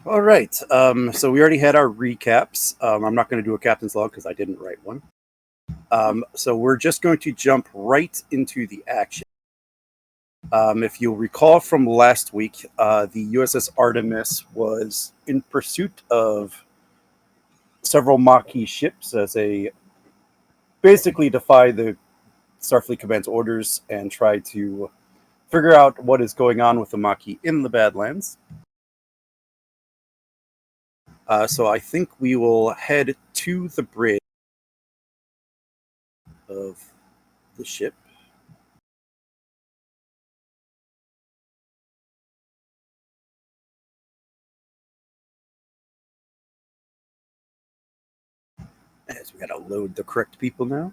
All right. So we already had our recaps. I'm not going to do a captain's log because I didn't write one. So we're just going to jump right into the action. If you'll recall from last week, the USS Artemis was in pursuit of several Maquis ships as they basically defy the Starfleet Command's orders and try to figure out what is going on with the Maquis in the Badlands. So I think we will head to the bridge of the ship. As we gotta load the correct people now.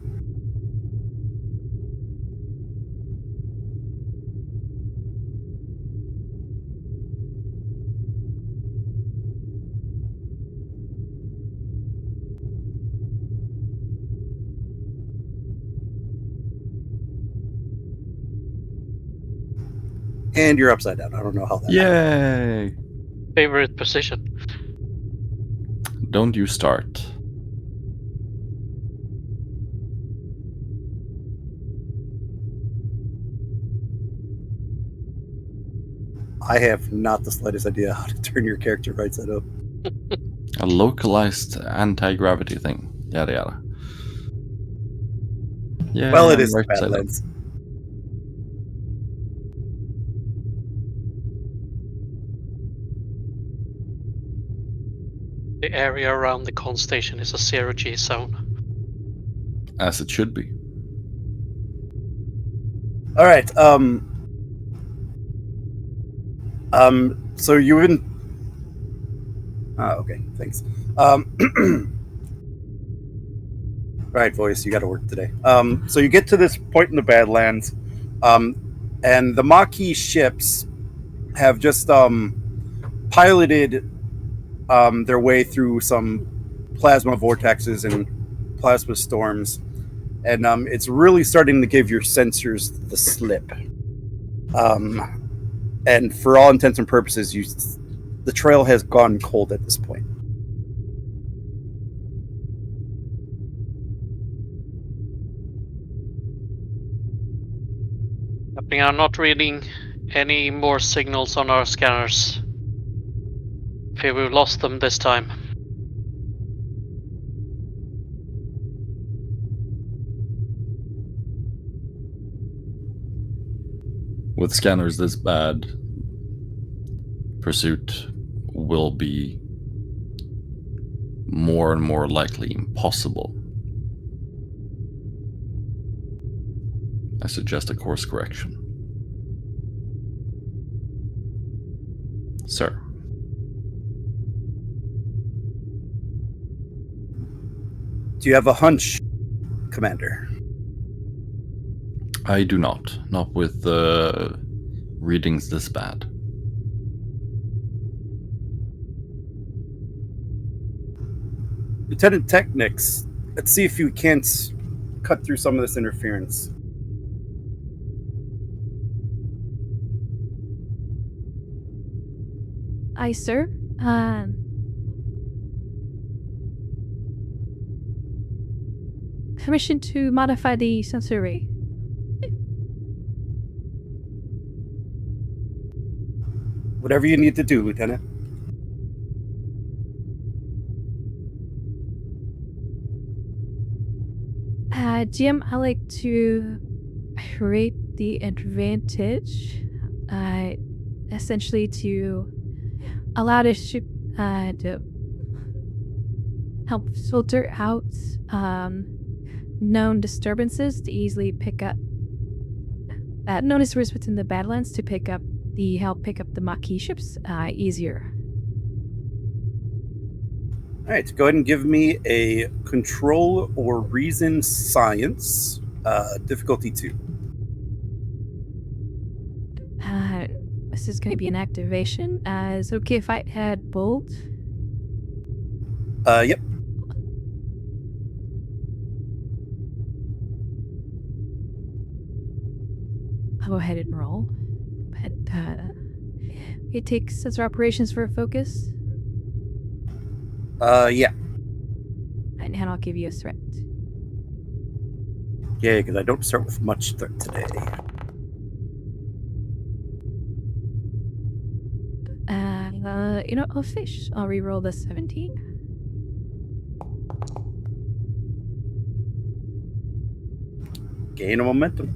And you're upside down. I don't know how that happened. Yay! Favorite position. Don't you start. I have not the slightest idea how to turn your character right side up. A localized anti-gravity thing. Yada yada. Yeah, Well, it I'm is right side up. Badlands. The area around the con station is a zero-G zone. As it should be. All right. So you've been. Okay. Thanks. Right, voice. You got to work today. So you get to this point in the Badlands, and the Maquis ships have just piloted their way through some plasma vortexes and plasma storms, and it's really starting to give your sensors the slip. And for all intents and purposes, the trail has gone cold at this point. I'm not reading any more signals on our scanners. I feel we've lost them this time. With scanners this bad, pursuit will be more and more likely impossible. I suggest a course correction. Sir. Do you have a hunch, Commander? I do not. Not with readings this bad. Lieutenant Technics, let's see if you can't cut through some of this interference. Aye, sir. Permission to modify the sensor array. Whatever you need to do, Lieutenant. GM, I like to create the advantage, essentially to allow the ship to help filter out known disturbances to easily pick up known as risks within the Badlands to help pick up the Maquis ships easier. All right, go ahead and give me a control or reason science, difficulty 2. This is going to be an activation. Is it okay if I add bolt? Yep. I'll go ahead and roll. But it takes sensor operations for a focus. Yeah. And I'll give you a threat. Yeah, because I don't start with much today. A fish. I'll re-roll the 17. Gain a momentum.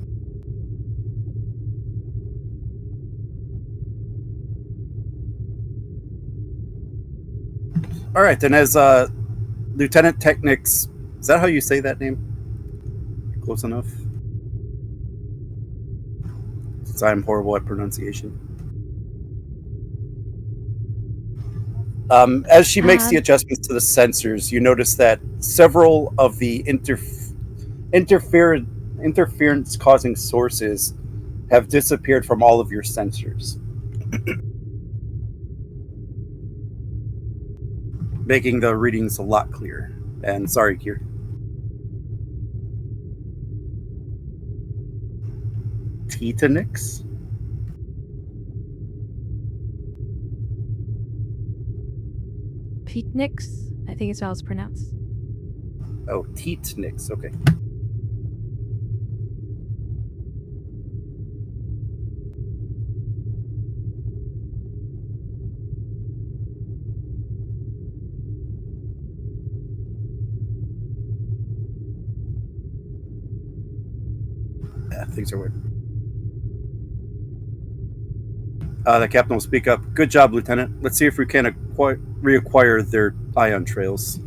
All right, then as Lieutenant Technics, is that how you say that name? Close enough? Since I'm horrible at pronunciation. As she makes the adjustments to the sensors, you notice that several of the interference-causing sources have disappeared from all of your sensors, making the readings a lot clearer. And sorry, Kier. Titanix? Petnix, I think it's how it's pronounced. Oh, Titanix, okay. Yeah, things are weird. The captain will speak up. Good job, Lieutenant. Let's see if we can reacquire their ion trails.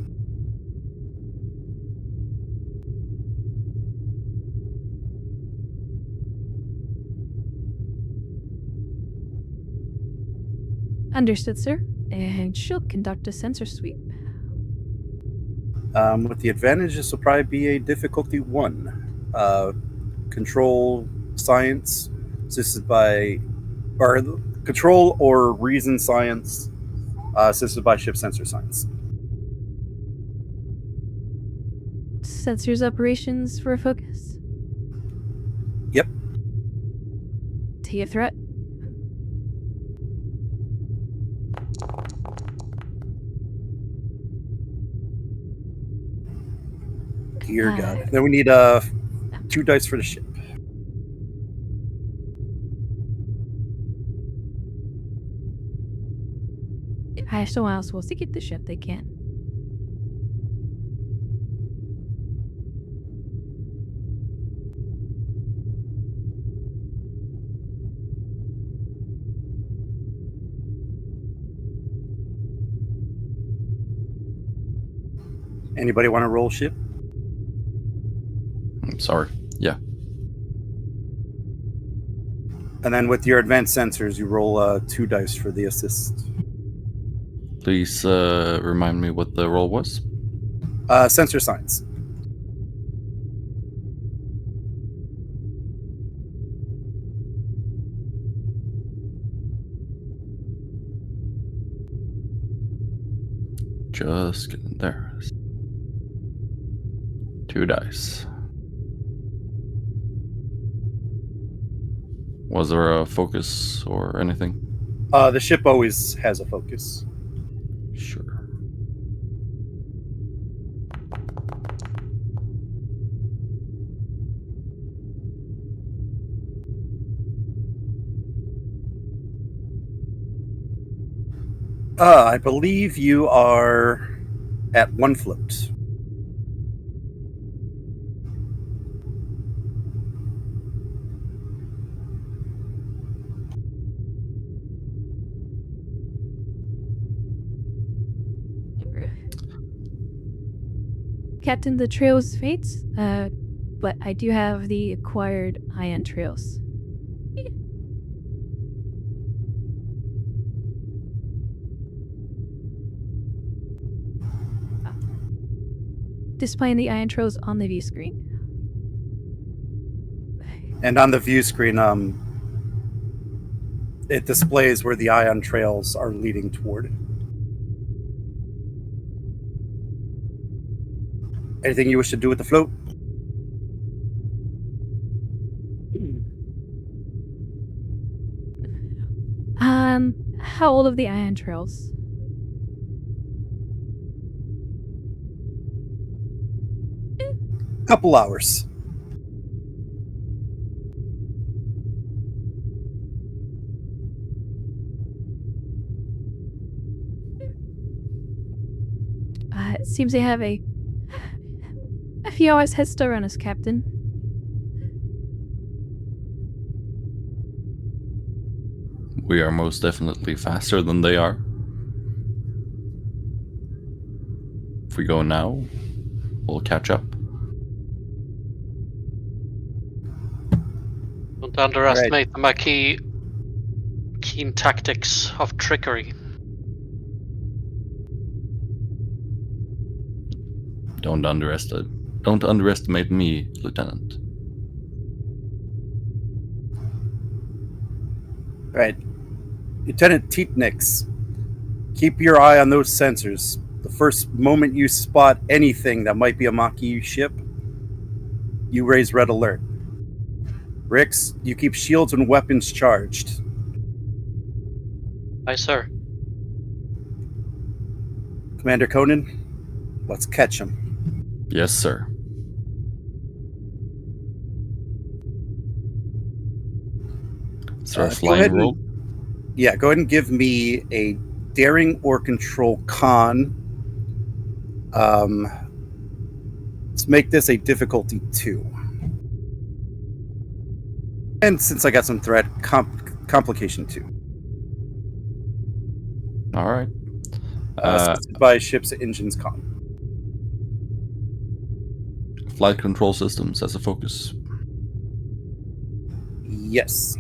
Understood, sir. And she'll conduct a sensor sweep. With the advantage, this will probably be a difficulty 1. Control science, assisted by, or control or reason science, assisted by ship sensor science. Sensors operations for a focus. Yep. Take a threat. Dear God. Then we need 2 dice for the ship. If someone else wants to get the ship, they can. Anybody want to roll ship? I'm sorry. Yeah. And then with your advanced sensors, you roll 2 dice for the assist. Please remind me what the roll was. Sensor science. Just getting there. 2 dice. Was there a focus or anything? The ship always has a focus. Sure. I believe you are at 1 float. Captain, the trails fades, but I do have the acquired ion trails. Displaying the ion trails on the view screen. And on the view screen, it displays where the ion trails are leading toward. Anything you wish to do with the float? How old are the ion trails? couple hours. It seems they have a few hours head start on us, Captain. We are most definitely faster than they are. If we go now, we'll catch up. Don't underestimate the Maquis keen tactics of trickery. Don't underestimate me, Lieutenant. Right. Lieutenant Teetnix, keep your eye on those sensors. The first moment you spot anything that might be a Maquis ship, you raise red alert. Rix, you keep shields and weapons charged. Aye, sir. Commander Conan, let's catch him. Yes, sir. Is there a Go flying ahead roll? go ahead and give me a daring or control con. Let's make this a difficulty 2. And since I got some threat, complication 2. All right. Assisted by ship's engines con. Flight control systems as a focus. Yes.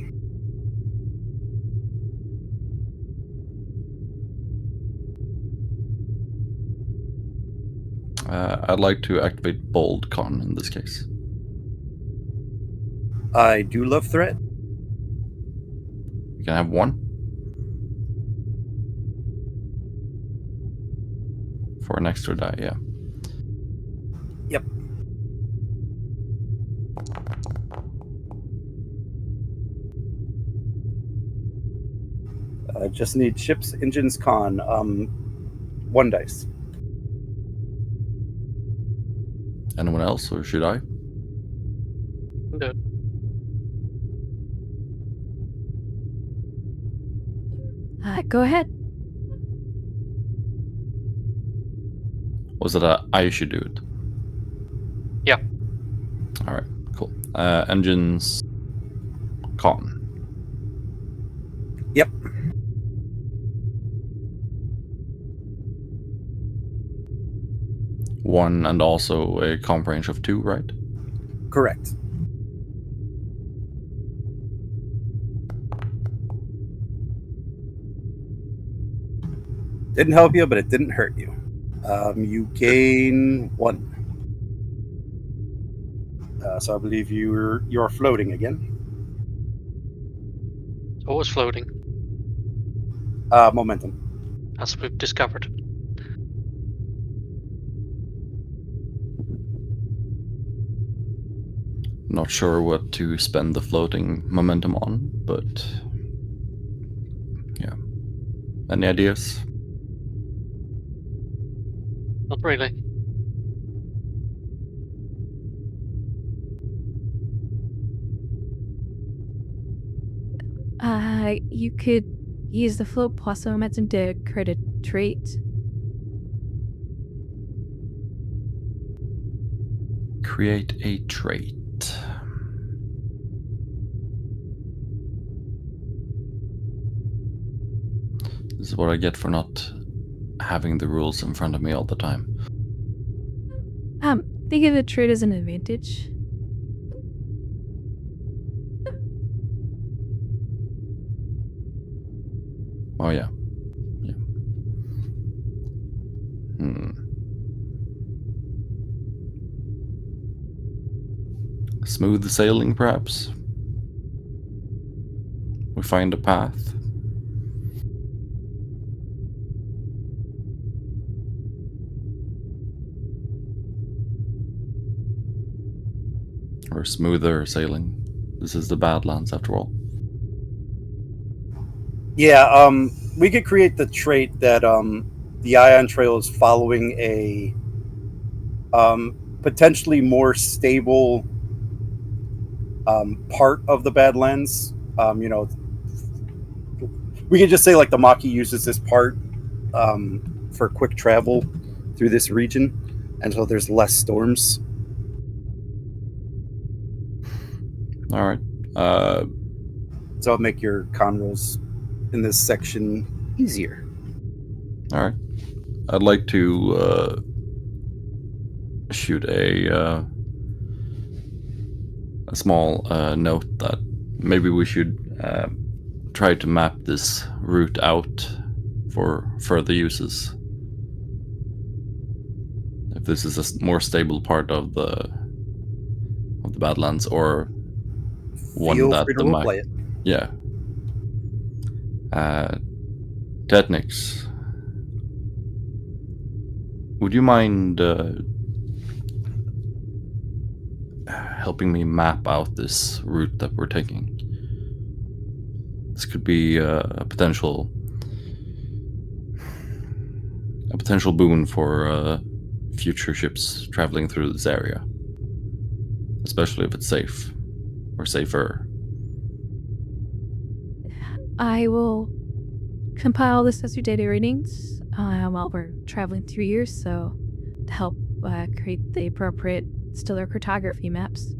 I'd like to activate bold con in this case. I do love threat. You can have 1. For an extra die, yeah. Yep. Just need ship's engines con. 1 dice. Anyone else, or should I? Good. Go ahead. Was it I should do it? Yeah. All right, cool. Engines con. Yep. One and also a comp range of 2, right? Correct. Didn't help you, but it didn't hurt you. You gain 1. So I believe you're floating again. Always floating, Momentum. as we've discovered. Not sure what to spend the floating momentum on, but yeah. Any ideas? Not really. You could use the float plus momentum to create a trait. Create a trait. This is what I get for not having the rules in front of me all the time. Think of the trait as an advantage. Oh yeah. Smooth sailing, perhaps? We find a path. Or smoother sailing. This is the Badlands, after all. Yeah, we could create the trait that the ion trail is following a potentially more stable part of the Badlands. We could just say like the Maquis uses this part for quick travel through this region, and so there's less storms. All right. So it'll make your con rolls in this section easier. All right. I'd like to shoot a small note that maybe we should try to map this route out for further uses. If this is a more stable part of the Badlands, or one Feel that free to the roleplay it. Yeah. Tetnix, would you mind helping me map out this route that we're taking? This could be a potential boon for future ships traveling through this area, especially if it's safe or safer. I will compile this as your data readings while we're traveling through here, so to help create the appropriate stellar cartography maps.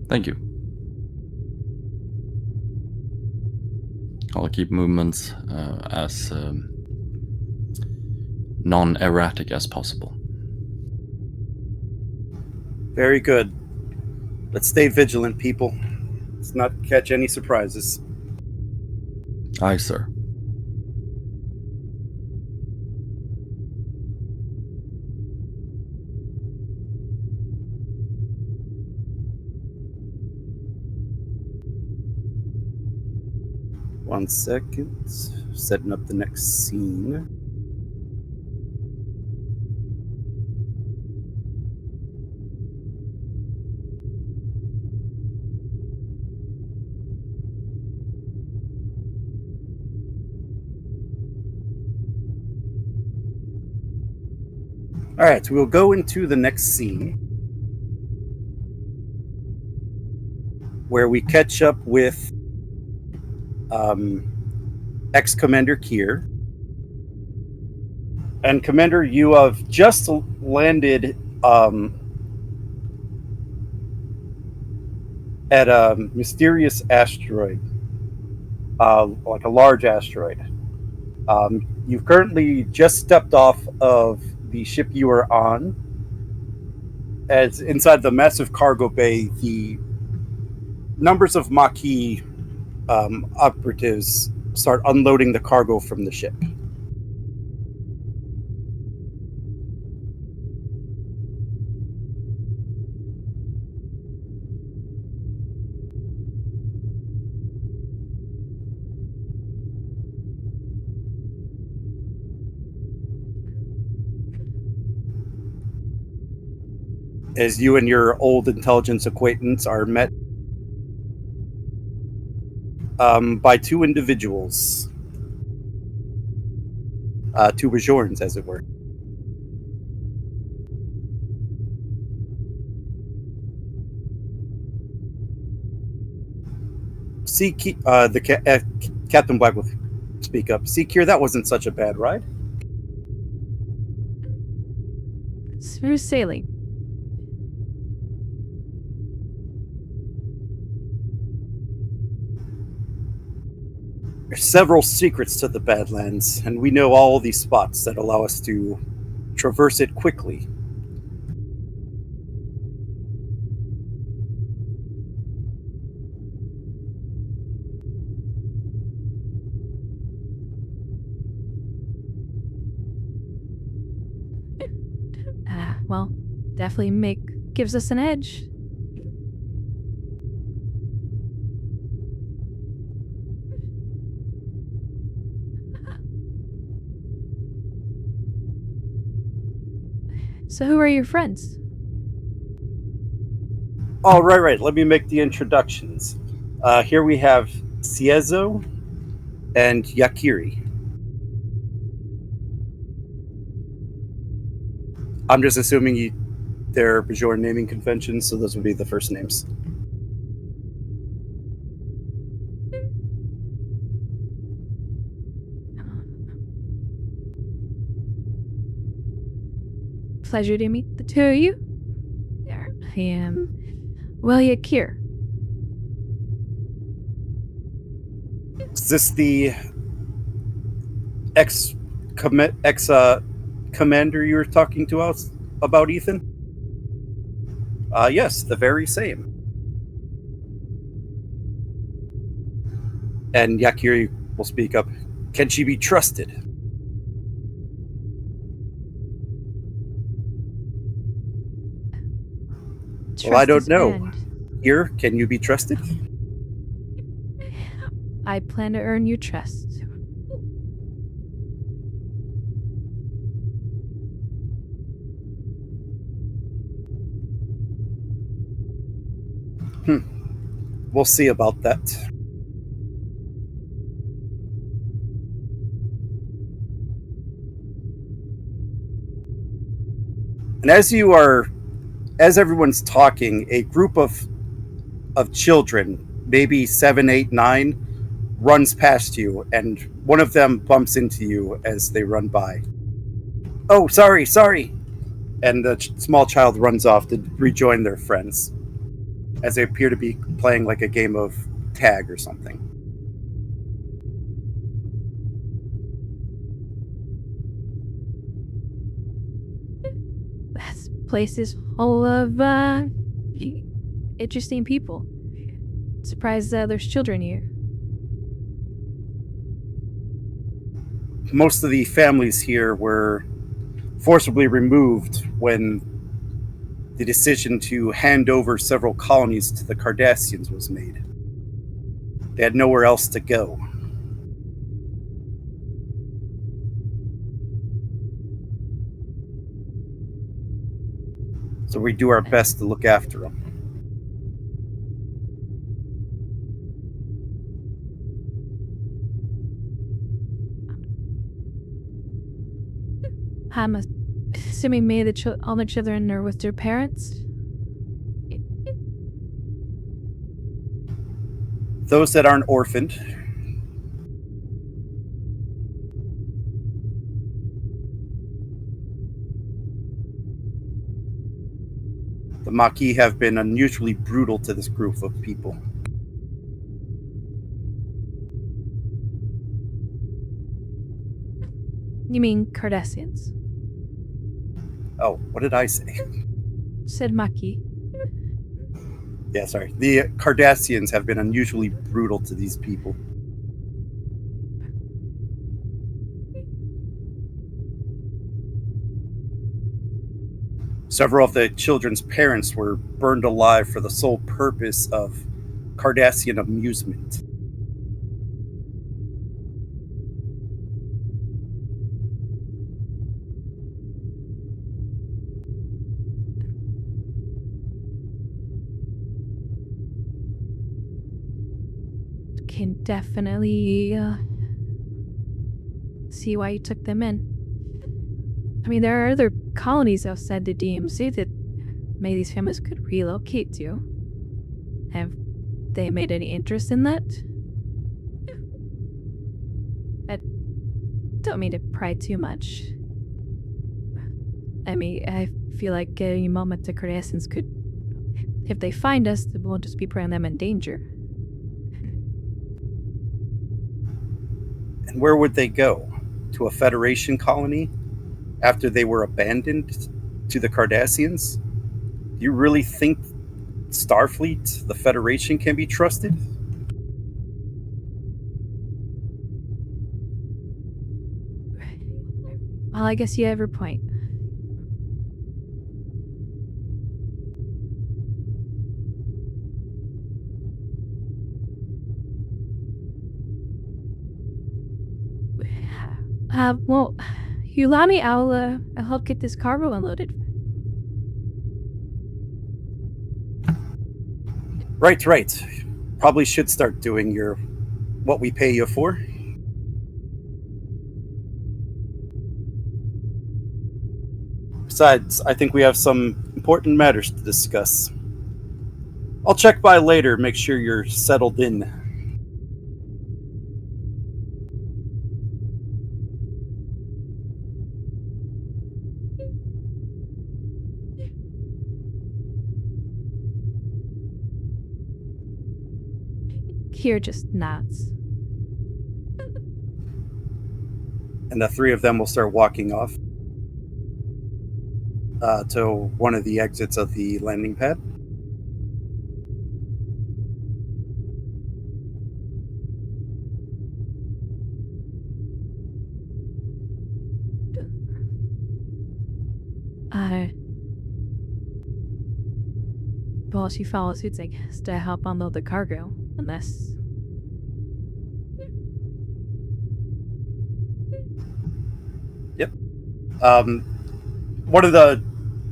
Thank you. I'll keep movements as non-erratic as possible. Very good. Let's stay vigilant, people. Let's not catch any surprises. Aye, sir. One second. Setting up the next scene. All right, so we'll go into the next scene where we catch up with ex-Commander Kier. And Commander, you have just landed at a mysterious asteroid, like a large asteroid. You've currently just stepped off of the ship you were on. As inside the massive cargo bay, the numbers of Maquis operatives start unloading the cargo from the ship. As you and your old intelligence acquaintance are met by two individuals. Two Bajorans, as it were. See, Captain Black will speak up. See, Kier, that wasn't such a bad ride. Smooth sailing. There's several secrets to the Badlands, and we know all these spots that allow us to traverse it quickly. Well, definitely gives us an edge. So who are your friends? Oh, right. Let me make the introductions. Here we have Ciezo and Yakiri. I'm just assuming their Bajor naming conventions, so those would be the first names. Pleasure to meet the two of you. I am Willia Kier. Is this the commander you were talking to us about, Ethan? Yes, the very same. And Yakiri will speak up. Can she be trusted? Well, I don't know. Here, can you be trusted? I plan to earn your trust. We'll see about that. And as everyone's talking, a group of children, maybe 7, 8, 9, runs past you, and one of them bumps into you as they run by. Oh, sorry. And the small child runs off to rejoin their friends, as they appear to be playing like a game of tag or something. This place is full of interesting people. Surprised there's children here. Most of the families here were forcibly removed when the decision to hand over several colonies to the Cardassians was made. They had nowhere else to go. So we do our best to look after them. I'm assuming all the children are with their parents? Those that aren't orphaned. The Maquis have been unusually brutal to this group of people. You mean Cardassians? Oh, what did I say? Said Maquis. Yeah, sorry. The Cardassians have been unusually brutal to these people. Several of the children's parents were burned alive for the sole purpose of Cardassian amusement. Can definitely see why you took them in. I mean, there are other colonies outside the DMC that maybe these families could relocate to. Have they made any interest in that? I don't mean to pry too much. I mean, I feel like at any moment the Cardassians could, if they find us, we'll just be putting them in danger. And where would they go? To a Federation colony? After they were abandoned to the Cardassians? Do you really think Starfleet, the Federation, can be trusted? Well, I guess you have your point. Well, you allow me, I'll help get this cargo unloaded. Right. Probably should start doing what we pay you for. Besides, I think we have some important important matters to discuss. I'll check by later, make sure you're settled in. Kier just nods. And the three of them will start walking off to one of the exits of the landing pad. Well, she follows suit, I guess, to help unload the cargo, unless... Yep. One of the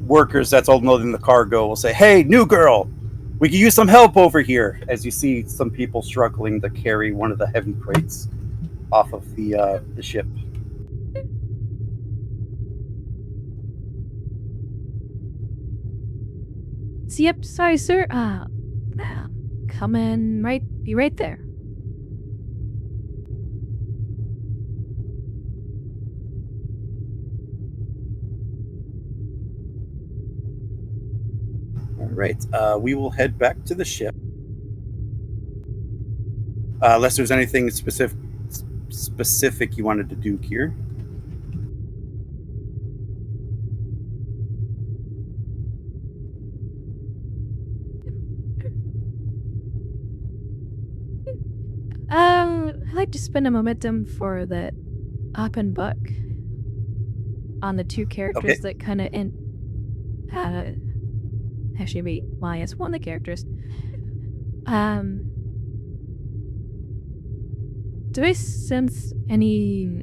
workers that's unloading the cargo will say, "Hey, new girl, we can use some help over here," as you see some people struggling to carry one of the heavy crates off of the ship. Yep, sorry, sir. Come in be right there. All right, we will head back to the ship. Unless there's anything specific you wanted to do, Kier. I'd like to spend a momentum for the up and buck on the two characters that kind of actually be yes, one of the characters. Do I sense any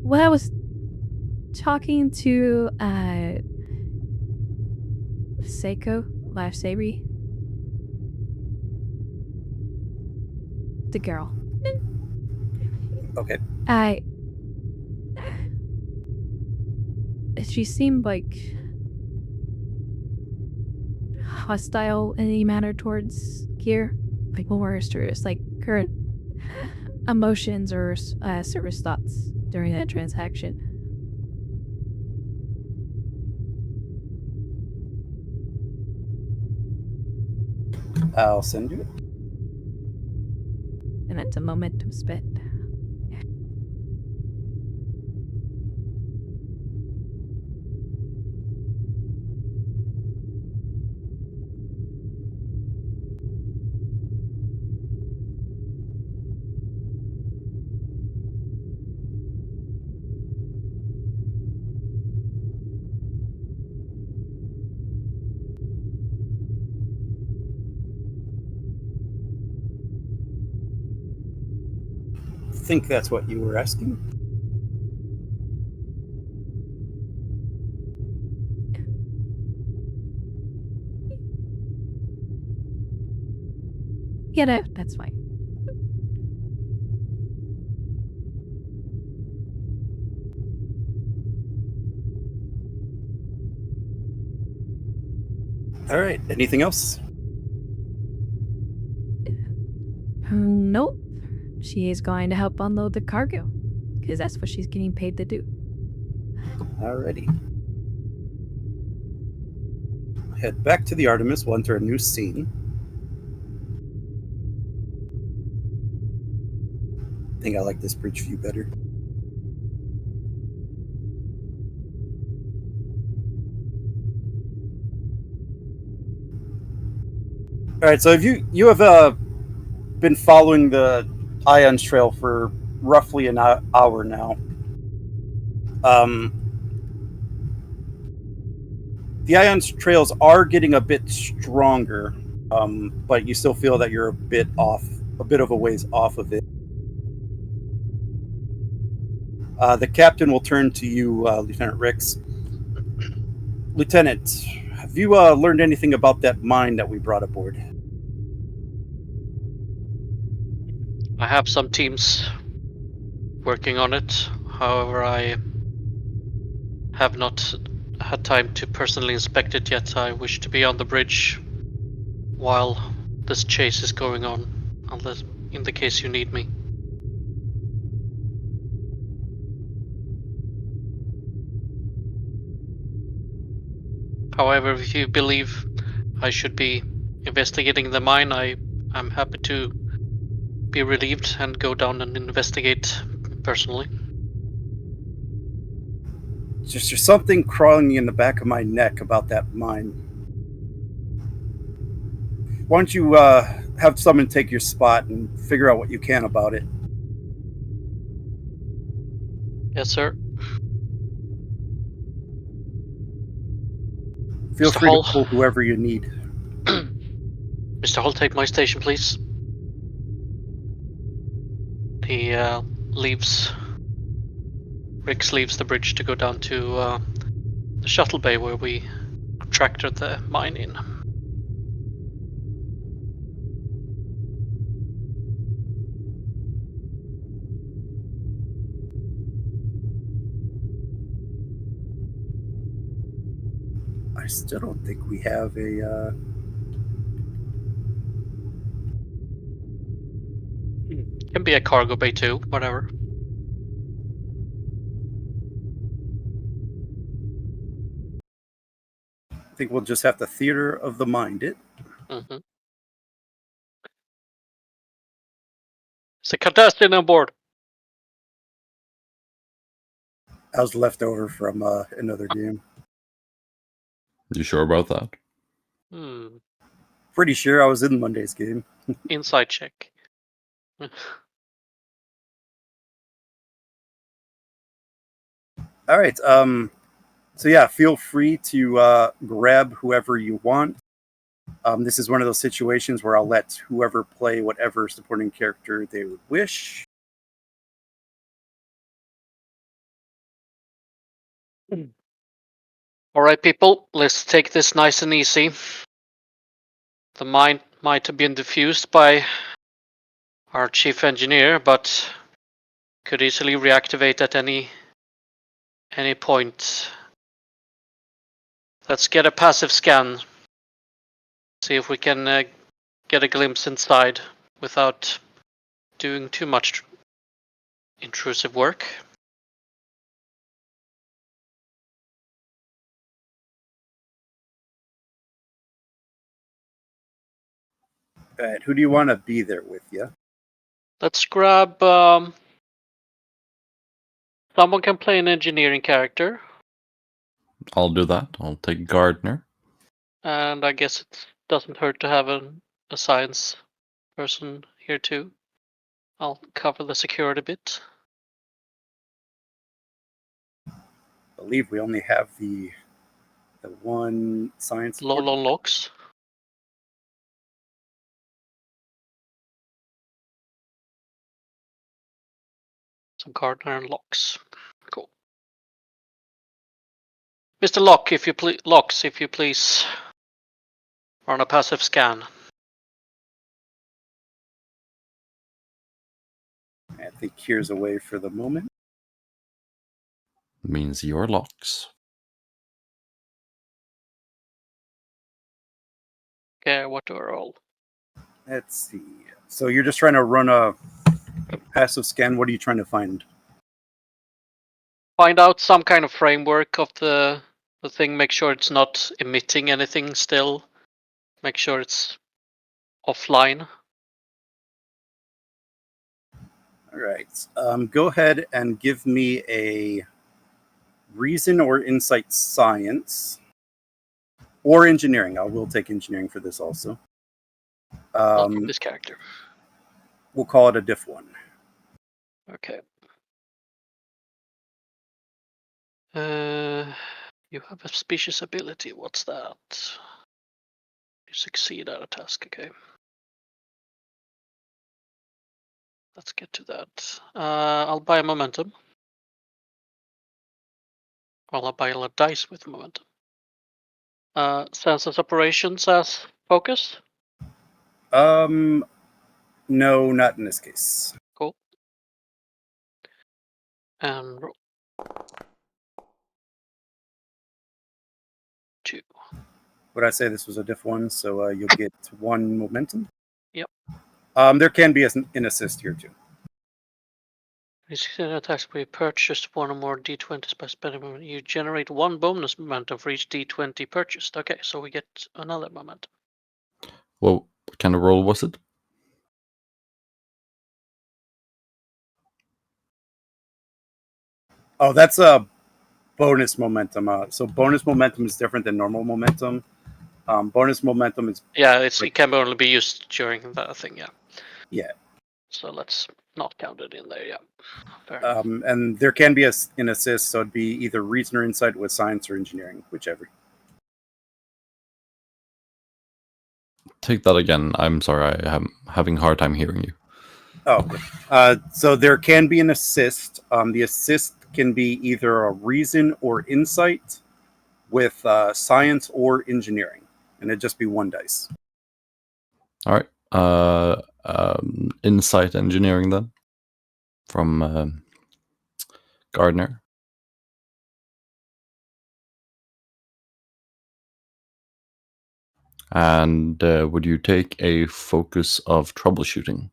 Well, I was talking to Sari, the girl. Okay. She seemed like hostile in any manner towards Kier, like worst or just like current emotions or service thoughts during that transaction. I'll send you it. And it's a momentum spend. I think that's what you were asking. Yeah, that's fine. All right. Anything else? Nope. She is going to help unload the cargo, because that's what she's getting paid to do. Alrighty. Head back to the Artemis. We'll enter a new scene. I think I like this bridge view better. Alright, so if you have been following the Ions Trail for roughly an hour now. The Ions Trails are getting a bit stronger, but you still feel that you're a bit of a ways off of it. The captain will turn to you, Lieutenant Rix. Lieutenant, have you learned anything about that mine that we brought aboard? have some teams working on it. However, I have not had time to personally inspect it yet. I wish to be on the bridge while this chase is going on, unless in the case you need me. However, if you believe I should be investigating the mine, I'm happy to be relieved and go down and investigate personally. Just there's something crawling in the back of my neck about that mine. Why don't you have someone take your spot and figure out what you can about it? Yes, sir. Feel Mr. free Hall. to pull whoever you need. Mr. Hall, take my station, please. He leaves. Rix leaves the bridge to go down to the shuttle bay where we tractored the mine in. I still don't think we have a. Can be a cargo bay too, whatever. I think we'll just have to theater of the mind it. Mm-hmm. It's a contestant on board. I was left over from another game. You sure about that? Pretty sure I was in Monday's game. Inside check. All right. So yeah, feel free to grab whoever you want. This is one of those situations where I'll let whoever play whatever supporting character they would wish. All right, people, let's take this nice and easy. The mine might have been diffused by our chief engineer, but could easily reactivate at any point. Let's get a passive scan. See if we can get a glimpse inside without doing too much intrusive work. All right, who do you want to be there with you? Let's grab someone can play an engineering character. I'll do that. I'll take Gardner. And I guess it doesn't hurt to have a science person here too. I'll cover the security bit. I believe we only have the one science. Lol on locks. Some Gardner and locks. Cool. Mr. Locke, if you please, run a passive scan. I think here's away for the moment. Means your locks. Okay, what do I roll? Let's see. So you're just trying to run a passive scan. What are you trying to find? Find out some kind of framework of the thing. Make sure it's not emitting anything still. Make sure it's offline. All right. Go ahead and give me a reason or insight science or engineering. I will take engineering for this also. Not for this character. We'll call it a diff 1. Okay. You have a species ability. What's that? You succeed at a task. Okay. Let's get to that. I'll buy a momentum. Well, I'll buy a dice with momentum. Census operations as focus? No, not in this case. And roll. 2. Would I say this was a diff 1? So you'll get 1 momentum. Yep. There can be an assist here too. These attacks will be purchased 1 or more d20s by spending moment. You generate 1 bonus momentum for each d20 purchased. Okay, so we get another momentum. Well, what kind of roll was it? Oh, that's a bonus momentum. So bonus momentum is different than normal momentum. Bonus momentum is Yeah, it can only be used during that thing. Yeah. Yeah. So let's not count it in there. Yeah. Fair enough. And there can be an assist, so it'd be either reason or insight with science or engineering, whichever. Take that again. I'm sorry, I'm having a hard time hearing you. Oh, so there can be an assist. The assist can be either a reason or insight with science or engineering, and it'd just be 1 dice. All right. Insight engineering then from Gardner. And would you take a focus of troubleshooting?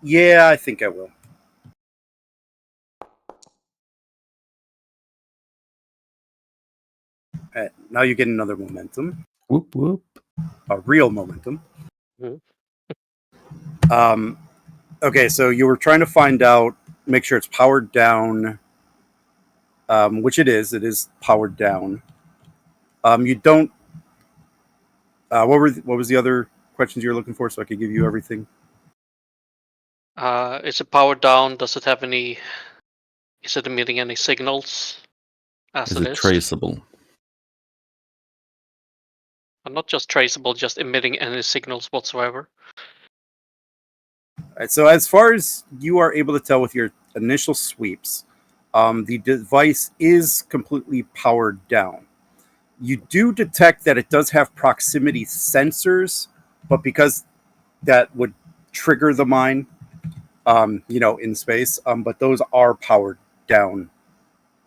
Yeah, I think I will. Now you get another momentum, Whoop whoop. a real momentum. Mhm. Okay, so you were trying to find out, make sure it's powered down, which it is. It is powered down. You don't. What was the other questions you were looking for, so I could give you everything? Is it powered down? Does it have any? Is it emitting any signals? As Is it it is, traceable? and not just traceable, just emitting any signals whatsoever. All right, so as far as you are able to tell with your initial sweeps, the device is completely powered down. You do detect that it does have proximity sensors, but because that would trigger the mine, in space, but those are powered down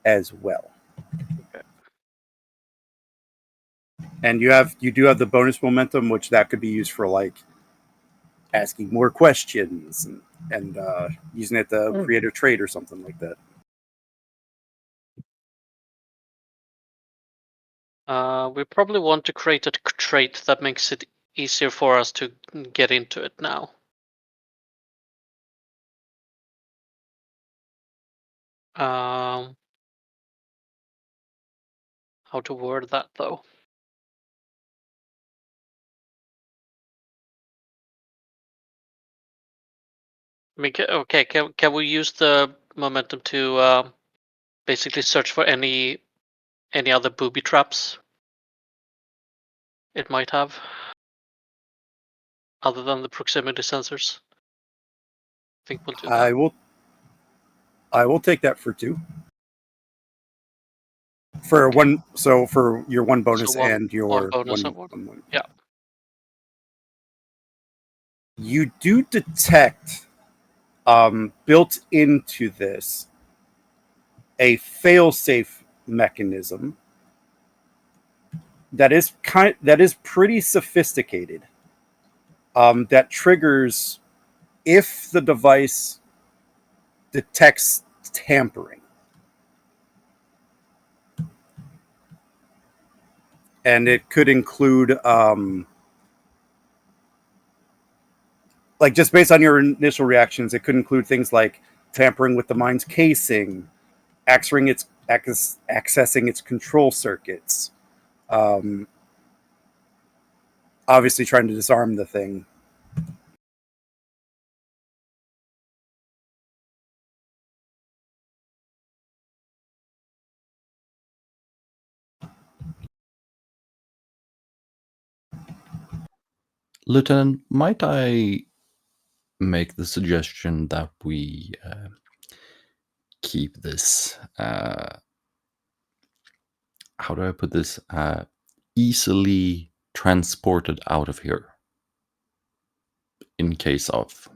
as well. Okay. And you do have the bonus momentum, which that could be used for like asking more questions and using it to create a trait or something like that. We probably want to create a trait that makes it easier for us to get into it now. How to word that though? I mean, okay, can we use the momentum to basically search for any other booby traps it might have, other than the proximity sensors? I think we'll do that. I will take that for 2. For Okay. 1, so for your 1 bonus So one- and your one bonus and 1. one. Yeah. You do detect built into this a fail-safe mechanism that is pretty sophisticated. That triggers if the device detects tampering, and it could include like just based on your initial reactions, it could include things like tampering with the mine's casing, accessing its control circuits, obviously trying to disarm the thing. Lieutenant, might I make the suggestion that we keep this, how do I put this, easily transported out of here in case of.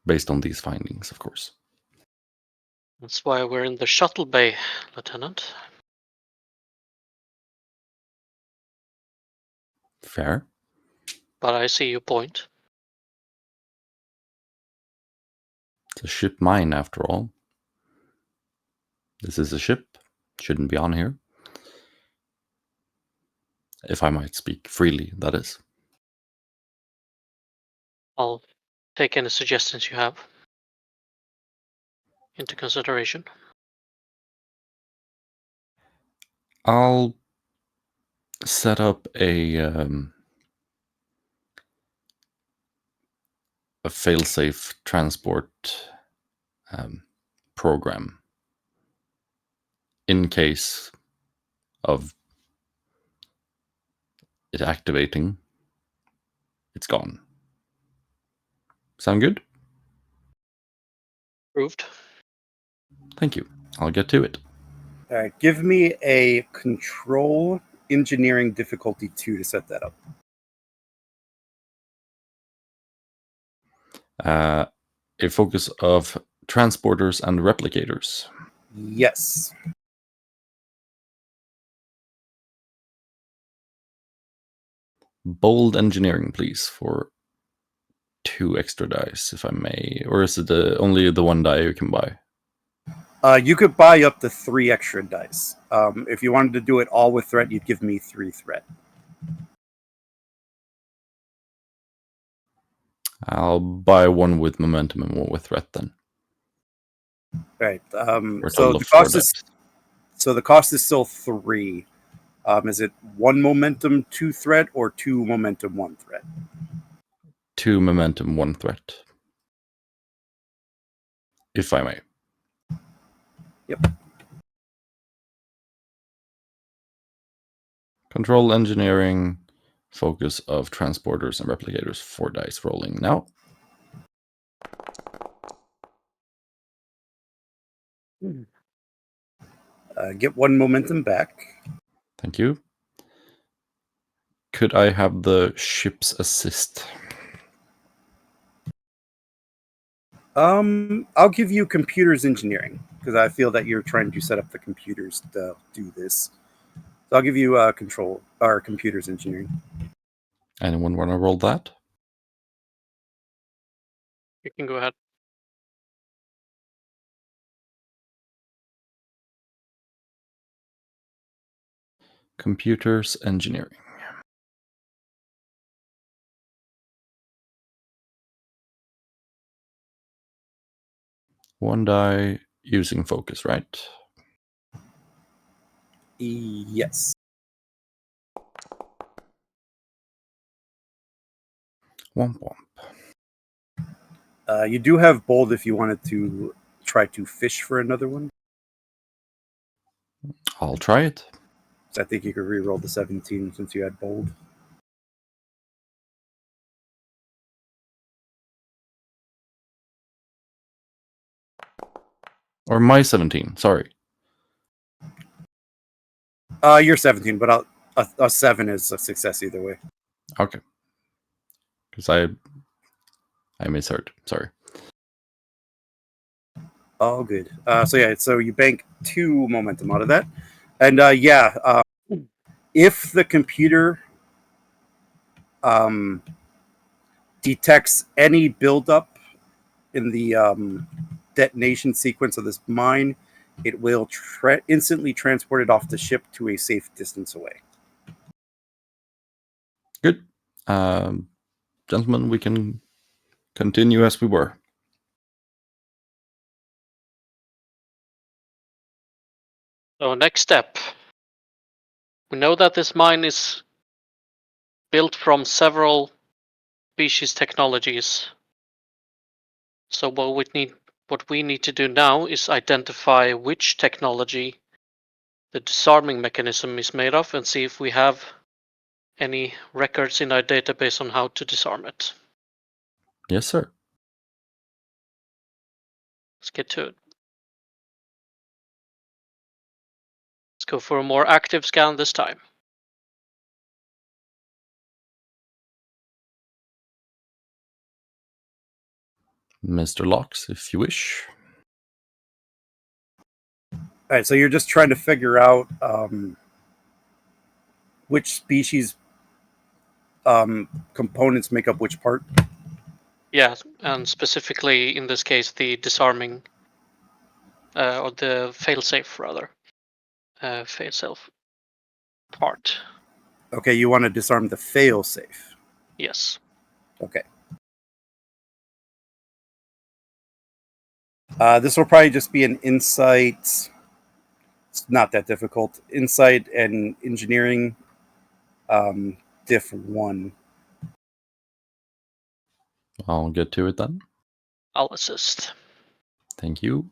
Based on these findings, of course. That's why we're in the shuttle bay, Lieutenant. Fair. But I see your point. It's a ship mine, after all. This is a ship. Shouldn't be on here. If I might speak freely, that is. I'll take any suggestions you have into consideration. I'll set up a failsafe transport program in case of it activating. It's gone. Sound good? Approved. Thank you. I'll get to it. All right, give me a control engineering difficulty 2 to set that up. A focus of transporters and replicators. Yes. Bold engineering, please, for 2 extra dice, if I may. Or is it only the 1 die you can buy? You could buy up to 3 extra dice. If you wanted to do it all with threat, you'd give me 3 threat. I'll buy 1 with momentum and 1 with threat then. Right. For a So total the of 4 cost is dice. the cost is still 3. Is it 1 momentum, 2 threat, or 2 momentum, 1 threat? 2 momentum, 1 threat. If I may. Yep. Control engineering, focus of transporters and replicators, 4 dice rolling now. Get 1 momentum back. Thank you. Could I have the ship's assist? I'll give you computers engineering because I feel that you're trying to set up the computers to do this. So I'll give you control or computers engineering. Anyone want to roll that? You can go ahead. Computers engineering. 1 die using focus, right? Yes. Womp womp. You do have bold if you wanted to try to fish for another one. I'll try it. So I think you could re-roll the 17 since you had bold. Or my 17, sorry. You're 17, but a 7 is a success either way. Okay. Because I misheard. Sorry. Oh, good. So you bank 2 momentum out of that. And if the computer detects any buildup in the detonation sequence of this mine, it will instantly transport it off the ship to a safe distance away. Good. Gentlemen, we can continue as we were. So next step. We know that this mine is built from several species technologies. So what we need to do now is identify which technology the disarming mechanism is made of and see if we have any records in our database on how to disarm it. Yes, sir. Let's get to it. Let's go for a more active scan this time. Mr. Locks, if you wish. All right, so you're just trying to figure out which species components make up which part. Yeah, and specifically in this case, the disarming or the failsafe rather, failsafe part. Okay, you want to disarm the failsafe. Yes. Okay. This will probably just be an insight. It's not that difficult. Insight and engineering, diff 1. I'll get to it then. I'll assist. Thank you.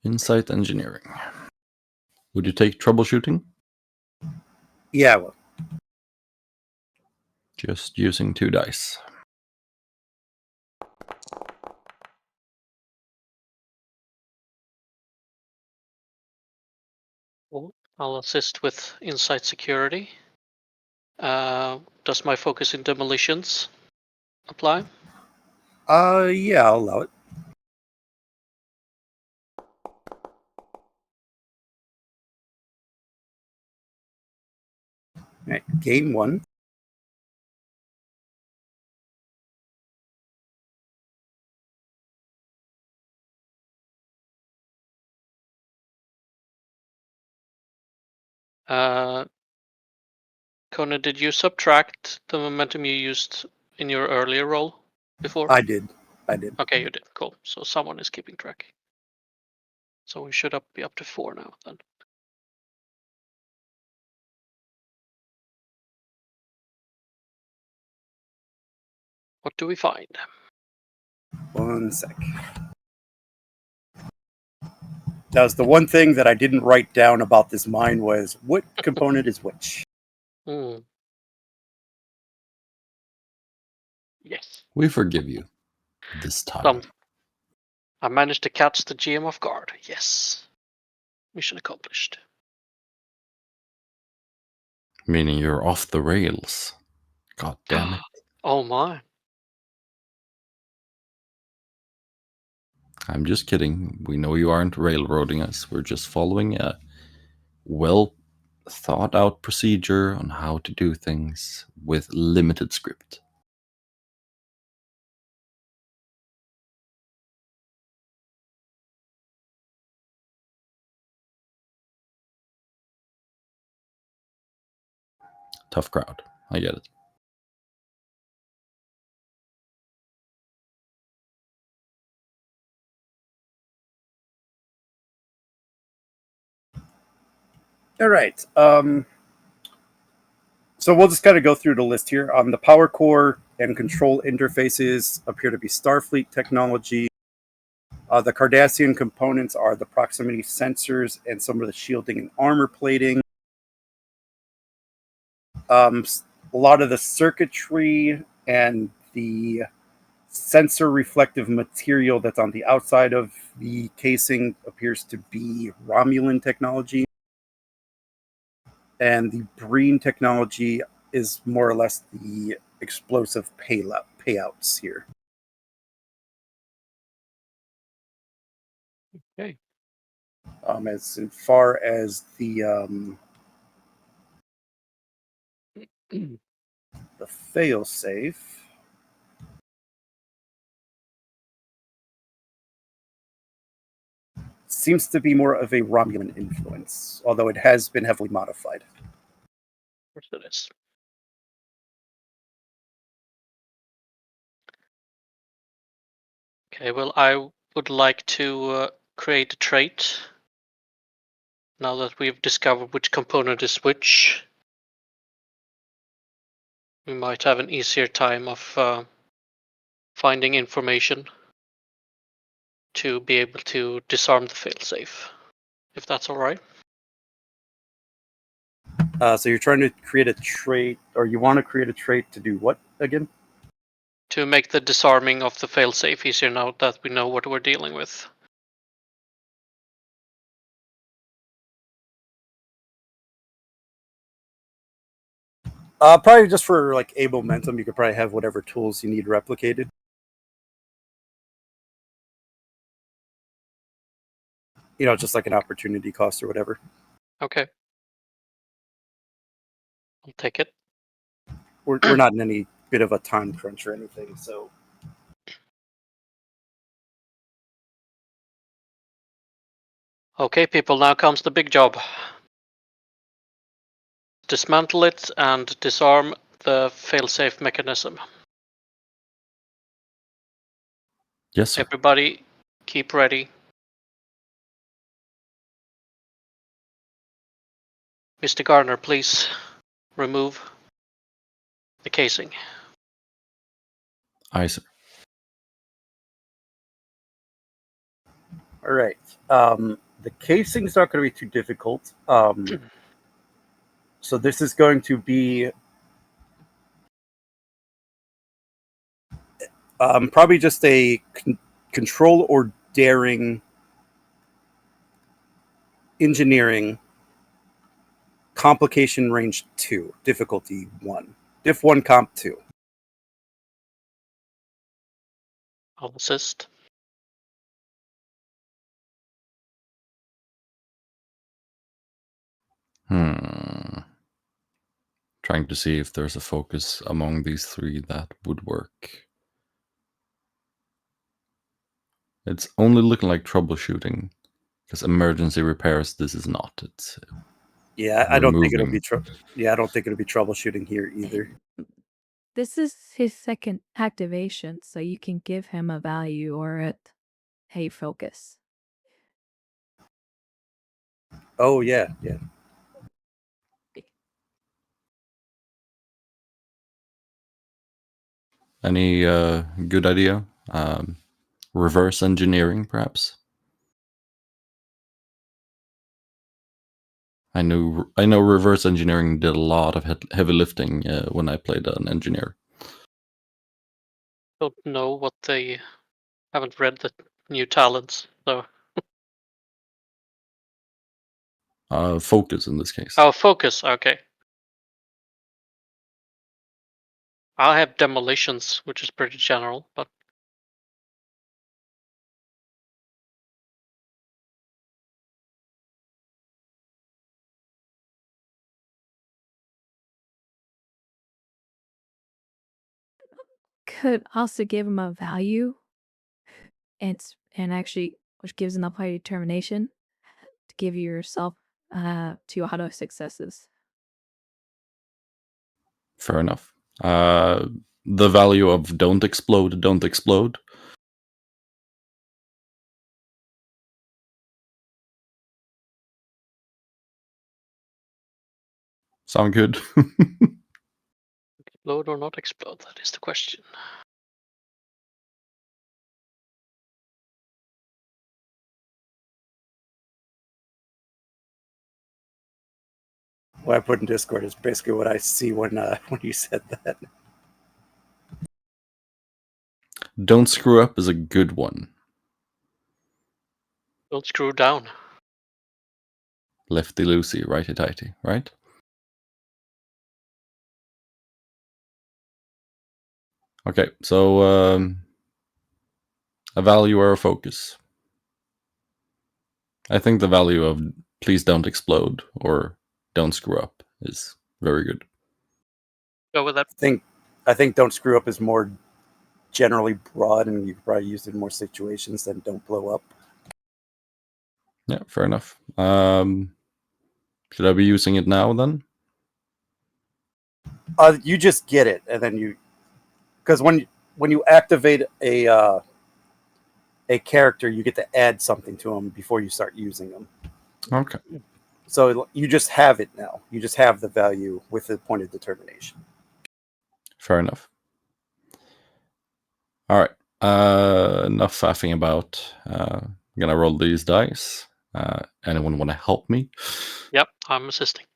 Insight engineering. Would you take troubleshooting? Yeah, well, Just using 2 dice. Cool. I'll assist with insight security. Does my focus in demolitions apply? yeah, I'll allow it. All right, gain 1. Conan, did you subtract the momentum you used in your earlier roll before? I did. Okay, you did. Cool. So someone is keeping track. So we should be up to 4 now then. What do we find? 1 sec. That was the one thing that I didn't write down about this mine was what component is which. Hmm. Yes. We forgive you. This time. I managed to catch the GM off guard. Yes. Mission accomplished. Meaning you're off the rails. God damn it. Oh my. I'm just kidding. We know you aren't railroading us. We're just following a well thought out procedure on how to do things with limited script. Tough crowd. I get it. All right. So we'll just kind of go through the list here. The power core and control interfaces appear to be Starfleet technology. The Cardassian components are the proximity sensors and some of the shielding and armor plating. A lot of the circuitry and the sensor reflective material that's on the outside of the casing appears to be Romulan technology. And the Breen technology is more or less the explosive payouts here. Okay. As far as the failsafe, seems to be more of a Romulan influence, although it has been heavily modified. Of course it is. Okay, well, I would like to create a trait. Now that we've discovered which component is which, we might have an easier time of finding information to be able to disarm the failsafe, if that's all right. So you're trying to create a trait, or you want to create a trait to do what again? to make the disarming of the failsafe easier now that we know what we're dealing with. Probably just for like a momentum, you could probably have whatever tools you need replicated. You know, just like an opportunity cost or whatever. Okay. I'll take it. We're not in any bit of a time crunch or anything, so. Okay, people, now comes the big job. Dismantle it and disarm the failsafe mechanism. Yes, sir. Everybody, keep ready. Mr. Garner, please remove the casing. Aye, sir. All right. The casing's not going to be too difficult. So this is going to be probably just a control or daring engineering complication range 2, difficulty 1. Diff 1 comp 2. I'll assist. Trying to see if there's a focus among these three that would work. It's only looking like troubleshooting, because emergency repairs, this is not. It's Yeah, I don't think it'll removing. be I don't think it'll be troubleshooting here either. This is his second activation, so you can give him a value or a focus. Oh yeah. Any good idea? Reverse engineering, perhaps? I know reverse engineering did a lot of heavy lifting when I played an engineer. Don't know what they haven't read the new talents, so. Focus in this case. Oh, focus. Okay. I have demolitions, which is pretty general, but Could also give him a value, and actually, which gives enough high determination to give yourself 2 auto successes. Fair enough. The value of don't explode. Sound good? explode or not explode, that is the question. What I put in Discord is basically what I see when you said that. Don't screw up is a good one. Don't screw down. Lefty loosey, righty tighty, right? Okay, so a value or a focus. I think the value of please don't explode or don't screw up is very good. Go with that. I think don't screw up is more generally broad, and you could probably use it in more situations than don't blow up. Yeah, fair enough. Should I be using it now then? You just get it, and then because when you activate a character, you get to add something to them before you start using them. Okay. So you just have it now. You just have the value with the point of determination. Fair enough. All right. Enough faffing about. I'm gonna roll these dice. Anyone want to help me? Yep, I'm assisting.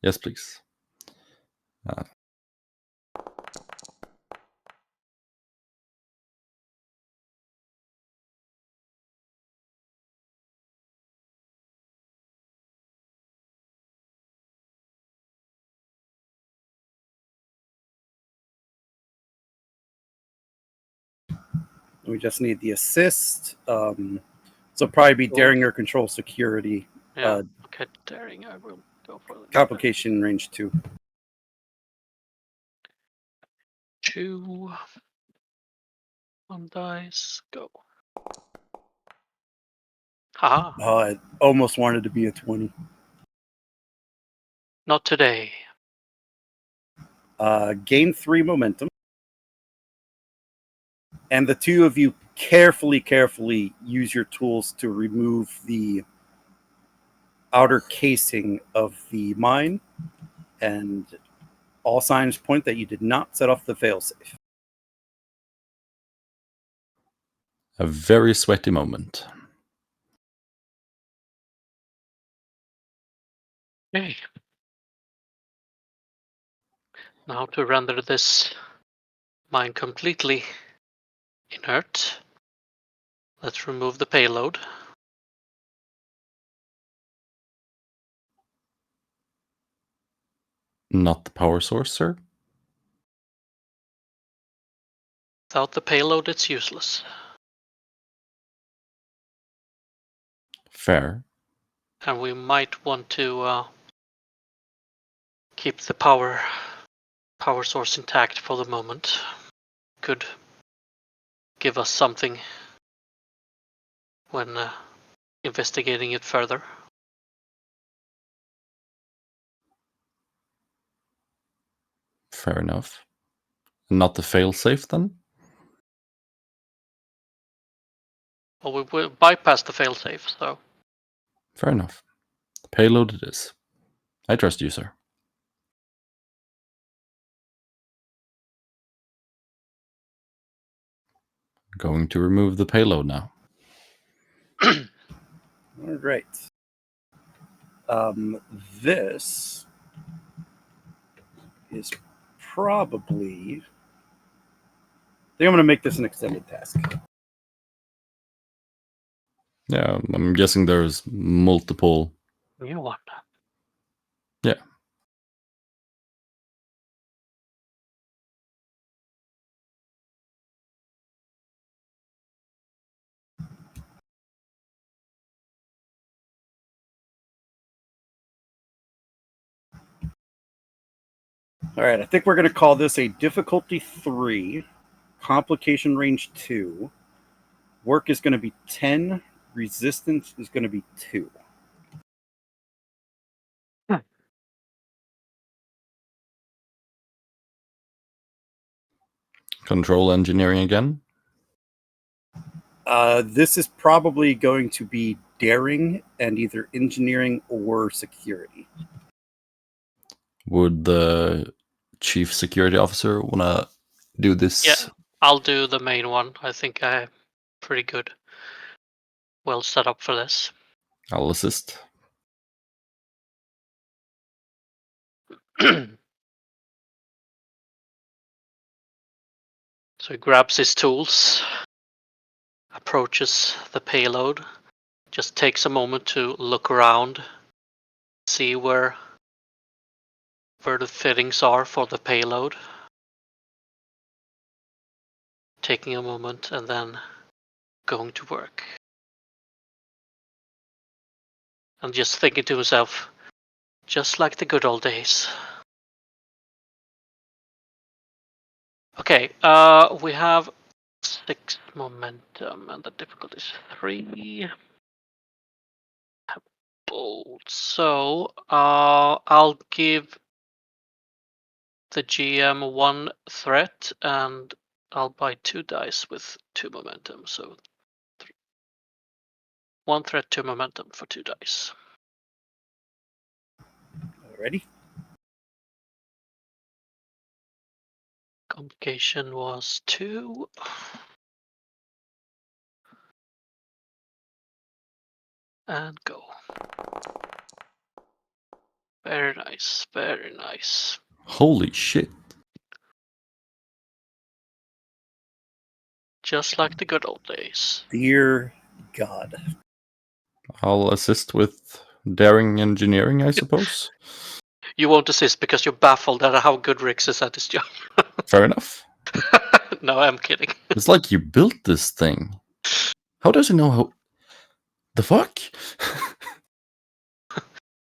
Yes, please. We just need the assist. So probably be daring or control security. Yeah. Okay, daring. I will go for the Complication range 2. 2. 1 dice. Go. Haha. I almost wanted to be a 20. Not today. Gain 3 momentum. And the two of you carefully use your tools to remove the outer casing of the mine, and all signs point that you did not set off the failsafe. A very sweaty moment. Okay. Now to render this mine completely inert, let's remove the payload. Not the power source, sir? Without the payload, it's useless. Fair. And we might want to keep the power source intact for the moment. Could give us something when investigating it further. Fair enough. Not the failsafe then? Well, we will bypass the failsafe, so. Fair enough. The payload it is. I trust you, sir. Going to remove the payload now. All right. This is probably... I think I'm going to make this an extended task. Yeah, I'm guessing there's multiple. New one. Yeah. All right, I think we're going to call this a difficulty 3, complication range 2. Work is going to be 10. Resistance is going to be 2. Control engineering again? This is probably going to be daring and either engineering or security. Would the chief security officer want to do this? Yeah, I'll do the main one. I think I'm pretty good. Well set up for this. I'll assist. So he grabs his tools, approaches the payload, just takes a moment to look around, see where the fittings are for the payload. Taking a moment and then going to work. And just thinking to himself, just like the good old days. Okay, we have 6 momentum and the difficulty is 3. Bold. So I'll give the GM 1 threat and I'll buy 2 dice with 2 momentum. So 1 threat, 2 momentum for 2 dice. Ready? Complication was 2. And go. Very nice, very nice. Holy shit. Just like the good old days. Dear God. I'll assist with daring engineering, I suppose. You won't assist because you're baffled at how good Rix is at his job. Fair enough. No, I'm kidding. It's like you built this thing. How does he know how? The fuck?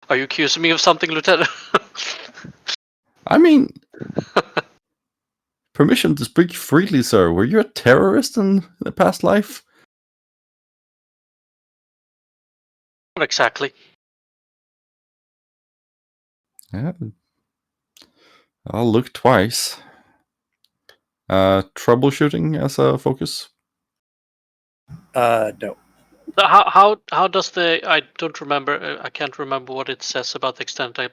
Are you accusing me of something, Lieutenant? I mean, permission to speak freely, sir. Were you a terrorist in the past life? Not exactly. Yeah. I'll look twice. Troubleshooting as a focus. No. So how does the I don't remember I can't remember what it says about the extended time,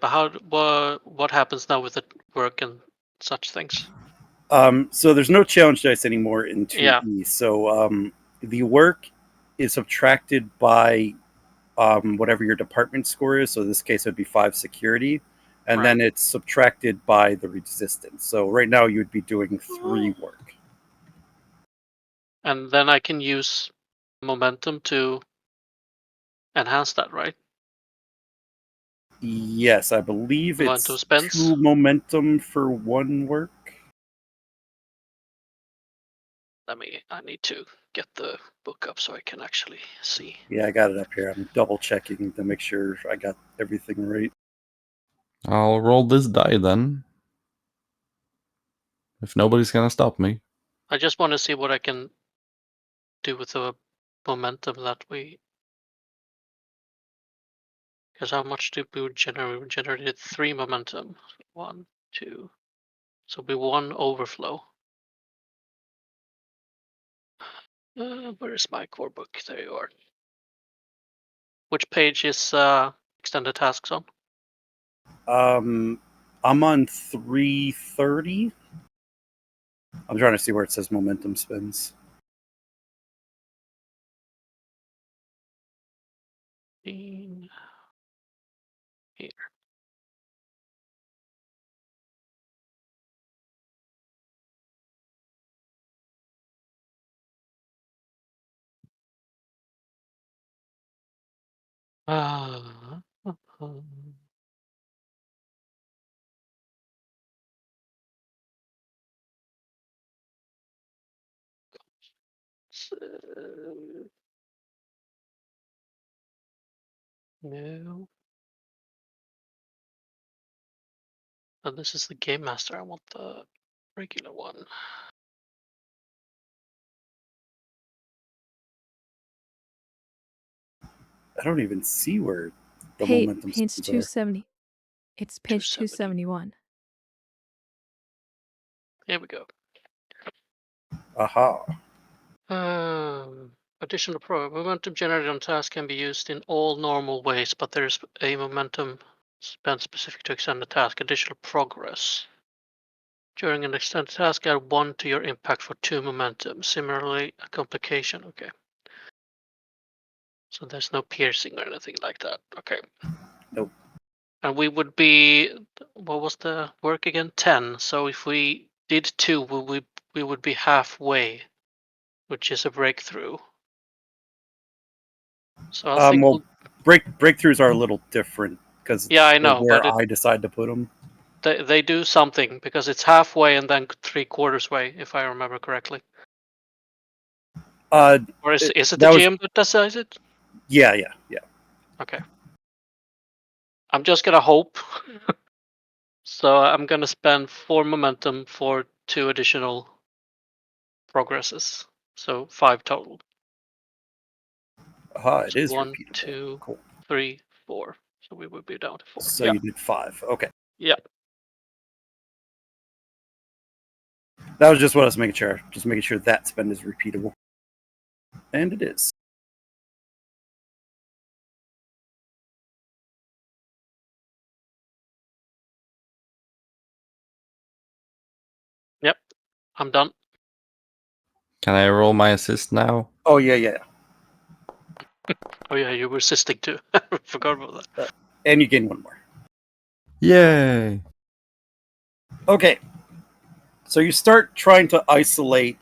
but what happens now with the work and such things? So there's no challenge dice anymore in 2E. Yeah. So the work is subtracted by whatever your department score is. So in this case, it would be 5 security. And Right. then it's subtracted by the resistance. So right now you would be doing 3 work. And then I can use momentum to enhance that, right? Yes, I believe Momentum it's spends. 2 momentum for 1 work. I need to get the book up so I can actually see. Yeah, I got it up here. I'm double checking to make sure I got everything right. I'll roll this die then. If nobody's gonna stop me. I just want to see what I can do with the momentum that we. Because how much did we generate? We generated 3 momentum. 1, 2. So it'll be 1 overflow. Where is my core book? There you are. Which page is extended tasks on? I'm on 330. I'm trying to see where it says momentum spins. Here. Ah. No. Oh, this is the game master. I want the regular one. I don't even see where the Page momentum page spins are. 270. It's page 270. 271. Here we go. Aha. Additional momentum generated on task can be used in all normal ways, but there's a momentum spent specific to extend the task. Additional progress. During an extended task, add 1 to your impact for 2 momentum. Similarly, a complication. Okay. So there's no piercing or anything like that. Okay. Nope. And we would be, what was the work again? 10. So if we did 2, we would be halfway, which is a breakthrough. So I think Well, breakthroughs are a little different because yeah, I know, where but I decide to put them. they do something because it's halfway and then 3/4 way, if I remember correctly. Or is it the that was- GM that decides it? Yeah. Okay. I'm just gonna hope. So I'm gonna spend 4 momentum for 2 additional progresses. So 5 total. Aha, it So is 1, repeatable. 2, Cool. 3, 4. So we would be down to 4. So yeah. you did 5. Okay. Yeah. That was just what I was making sure. Just making sure that spend is repeatable. And it is. Yep. I'm done. Can I roll my assist now? Oh, yeah. Oh yeah, you were assisting too. I forgot about that. And you gain 1 more. Yay! Okay. So you start trying to isolate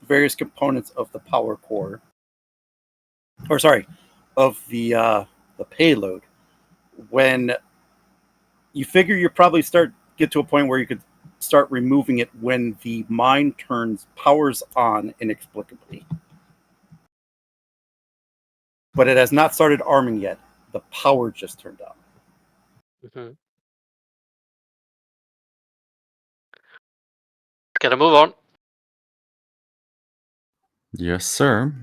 various components of the power core. Or sorry, of the payload. When you figure you probably get to a point where you could start removing it when the mine powers on inexplicably. But it has not started arming yet. The power just turned on. Mm-hmm. Gotta move on. Yes, sir.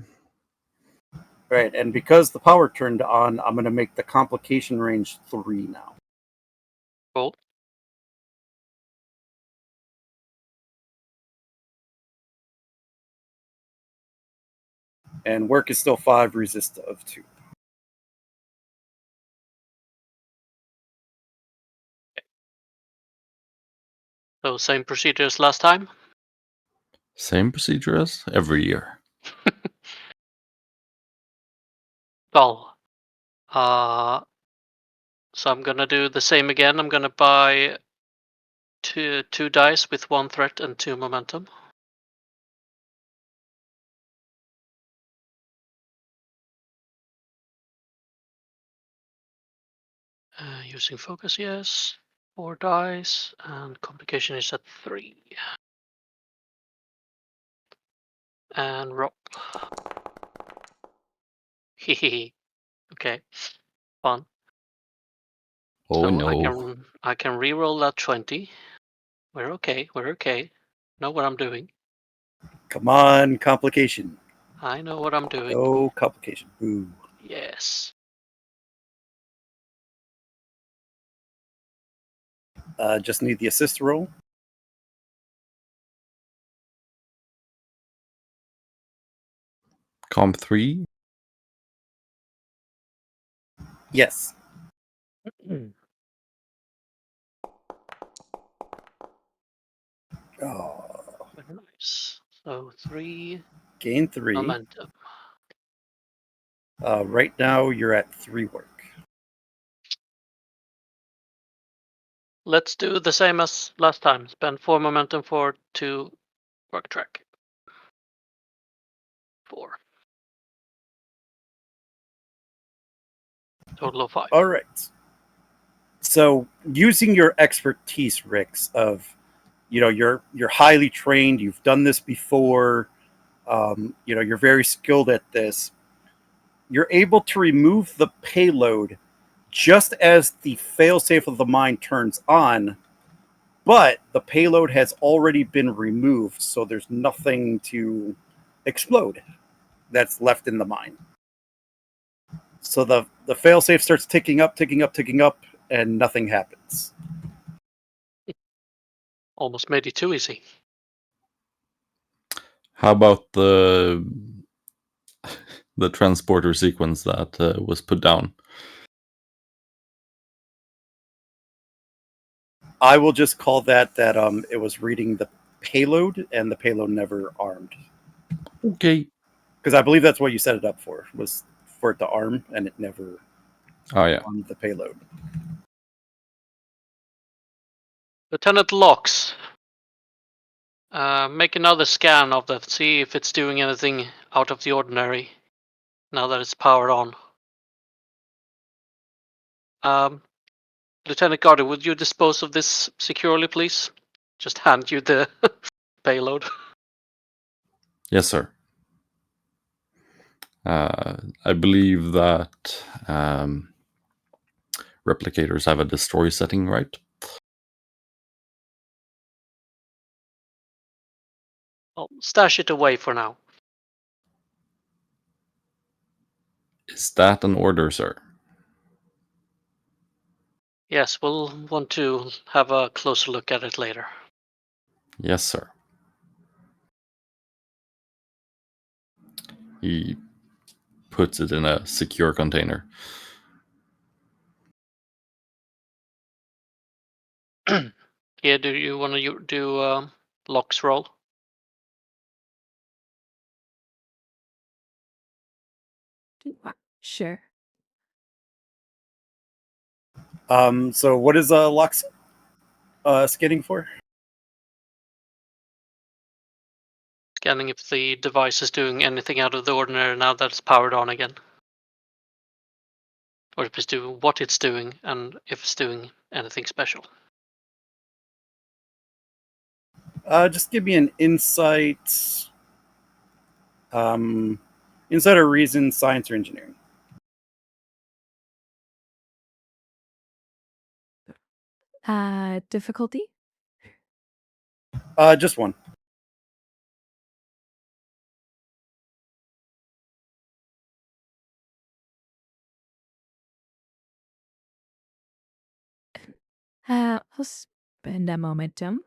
Right, and because the power turned on, I'm going to make the complication range 3 now. Cool. And work is still 5, resist of 2. So same procedure as last time. Same procedure as every year. Well, so I'm gonna do the same again. I'm gonna buy two dice with 1 threat and 2 momentum. Using focus, yes. 4 dice, and complication is at 3. And roll. Hehe. Okay, fun. Oh So no. I can re-roll that 20. We're okay. We're okay. Know what I'm doing. Come on, complication. I know what I'm doing. No complication. Ooh. Yes. Just need the assist roll. Comp 3. Yes. Oh, Very nice. So 3 gain 3. momentum. Right now, you're at 3 work. Let's do the same as last time. Spend 4 momentum for 2 work track. 4. Total of 5. All right. So, using your expertise, Rix, of you're highly trained. You've done this before. You're very skilled at this. You're able to remove the payload just as the failsafe of the mine turns on, but the payload has already been removed, so there's nothing to explode that's left in the mine. So the failsafe starts ticking up, and nothing happens. Almost made it too easy. How about the transporter sequence that was put down? I will just call that it was reading the payload, and the payload never armed. Okay. Because I believe that's what you set it up for, was for it to arm, and it never Oh yeah. armed the payload. Lieutenant Locks. Make another scan of that. See if it's doing anything out of the ordinary. Now that it's powered on. Lieutenant Carter, would you dispose of this securely, please? Just hand you the payload. Yes, sir. I believe that replicators have a destroy setting, right? I'll stash it away for now. Is that an order, sir? Yes, we'll want to have a closer look at it later. Yes, sir. He puts it in a secure container. Yeah, do you want to do Locks roll? Sure. So what is Lux scanning for? Scanning if the device is doing anything out of the ordinary now that it's powered on again. Or if it's doing what it's doing and if it's doing anything special. Just give me an insight. Insight or reason, science or engineering. Difficulty? Just one. I'll spend a momentum.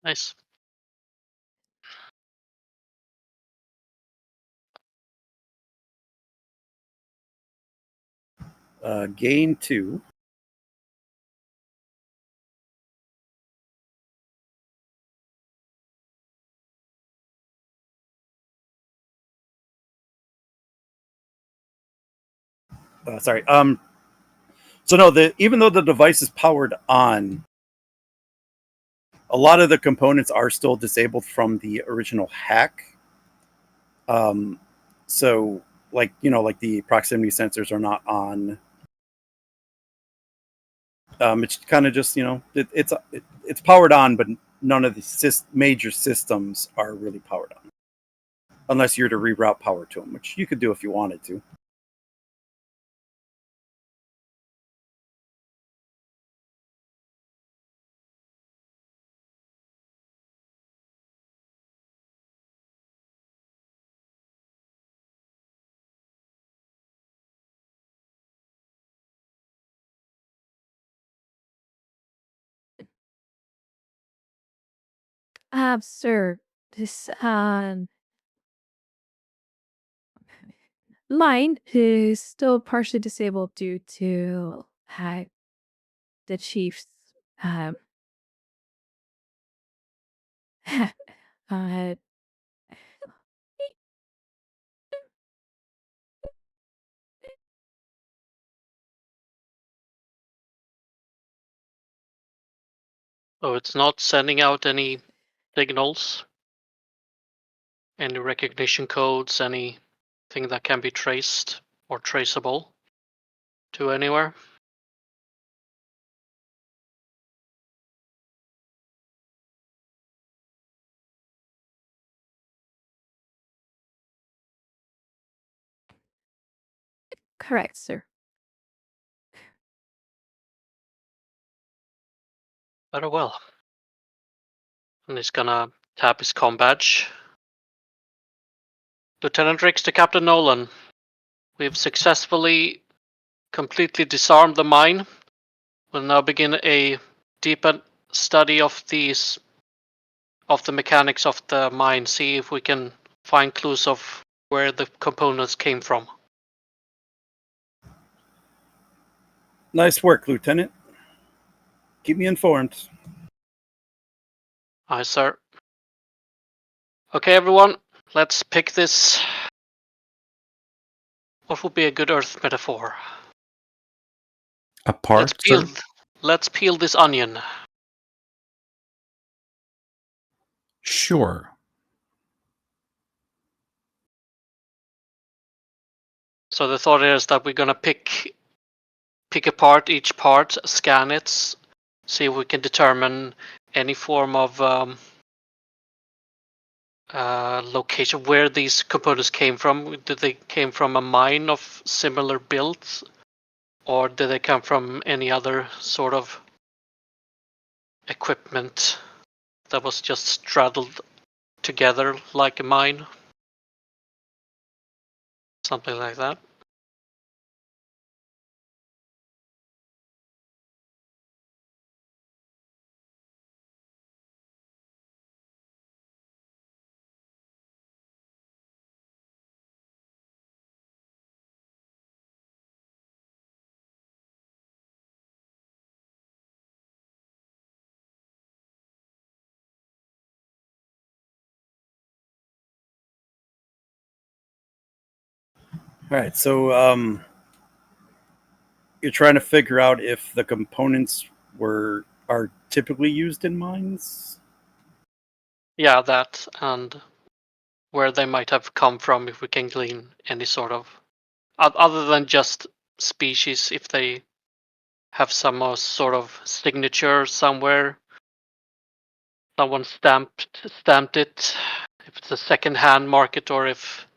Nice. Gain 2. Sorry. So no, even though the device is powered on, a lot of the components are still disabled from the original hack. So like the proximity sensors are not on. It's kind of just it's powered on, but none of the major systems are really powered on, unless you're to reroute power to them, which you could do if you wanted to. Sir, this line is still partially disabled due to the chief's uh, So it's not sending out any signals, any recognition codes, anything that can be traced or traceable to anywhere. correct, sir. Very well. And he's gonna tap his comm badge. Lieutenant Rix to Captain Nolan. We've successfully completely disarmed the mine. We'll now begin a deeper study of the mechanics of the mine. See if we can find clues of where the components came from. Nice work, Lieutenant. Keep me informed. Aye, sir. Okay, everyone, let's pick this. What would be a good Earth metaphor? Apart, sir? Let's peel this onion. Sure. So the thought is that we're gonna pick apart each part, scan it, see if we can determine any form of location where these components came from. Did they came from a mine of similar builds, or did they come from any other sort of equipment that was just straddled together like a mine? Something like that. All right, so you're trying to figure out if the components are typically used in mines. Yeah, that, and where they might have come from, if we can glean any sort of other than just species if they have some sort of signature somewhere. Someone stamped it. If it's a second-hand market or if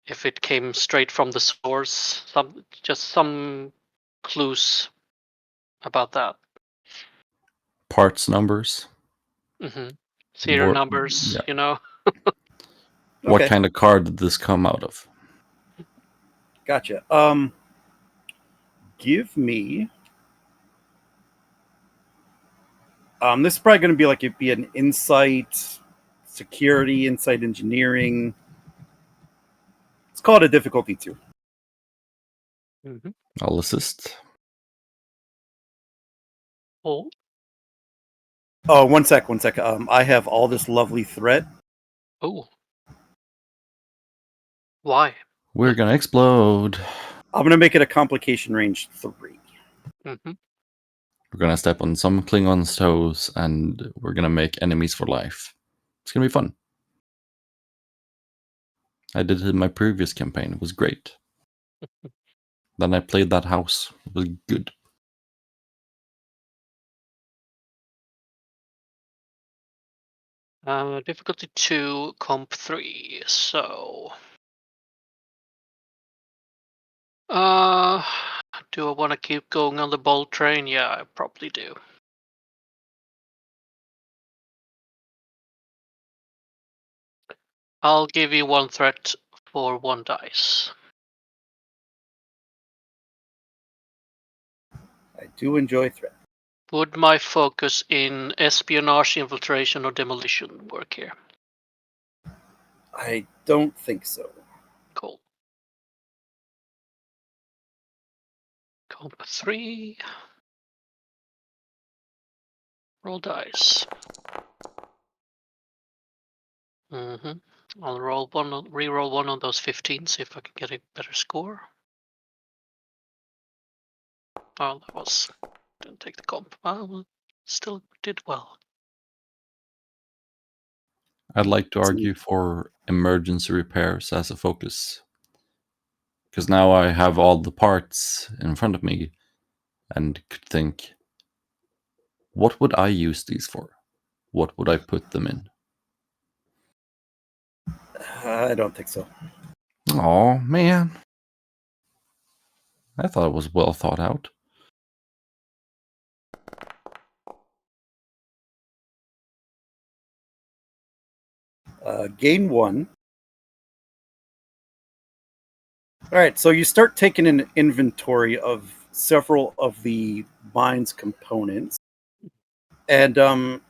it came straight from the source. Some clues about that. Parts numbers. Serial What- numbers, yeah. you know. What Okay. kind of card did this come out of? Gotcha. Give me. This is probably going to be like it'd be an insight, security, insight engineering. Let's call it a difficulty 2. I'll assist. Oh, Oh, one sec. I have all this lovely threat. oh. Why? We're gonna explode. I'm going to make it a complication range 3. We're gonna step on some Klingons' toes, and we're gonna make enemies for life. It's gonna be fun. I did it in my previous campaign. It was great. Then I played that house. It was good. Difficulty 2, comp 3. So, do I want to keep going on the bolt train? Yeah, I probably do. I'll give you 1 threat for 1 dice. I do enjoy threat. Would my focus in espionage, infiltration, or demolition work here? I don't think so. Cool. Comp 3. Roll dice. I'll re-roll one of those 15, see if I can get a better score. Oh, didn't take the comp. Well, still did well. I'd like to argue for emergency repairs as a focus. Because now I have all the parts in front of me and could think, what would I use these for? What would I put them in? I don't think so. Oh man. I thought it was well thought out. Gain 1. All right, so you start taking an inventory of several of the mine's components. And to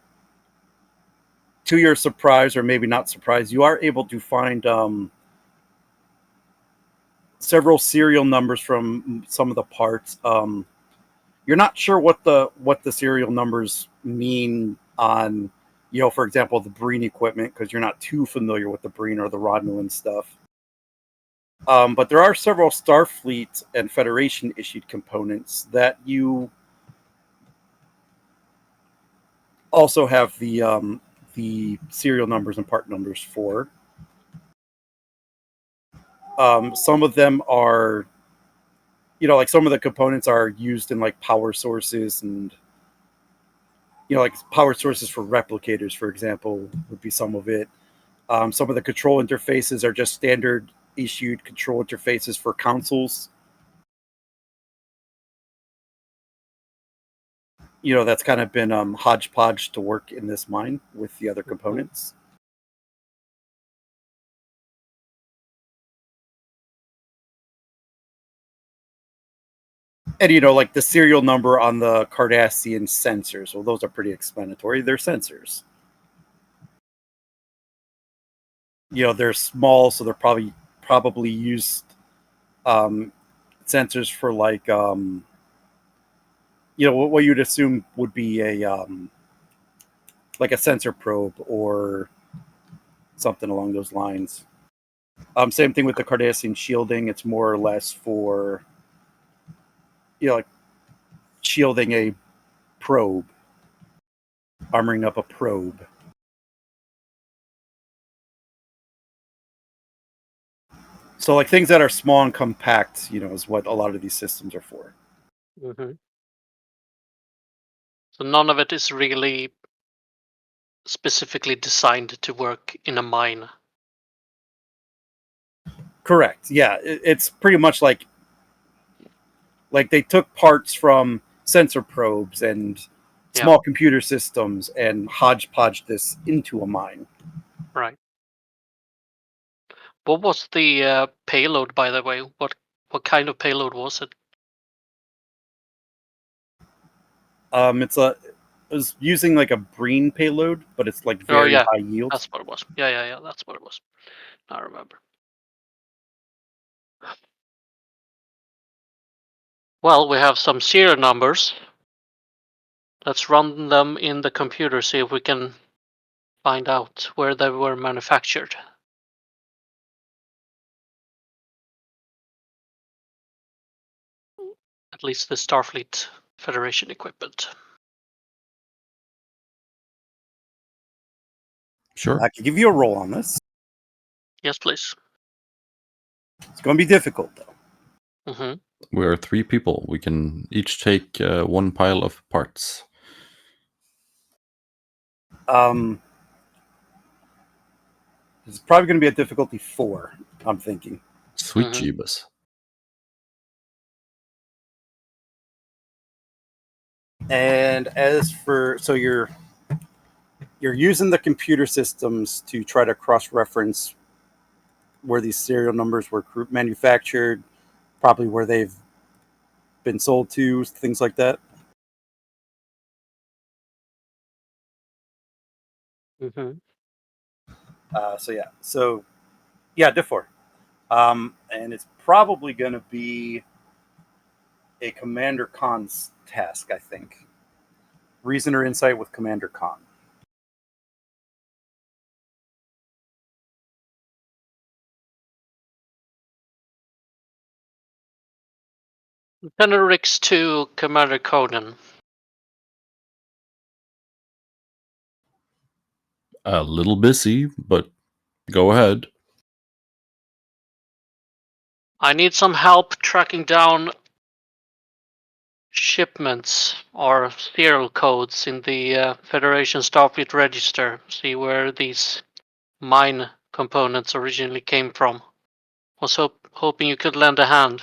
your surprise, or maybe not surprise, you are able to find several serial numbers from some of the parts. You're not sure what the serial numbers mean on, for example, the Breen equipment, because you're not too familiar with the Breen or the Romulan stuff. But there are several Starfleet and Federation issued components that you also have the serial numbers and part numbers for. Some of them are, like some of the components are used in like power sources, and like power sources for replicators, for example, would be some of it. Some of the control interfaces are just standard issued control interfaces for consoles. That's kind of been hodgepodge to work in this mine with the other components. And, like the serial number on the Cardassian sensors, well, those are pretty explanatory. They're sensors. They're small, so they're probably used sensors for like, what you'd assume would be a like a sensor probe or something along those lines. Same thing with the Cardassian shielding. It's more or less for, like shielding a probe, armoring up a probe. So like things that are small and compact, is what a lot of these systems are for. Mm-hmm. So none of it is really specifically designed to work in a mine. Correct. Yeah, it's pretty much like they took parts from sensor probes and small computer systems and hodgepodge this into a mine. Right. What was the payload, by the way? What kind of payload was it? It was using like a breen payload, but it's like very high yield. That's what it was. Yeah. That's what it was. I remember. Well, we have some serial numbers. Let's run them in the computer, see if we can find out where they were manufactured. At least the Starfleet Federation equipment. Sure. I can give you a roll on this. Yes, please. It's going to be difficult, though. Mm-hmm. We're 3 people. We can each take 1 pile of parts. It's probably going to be a difficulty 4, I'm thinking. Sweet Jeebus. And as for you're using the computer systems to try to cross-reference where these serial numbers were manufactured, probably where they've been sold to, things like that. Mm-hmm. Diff 4. And it's probably going to be a Commander Khan's task, I think. Reason or insight with Commander Khan. Lieutenant Rix to Commander Conan. A little busy, but go ahead. I need some help tracking down shipments or serial codes in the Federation Starfleet Register. See where these mine components originally came from. Was hoping you could lend a hand.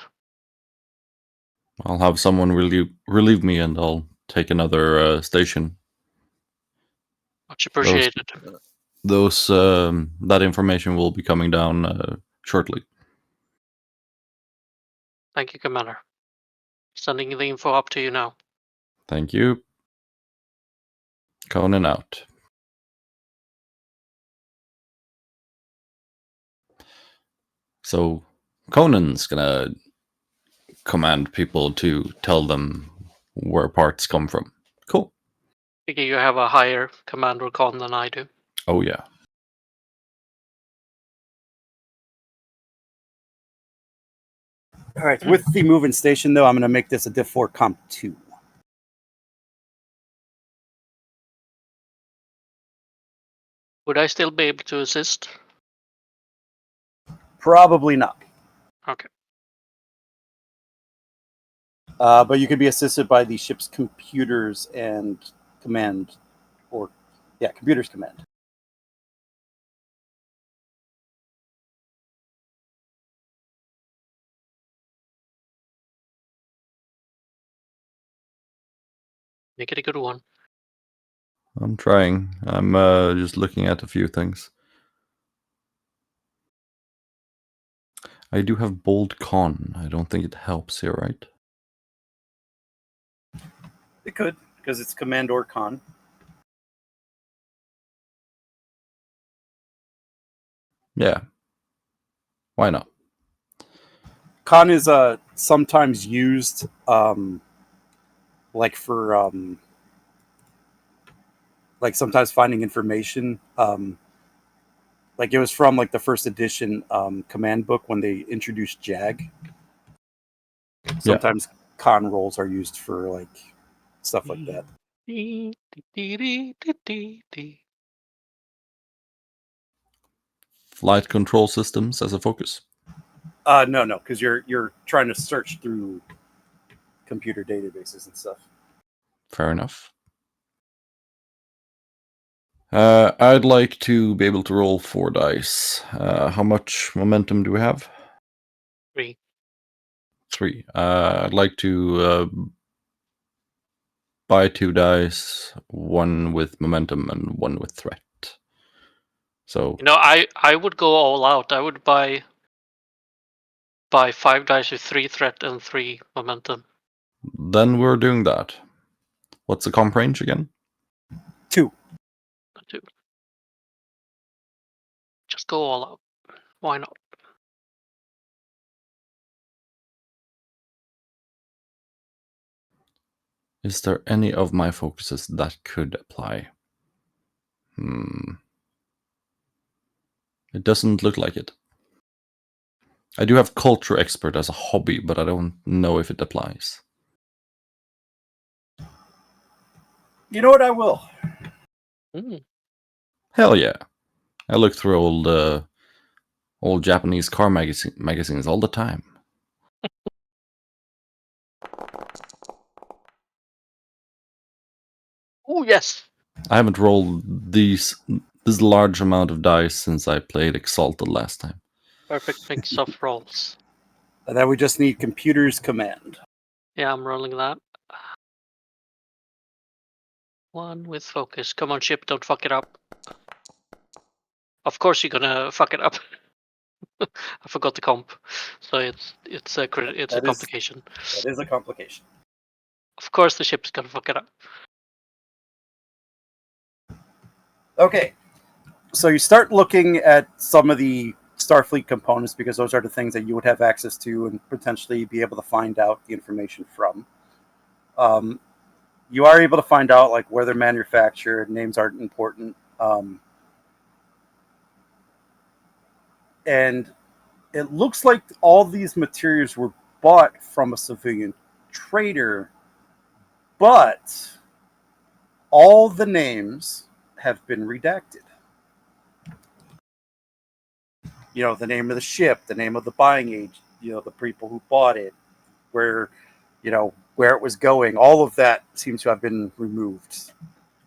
I'll have someone relieve me, and I'll take another station. Much appreciated. That information will be coming down shortly. Thank you, Commander. Sending the info up to you now. Thank you. Conan out. So Conan's gonna command people to tell them where parts come from. Cool. I think you have a higher Commander Con than I do. Oh yeah. All right, with the moving station, though, I'm going to make this a Diff 4 Comp 2. Would I still be able to assist? Probably not. Okay. But you could be assisted by the ship's computers and command, computers command. Make it a good one. I'm trying. I'm just looking at a few things. I do have bold con. I don't think it helps here, right? It could, because it's command or con. Yeah. Why not? Con is sometimes used for sometimes finding information. It was from the first edition command book when they introduced JAG. Sometimes con rolls are used for stuff like that. Flight control systems as a focus. No, because you're trying to search through computer databases and stuff. Fair enough. I'd like to be able to roll 4 dice. How much momentum do we have? 3. 3. I'd like to buy 2 dice, 1 with momentum and 1 with threat. So I would go all out. I would buy 5 dice with 3 threat and 3 momentum. then we're doing that. What's the comp range again? 2. 2. Just go all out. Why not? Is there any of my focuses that could apply? It doesn't look like it. I do have culture expert as a hobby, but I don't know if it applies. You know what? I will. Hell yeah! I look through old Japanese car magazines all the time. Oh yes. I haven't rolled this large amount of dice since I played Exalted last time. Perfect mix of rolls. And then we just need Computers Command. Yeah, I'm rolling that. 1 with focus. Come on, ship, don't fuck it up. Of course you're gonna fuck it up. I forgot the comp, so it's a complication. That is a complication. Of course the ship's gonna fuck it up. Okay, so you start looking at some of the Starfleet components because those are the things that you would have access to and potentially be able to find out the information from. You are able to find out like where they're manufactured. Names aren't important, and it looks like all these materials were bought from a civilian trader, but all the names have been redacted. You know, the name of the ship, the name of the buying agent, you know, the people who bought it, where it was going. All of that seems to have been removed.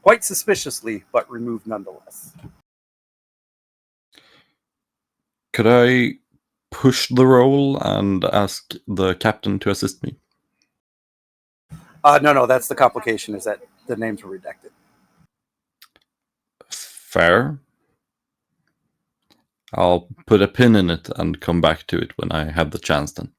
Quite suspiciously, but removed nonetheless. Could I push the roll and ask the captain to assist me? No, that's the complication, is that the names were redacted. Fair. I'll put a pin in it and come back to it when I have the chance then.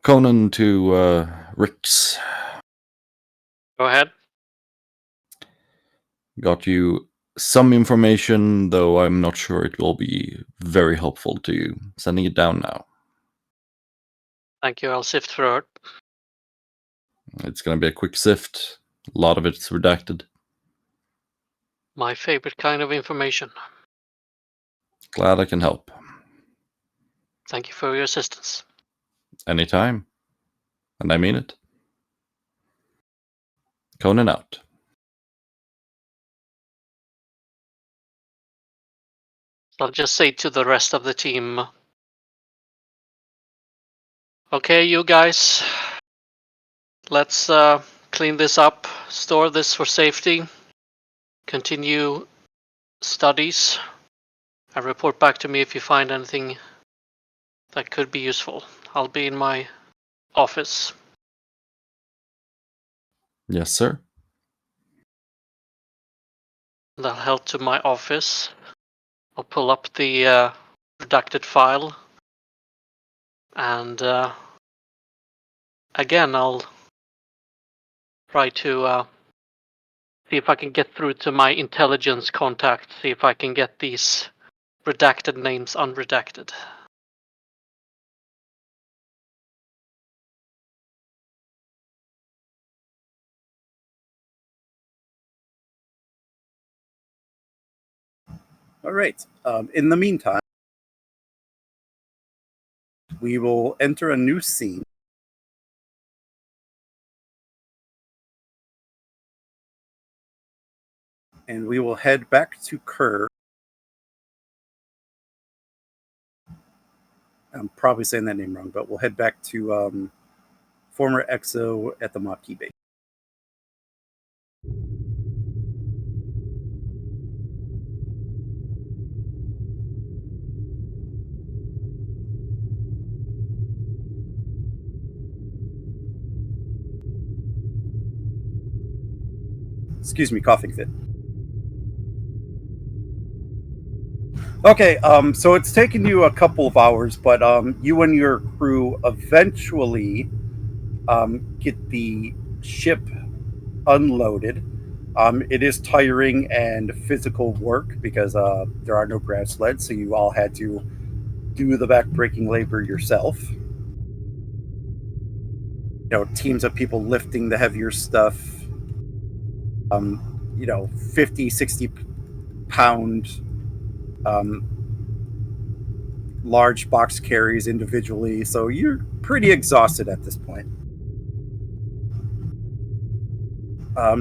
Conan to Rix. Go ahead. Got you some information, though I'm not sure it will be very helpful to you. Sending it down now. Thank you, I'll sift through it. It's going to be a quick sift. A lot of it's redacted. My favorite kind of information. Glad I can help. Thank you for your assistance. Anytime. And I mean it. Conan out. I'll just say to the rest of the team, okay, you guys, let's clean this up, store this for safety, continue studies, and report back to me if you find anything that could be useful. I'll be in my office. Yes, sir. And I'll head to my office. I'll pull up the redacted file, and again, I'll try to see if I can get through to my intelligence contact, see if I can get these redacted names unredacted. All right. In the meantime, we will enter a new scene. and we will head back to Kerr. I'm probably saying that name wrong, but we'll head back to former EXO at the Maquis base. Excuse me, coughing fit. Okay, so it's taken you a couple of hours, but you and your crew eventually get the ship unloaded. It is tiring and physical work because there are no ground sleds, so you all had to do the back-breaking labor yourself. You know, teams of people lifting the heavier stuff. 50, 60 pound large box carries individually, so you're pretty exhausted at this point.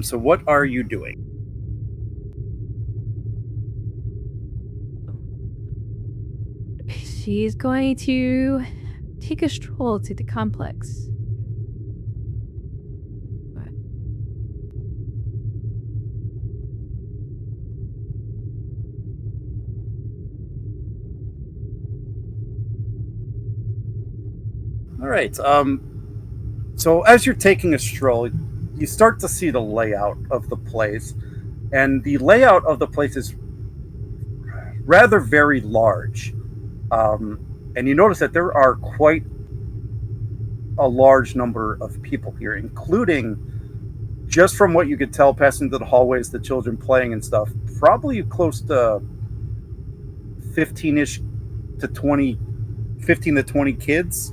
So what are you doing? She's going to take a stroll to the complex. All right. So as you're taking a stroll, you start to see the layout of the place, and the layout of the place is rather very large. And you notice that there are quite a large number of people here, including, just from what you could tell passing through the hallways, the children playing and stuff, probably close to 15-ish to 20, 15 to 20 kids.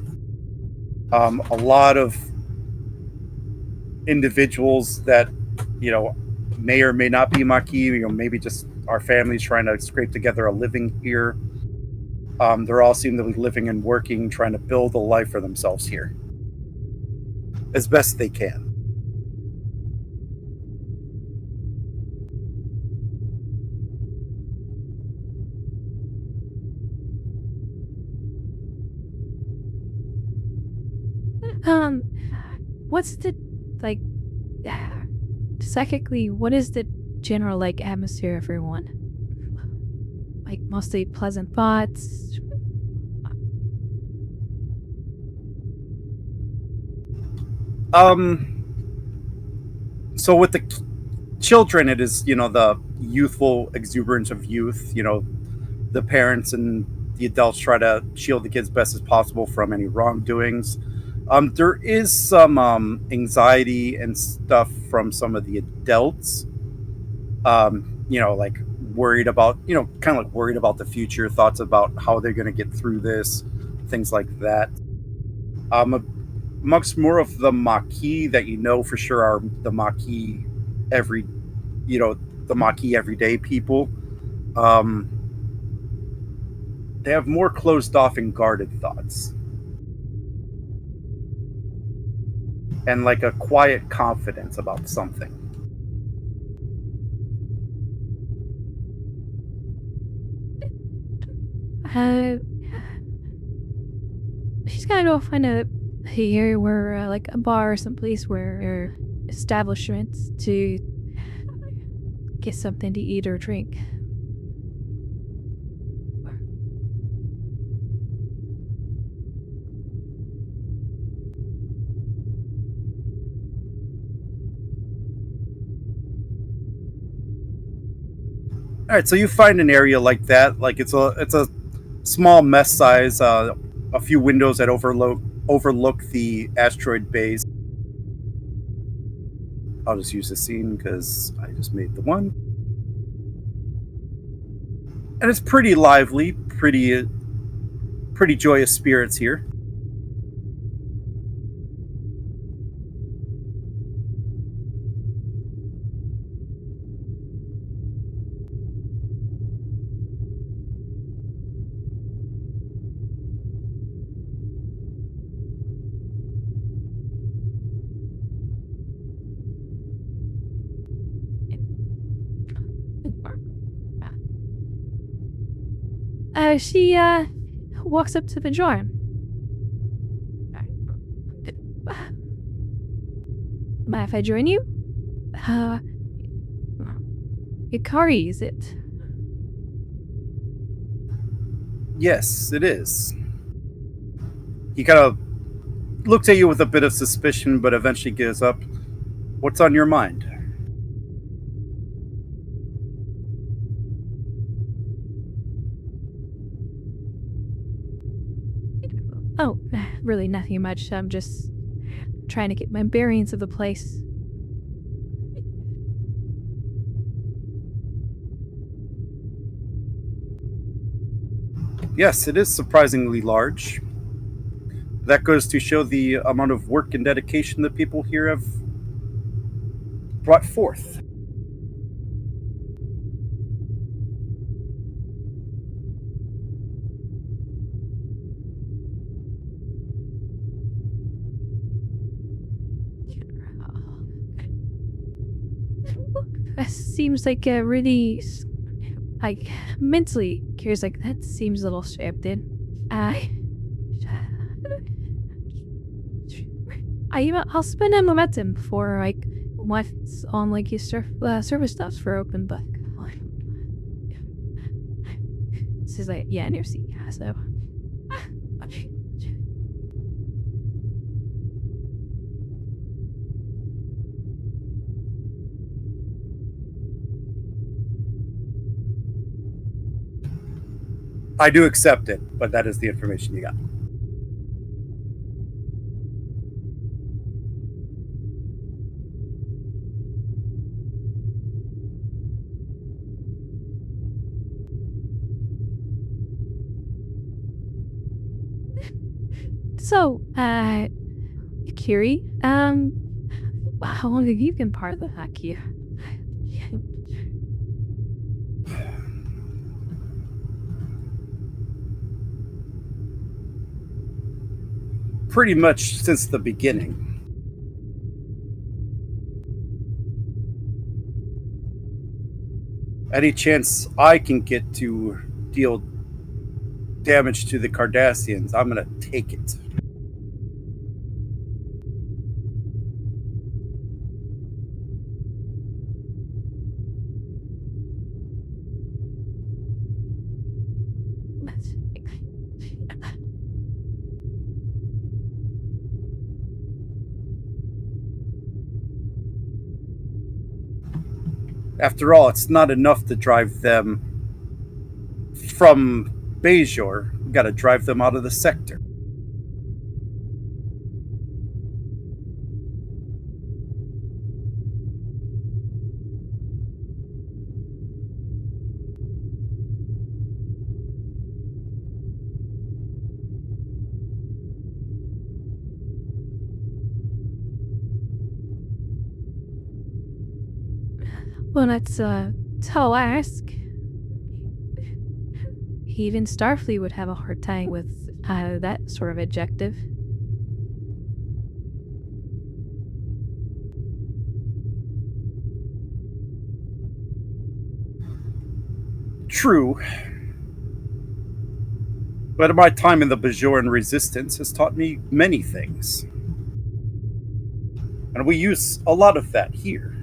A lot of individuals that, may or may not be Maquis, maybe just our families trying to scrape together a living here. They're all seem to be living and working, trying to build a life for themselves here as best they can. What's the, like, psychically, what is the general, atmosphere of everyone? Like, mostly pleasant thoughts? So with the children, it is, the youthful exuberance of youth. The parents and the adults try to shield the kids best as possible from any wrongdoings. There is some anxiety and stuff from some of the adults. Like worried about, kind of like worried about the future, thoughts about how they're going to get through this, things like that. Amongst more of the Maquis that for sure are the Maquis the Maquis everyday people. They have more closed off and guarded thoughts. And like a quiet confidence about something. She's gotta go find a area where, like a bar or someplace where establishments to get something to eat or drink. All right, so you find an area like that, like it's a small mess size, a few windows that overlook the asteroid base. I'll just use the scene because I just made the one, and it's pretty lively, pretty joyous spirits here. She walks up to Bajoran. Mind if I join you? Ikari, is it? Yes, it is. He kind of looks at you with a bit of suspicion, but eventually gives up. What's on your mind? Oh, really nothing much. I'm just trying to get my bearings of the place. Yes, it is surprisingly large. That goes to show the amount of work and dedication the people here have brought forth. That seems like a really, like, mentally curious. Like, that seems a little strapped in. I'll spend a momentum for, like, what's on, like, your service stuffs for open book. This is like, yeah, near sea, so. I do accept it, but that is the information you got. So, Kiri, how long have you been part of the Maquis? Pretty much since the beginning. Any chance I can get to deal damage to the Cardassians, I'm gonna take it. After all, it's not enough to drive them from Bajor. We gotta drive them out of the sector. Well, that's tall ask. Even Starfleet would have a hard time with that sort of objective. True. But my time in the Bajoran Resistance has taught me many things. And we use a lot of that here.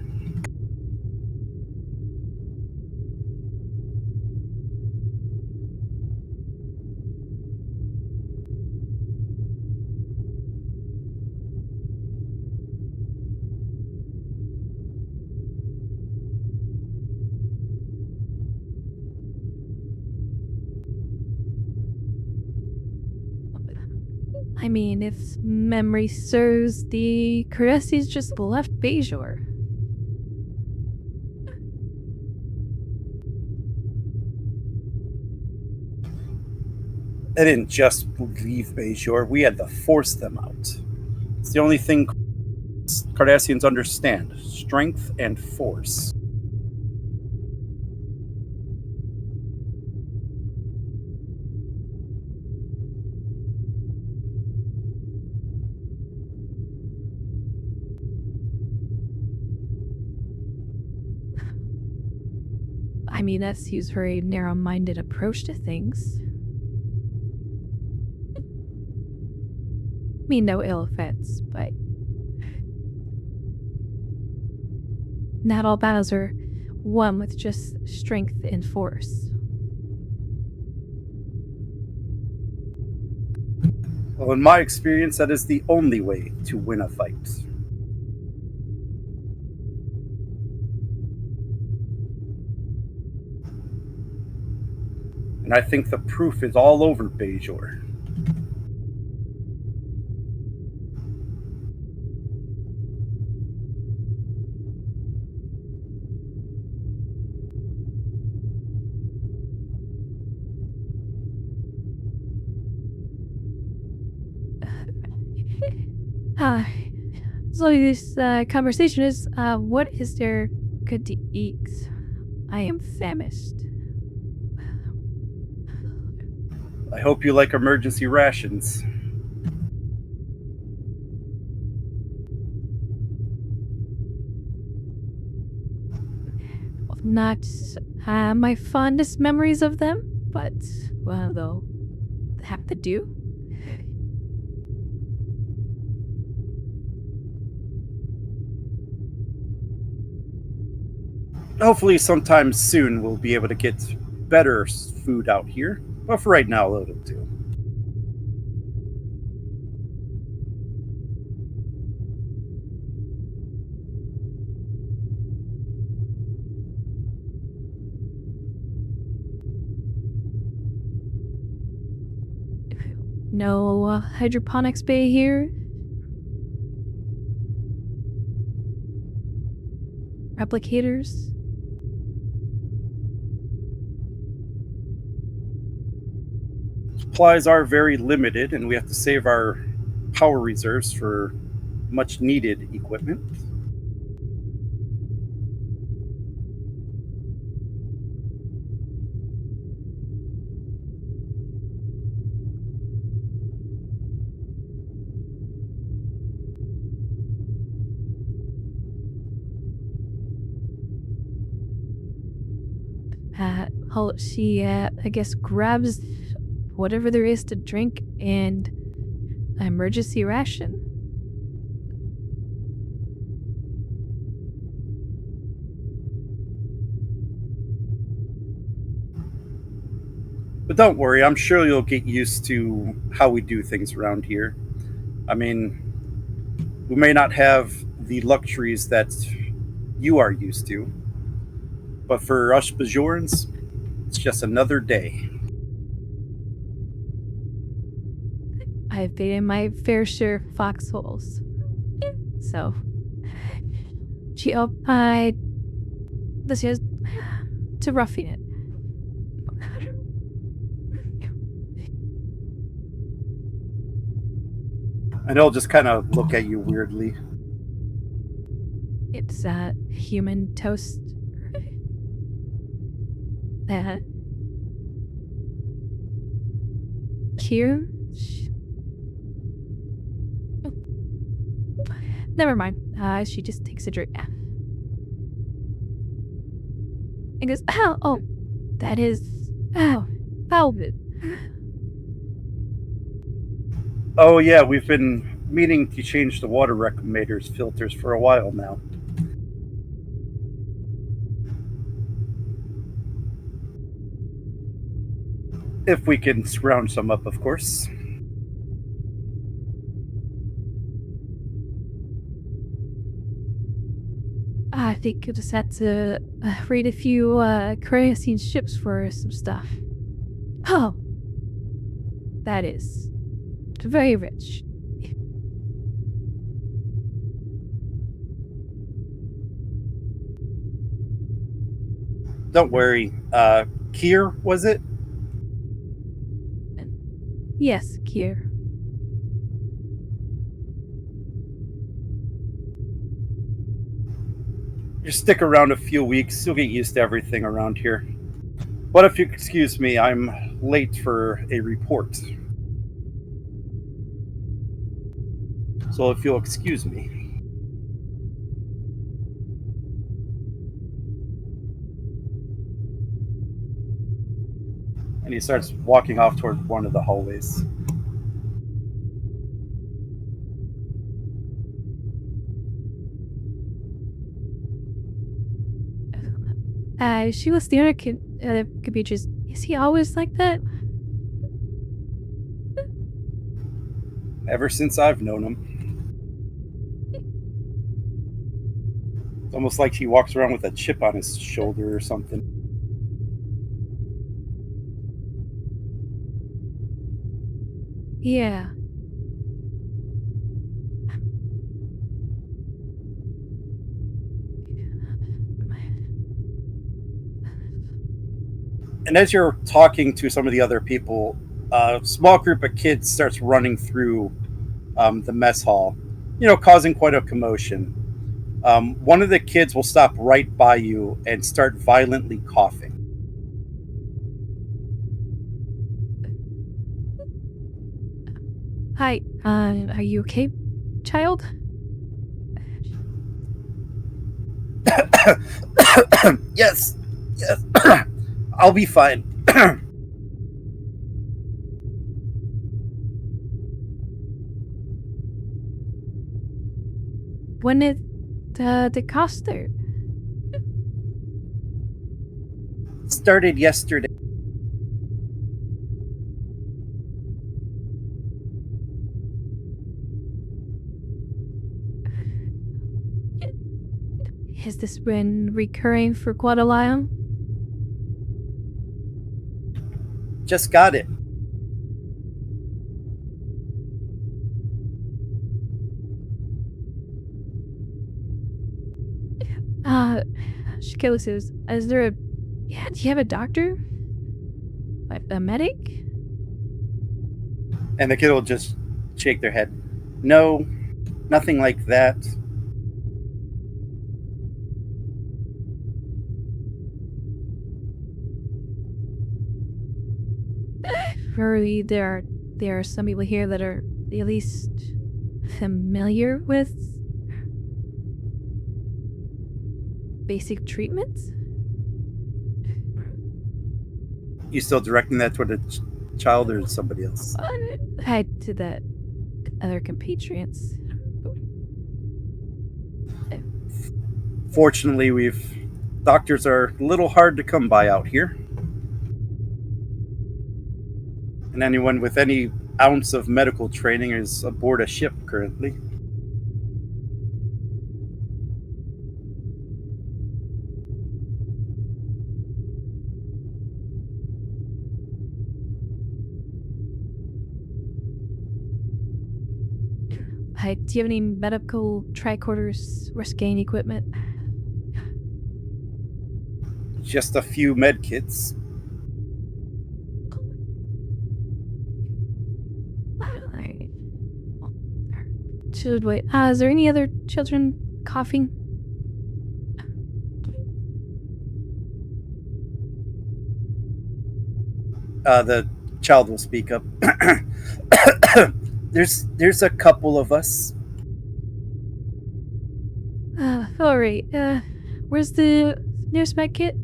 I mean, if memory serves, the Cardassians just left Bajor. They didn't just leave Bajor, we had to force them out. It's the only thing Cardassians understand: strength and force. mean, SU's very narrow-minded approach to things. I mean, no ill offense, but not all battles are won with just strength and force. Well, in my experience, that is the only way to win a fight. And I think the proof is all over Bajor. So this conversation is, what is there good to eat? I am famished. I hope you like emergency rations. Not my fondest memories of them, but, well, they'll have to do. Hopefully sometime soon we'll be able to get better food out here. But for right now, it'll do. No hydroponics bay here. Replicators. Supplies are very limited, and we have to save our power reserves for much needed equipment. She, I guess, grabs whatever there is to drink and an emergency ration. But don't worry, I'm sure you'll get used to how we do things around here. I mean, we may not have the luxuries that you are used to, but for us Bajorans, it's just another day. I've been in my fair share of foxholes. So, this is to roughing it. And he'll just kind of look at you weirdly. It's human toast. That here. Never mind. She just takes a drink. And goes, oh, that is, velvet. Oh yeah, we've been meaning to change the water reclamator's filters for a while now. If we can scrounge some up, of course. I think you just had to raid a few Crayosin ships for some stuff. Oh, that is very rich. Don't worry. Kier, was it? Yes, Kier. Just stick around a few weeks. You'll get used to everything around here. But if you excuse me, I'm late for a report. So if you'll excuse me. And he starts walking off toward one of the hallways. She was the other computers. Is he always like that? Ever since I've known him. It's almost like he walks around with a chip on his shoulder or something. Yeah. And as you're talking to some of the other people, a small group of kids starts running through the mess hall, causing quite a commotion. One of the kids will stop right by you and start violently coughing. Hi, are you okay, child? Yes, I'll be fine. When did the cost start? Started yesterday. Has this been recurring for quite a while? Just got it. Shakila says, is there do you have a doctor? Like a medic? And the kid will just shake their head. No, nothing like that. Surely there are some people here that are at least familiar with basic treatments? You still directing that toward a child or somebody else? Tied to the other compatriots. Fortunately, doctors are a little hard to come by out here. And anyone with any ounce of medical training is aboard a ship currently. Do you have any medical tricorders or scanning equipment? Just a few med kits. Alright. Should wait. Is there any other children coughing? The child will speak up. There's a couple of us. Alright. Where's the nearest med kit?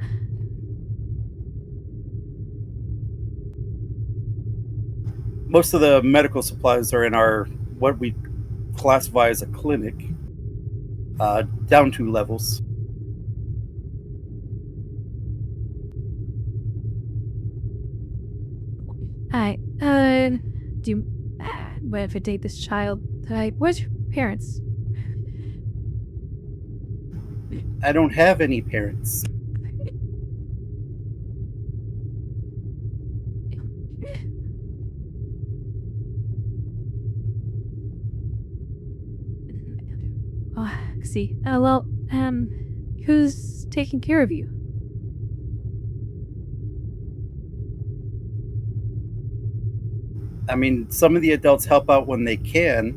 Most of the medical supplies are in our what we classify as a clinic. Down 2 levels. Alright. Do you what if I take this child? Where's your parents? I don't have any parents. Oh, I see. Well, who's taking care of you? I mean, some of the adults help out when they can.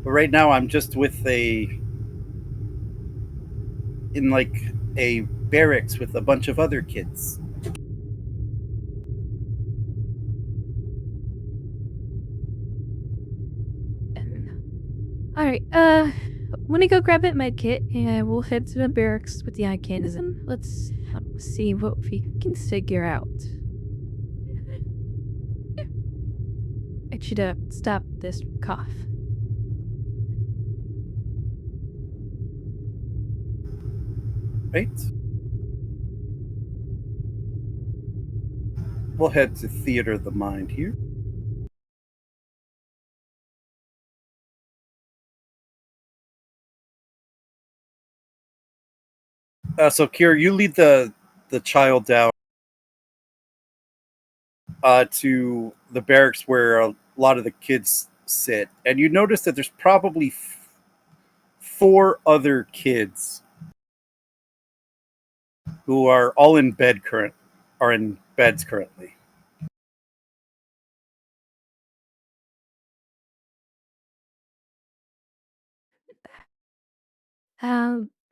But right now I'm just in like a barracks with a bunch of other kids. Alright, when I go grab it med kit, and we'll head to the barracks with the icons and let's see what we can figure out. I should stop this cough. Right. We'll head to Theater of the Mind here. So Kira, you lead the child down to the barracks where a lot of the kids sit, and you notice that there's probably 4 other kids who are all in beds currently.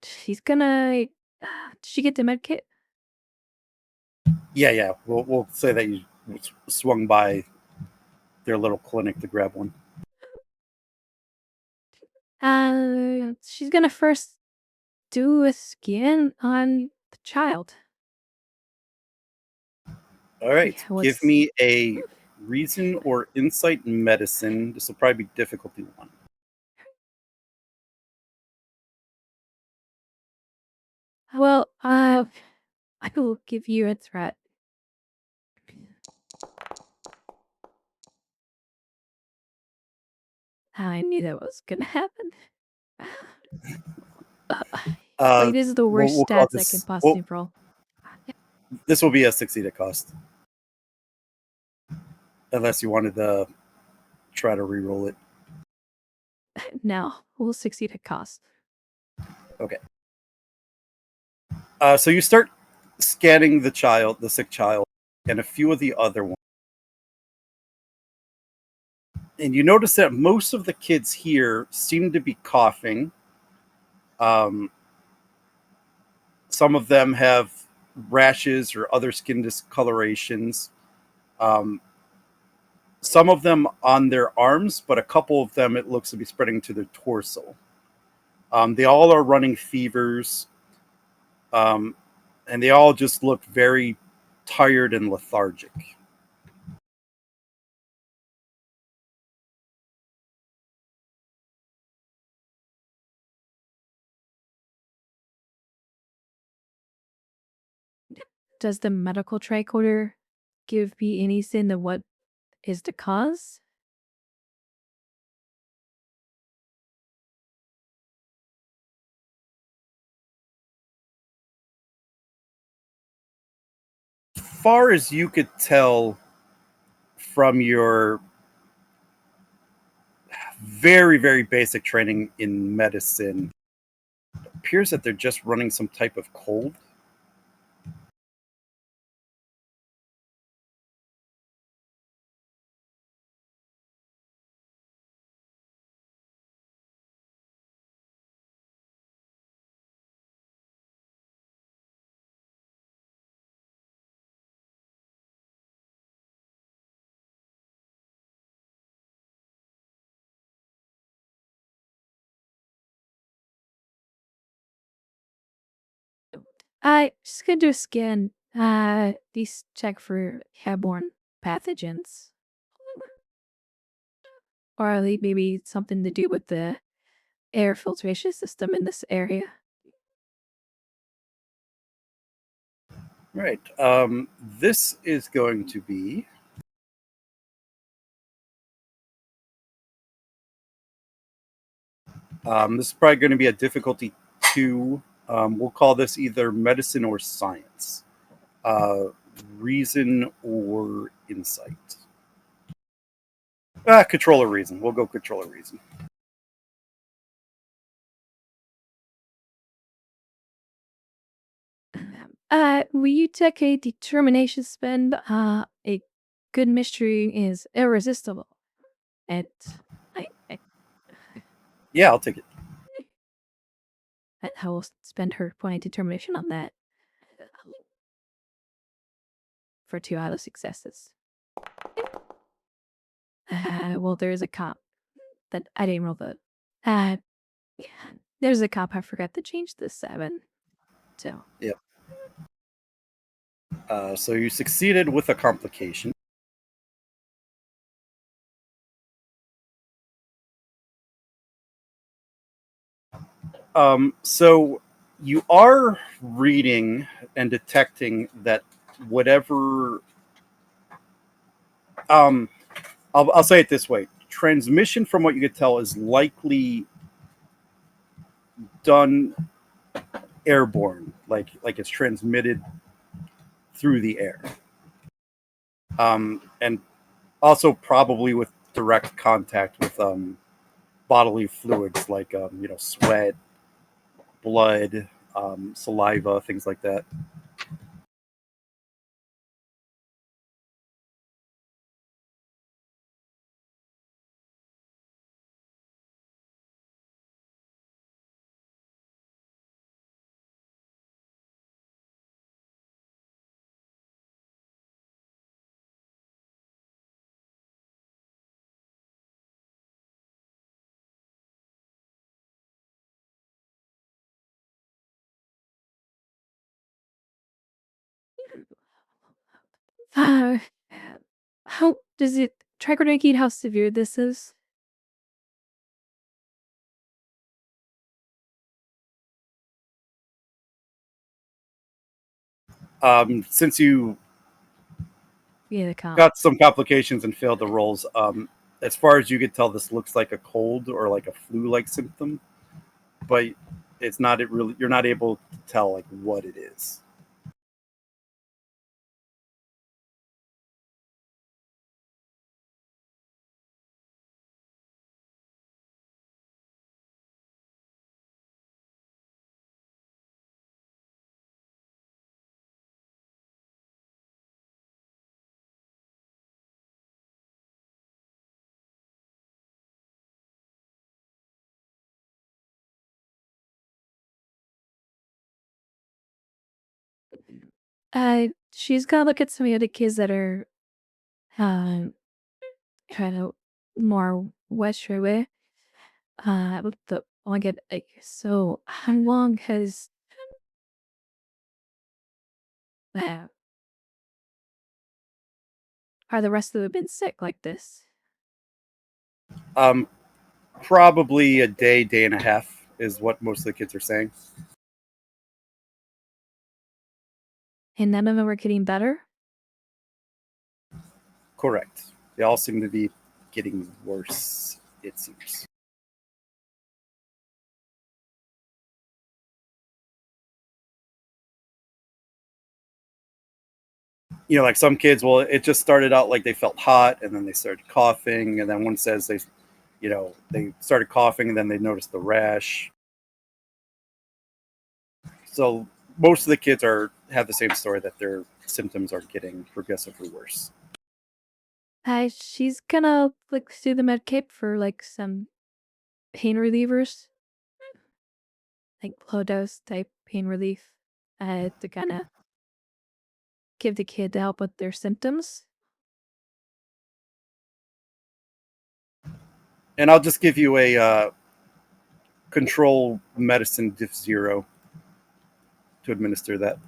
She's gonna. Did she get the med kit? Yeah. We'll say that you swung by their little clinic to grab one. She's gonna first do a scan on the child. All right. Yeah, Give me a reason or insight medicine. This will probably be difficulty 1. Well, I will give you a threat. I knew that was gonna happen. Wait, this is the worst We'll call stats I can this. possibly roll. This will be a succeeded cost, unless you wanted to try to re-roll it. No, we'll succeed at cost. Okay. So you start scanning the sick child, and a few of the other ones. And you notice that most of the kids here seem to be coughing. Some of them have rashes or other skin discolorations. Some of them on their arms, but a couple of them it looks to be spreading to their torso. They all are running fevers, and they all just look very tired and lethargic. Does the medical tricorder give me any sin of what is the cause? Far as you could tell from your very, very basic training in medicine, it appears that they're just running some type of cold. I just gonna do a scan. These check for airborne pathogens. Or maybe something to do with the air filtration system in this area. Right. This is going to be this is probably going to be a difficulty 2. We'll call this either medicine or science, reason or insight. Controller reason. We'll go controller reason. Will you take a determination spend? A good mystery is irresistible. And Yeah, I'll take it. I will spend her point of determination on that. For 2 out of successes. Well, there is a comp that I didn't roll the Uh, there's a cop I forgot to change the 7. So, So you succeeded with a complication. So you are reading and detecting that whatever. I'll say it this way: transmission, from what you could tell, is likely done airborne, like it's transmitted through the air, and also probably with direct contact with bodily fluids like sweat, blood, saliva, things like that. uh, how does it try coordinating how severe this is? Since you Yeah, the cop. got some complications and failed the rolls, as far as you could tell, this looks like a cold or like a flu-like symptom, but it's not. It really, you're not able to tell like what it is. She's gonna look at some of the other kids that are um kind of more western way. But the I get like so how long has uh, are the rest of them been sick like this? Um, Probably a day, day and a half is what most of the kids are saying. And none of them are getting better? Correct. They all seem to be getting worse. It seems. Like some kids, well, it just started out like they felt hot, and then they started coughing, and then one says they started coughing, and then they noticed the rash. So most of the kids have the same story that their symptoms are getting progressively worse. She's gonna like do the med kit for like some pain relievers, like low dose type pain relief, to kind of give the kid to help with their symptoms. And I'll just give you a control medicine diff 0 to administer that.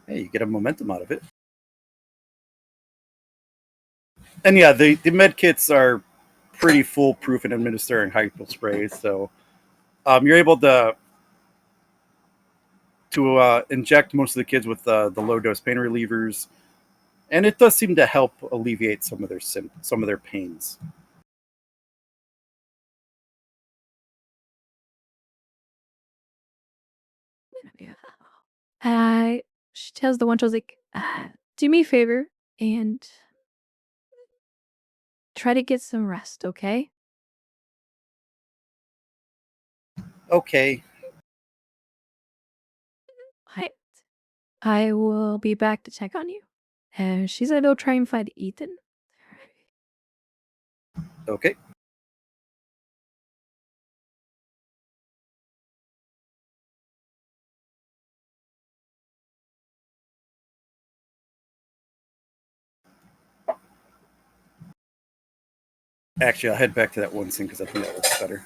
Hey, you get a momentum out of it. And yeah, the med kits are pretty foolproof in administering hypo sprays, so you're able to inject most of the kids with the low dose pain relievers, and it does seem to help alleviate some of their pains. Yeah. She tells the one child's like, do me a favor and try to get some rest, okay? Okay, I I will be back to check on you. She said they'll try and find Ethan. okay. Actually, I'll head back to that one scene because I think that looks better.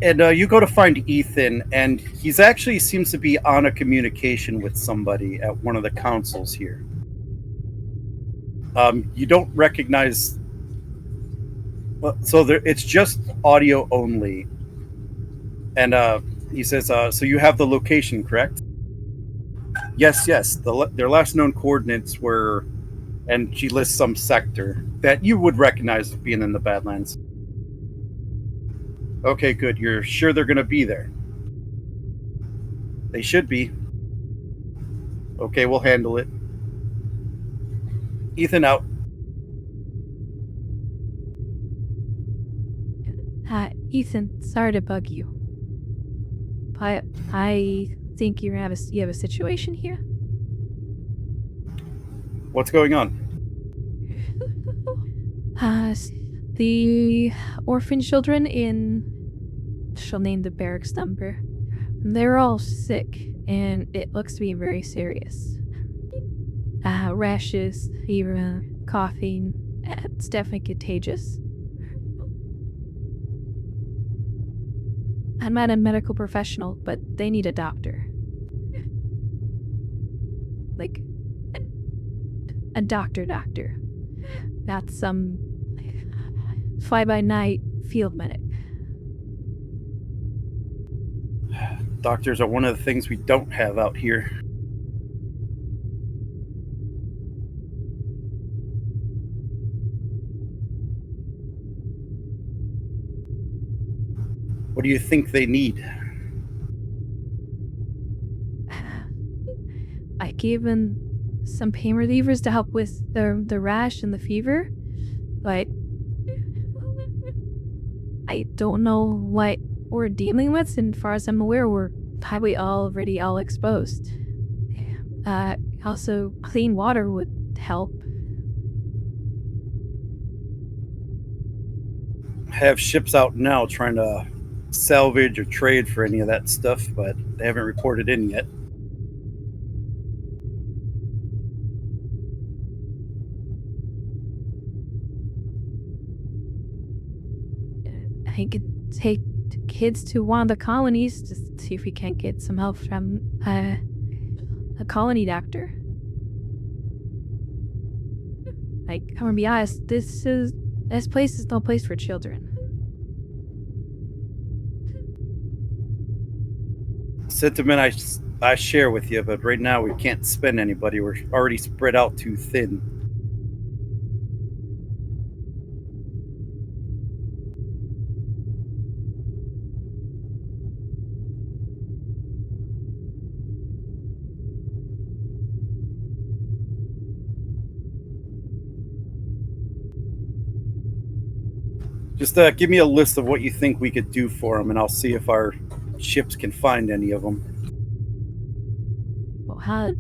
And you go to find Ethan, and he's actually seems to be on a communication with somebody at one of the councils here. You don't recognize. Well, so it's just audio only. And he says, "So you have the location, correct?" Yes. Their last known coordinates were, and she lists some sector that you would recognize as being in the Badlands. Okay, good. You're sure they're going to be there? They should be. Okay, we'll handle it. Ethan out. Ethan, sorry to bug you. But I think you have a situation here. What's going on? The orphan children in, she'll name the barracks number. They're all sick, and it looks to be very serious. Rashes, fever, coughing. It's definitely contagious. I'm not a medical professional, but they need a doctor. Like, a doctor. Not some fly-by-night field medic. Doctors are one of the things we don't have out here. What do you think they need? I gave them some pain relievers to help with the rash and the fever, but I don't know what we're dealing with, and as far as I'm aware, we're probably already all exposed. Also, clean water would help. Have ships out now trying to salvage or trade for any of that stuff, but they haven't reported in yet. I could take kids to one of the colonies to see if we can't get some help from a colony doctor. Like, I'm gonna be honest, this place is no place for children. Sentiment I share with you, but right now we can't spend anybody. We're already spread out too thin. Just give me a list of what you think we could do for them, and I'll see if our ships can find any of them. Well, how...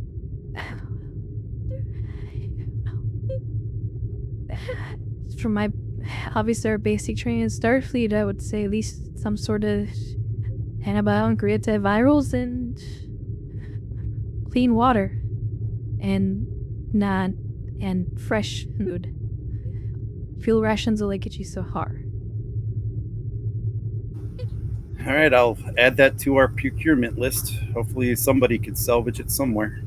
From my... Obviously, our basic training in Starfleet, I would say at least some sort of antibiotic, antivirals, and clean water. And fresh food. Fuel rations will get you so hard. All right, I'll add that to our procurement list. Hopefully somebody can salvage it somewhere.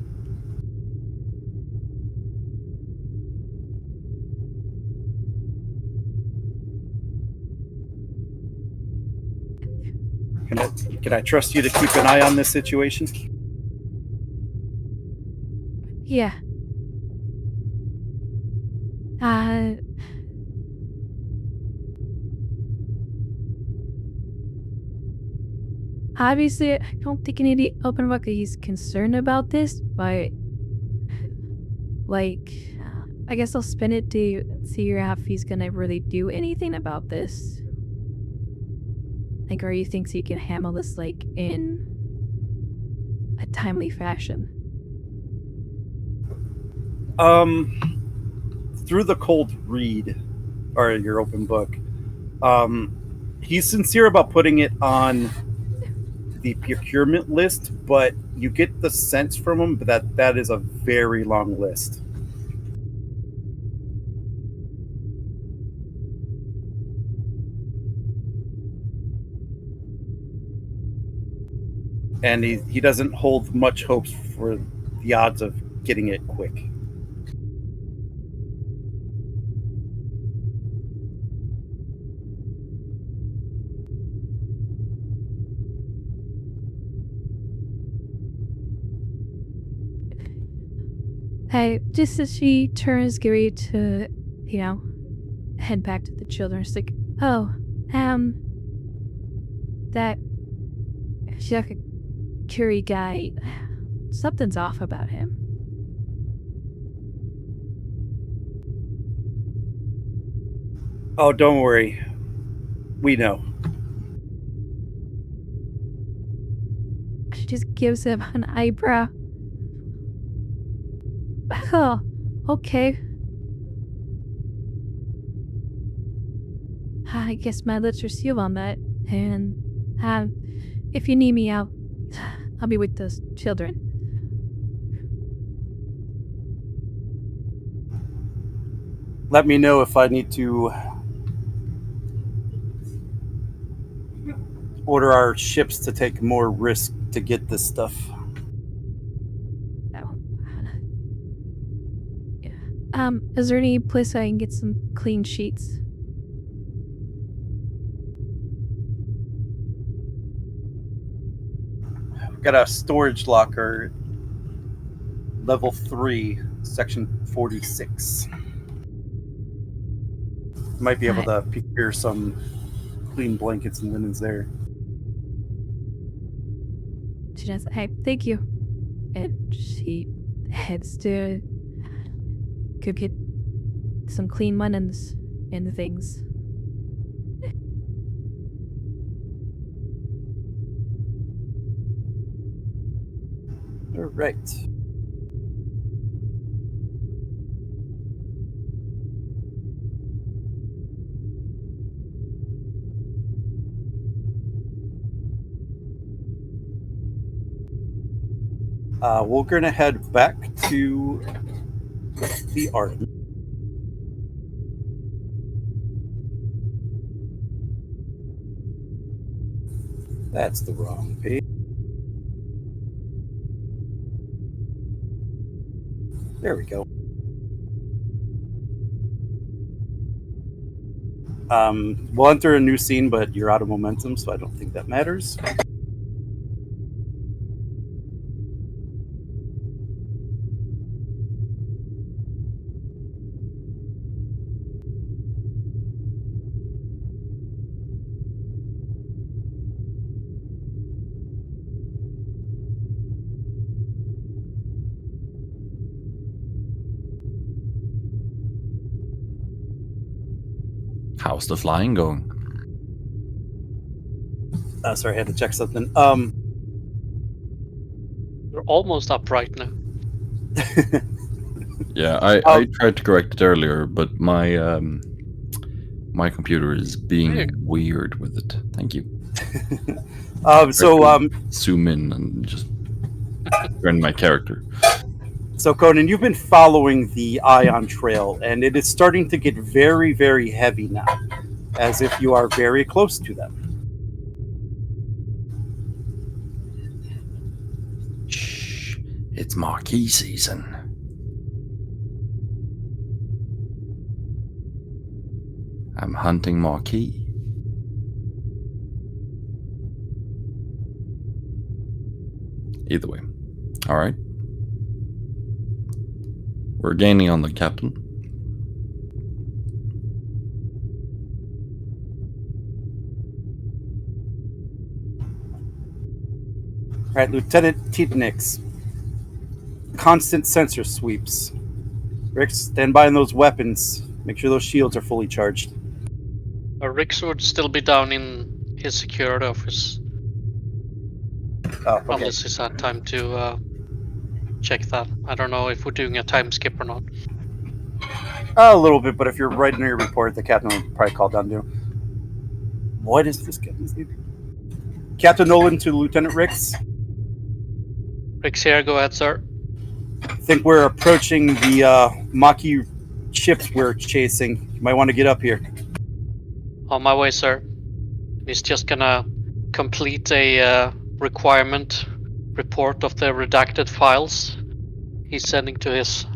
Can I trust you to keep an eye on this situation? Yeah. Obviously, I don't think any open book he's concerned about this, but I guess I'll spin it to see if he's gonna really do anything about this. Or he thinks he can handle this in a timely fashion. Through the cold read, or your open book, he's sincere about putting it on the procurement list, but you get the sense from him that that is a very long list. And he doesn't hold much hopes for the odds of getting it quick. Hey, just as she turns Gary to, head back to the children, she's like, oh, that Curie guy, something's off about him. Oh, don't worry. We know. She just gives him an eyebrow. Oh, okay. I guess my lips are sealed on that. And, if you need me, I'll be with those children. Let me know if I need to order our ships to take more risk to get this stuff. Is there any place I can get some clean sheets? Got a storage locker, level 3, section 46. Might be able to procure some clean blankets and linens there. She does. Hey, thank you. And she heads to go get some clean linens and things. All right. We're going to head back to the Artemis. That's the wrong page. There we go. We'll enter a new scene, but you're out of momentum, so I don't think that matters. How's the flying going? Sorry, I had to check something. You're almost upright now. Yeah, I tried to correct it earlier, but my my computer is being weird with it. Thank you. Zoom in and just run my character. So, Conan, you've been following the ion trail, and it is starting to get very, very heavy now, as if you are very close to them. Shh, it's Maquis season. I'm hunting Maquis. Either way. Alright. We're gaining on the captain. All right, Lieutenant Titnix. Constant sensor sweeps. Rick, stand by on those weapons. Make sure those shields are fully charged. Rick would still be down in his security office. Oh, okay. Unless he's had time to check that. I don't know if we're doing a time skip or not. A little bit, but if you're writing your report, the captain will probably call down to you. What is this captain's name? Captain Nolan to Lieutenant Ricks. Ricks here, go ahead, sir. I think we're approaching the Maquis ships we're chasing. You might want to get up here. On my way, sir. He's just gonna complete a requirement report of the redacted files he's sending to his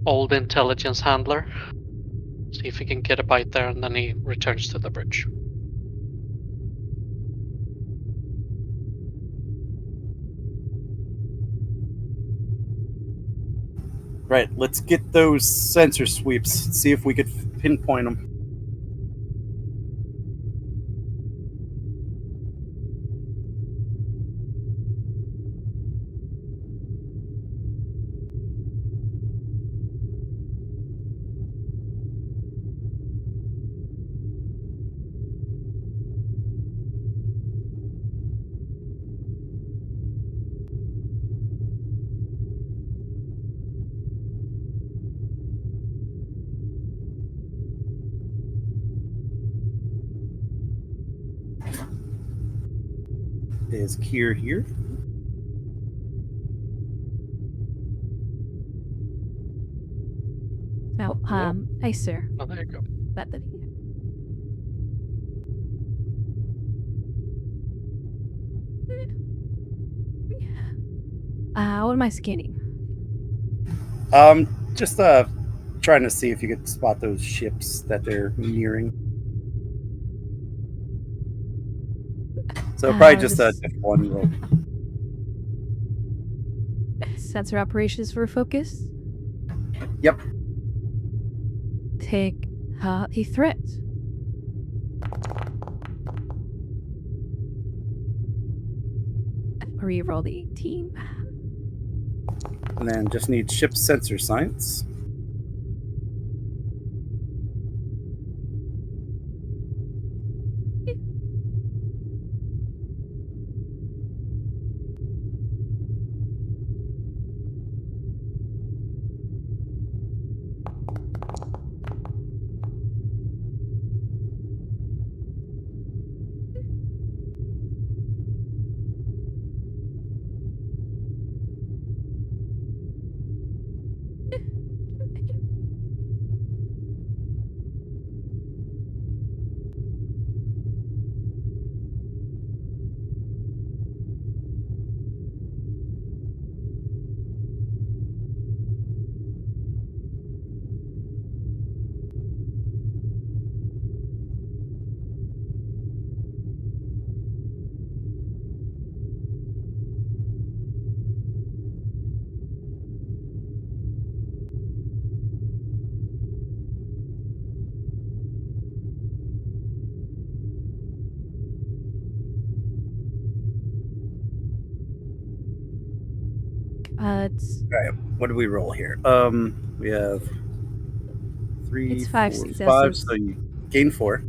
old intelligence handler. See if he can get a bite there, and then he returns to the bridge. Right, let's get those sensor sweeps. See if we could pinpoint them. Is Kier here? Now, hey, sir. Oh, there you go. What am I scanning? Just trying to see if you could spot those ships that they're nearing. So probably just a one roll. Sensor operations for focus. Yep. Take a threat. Reroll the 18. And then just need ship sensor science. It's What do we roll here? We have 3, It's 5 4, successes. 5, so you gain 4.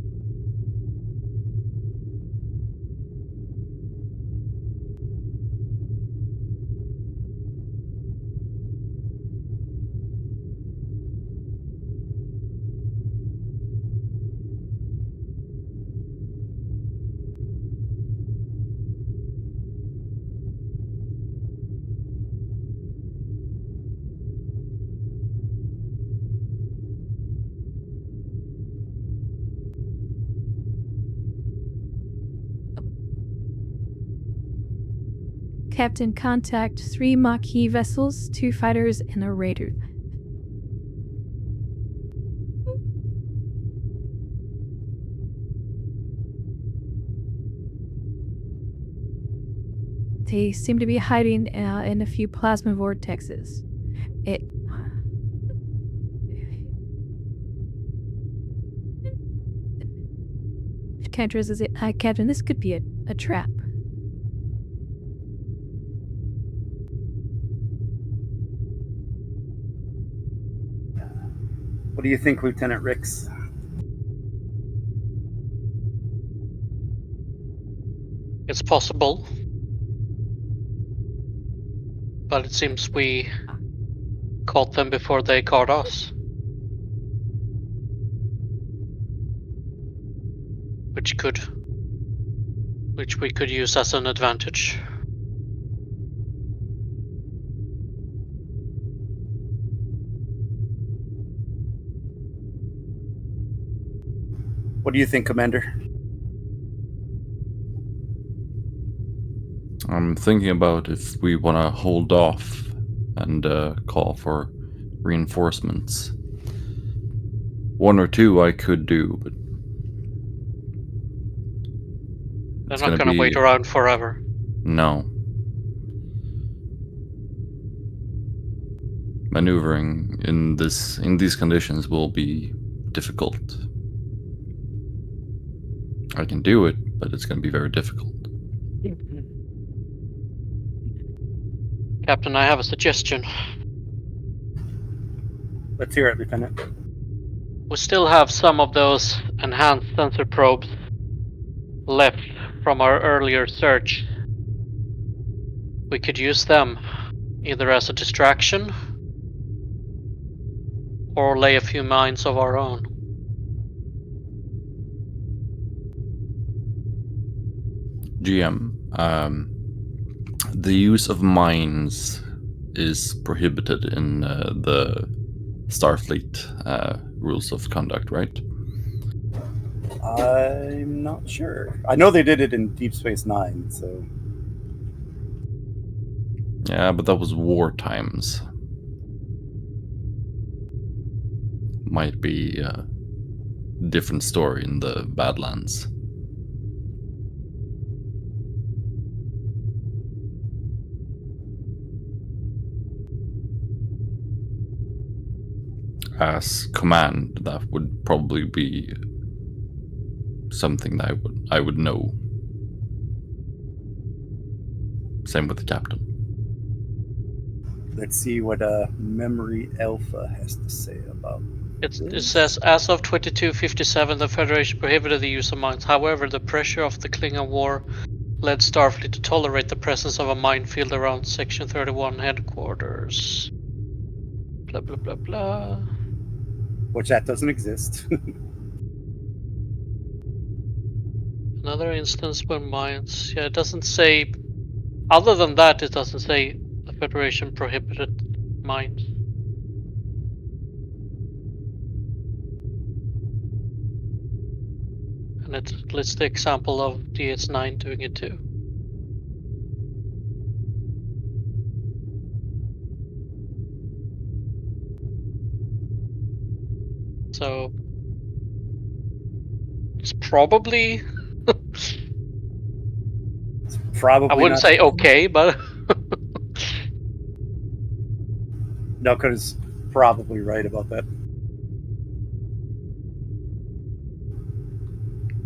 Captain, contact 3 Maquis vessels, 2 fighters, and a raider. They seem to be hiding in a few plasma vortexes. Captain, this could be a trap. What do you think, Lieutenant Ricks? It's possible. But it seems we caught them before they caught us. Which could which we could use as an advantage. What do you think, Commander? I'm thinking about if we want to hold off and call for reinforcements. 1 or 2 I could do, but They're not going to wait around forever. No. Maneuvering in these conditions will be difficult. I can do it, but it's going to be very difficult. Captain, I have a suggestion. Let's hear it, Lieutenant. We still have some of those enhanced sensor probes left from our earlier search. We could use them either as a distraction or lay a few mines of our own. GM, the use of mines is prohibited in the Starfleet rules of conduct, right? I'm not sure. I know they did it in Deep Space Nine, so... Yeah, but that was war times. Might be a different story in the Badlands. As command, that would probably be something that I would know. Same with the captain. Let's see what Memory Alpha has to say about It says, as of 2257, the Federation prohibited the use of mines. However, the pressure of the Klingon War led Starfleet to tolerate the presence of a minefield around Section 31 headquarters. Blah, blah, blah, blah. which that doesn't exist. Another instance where mines... Yeah, it doesn't say... Other than that, it doesn't say the Federation prohibited mines. And it lists the example of DS9 doing it too. So it's probably... Probably I wouldn't not. say okay, but... No, because probably right about that.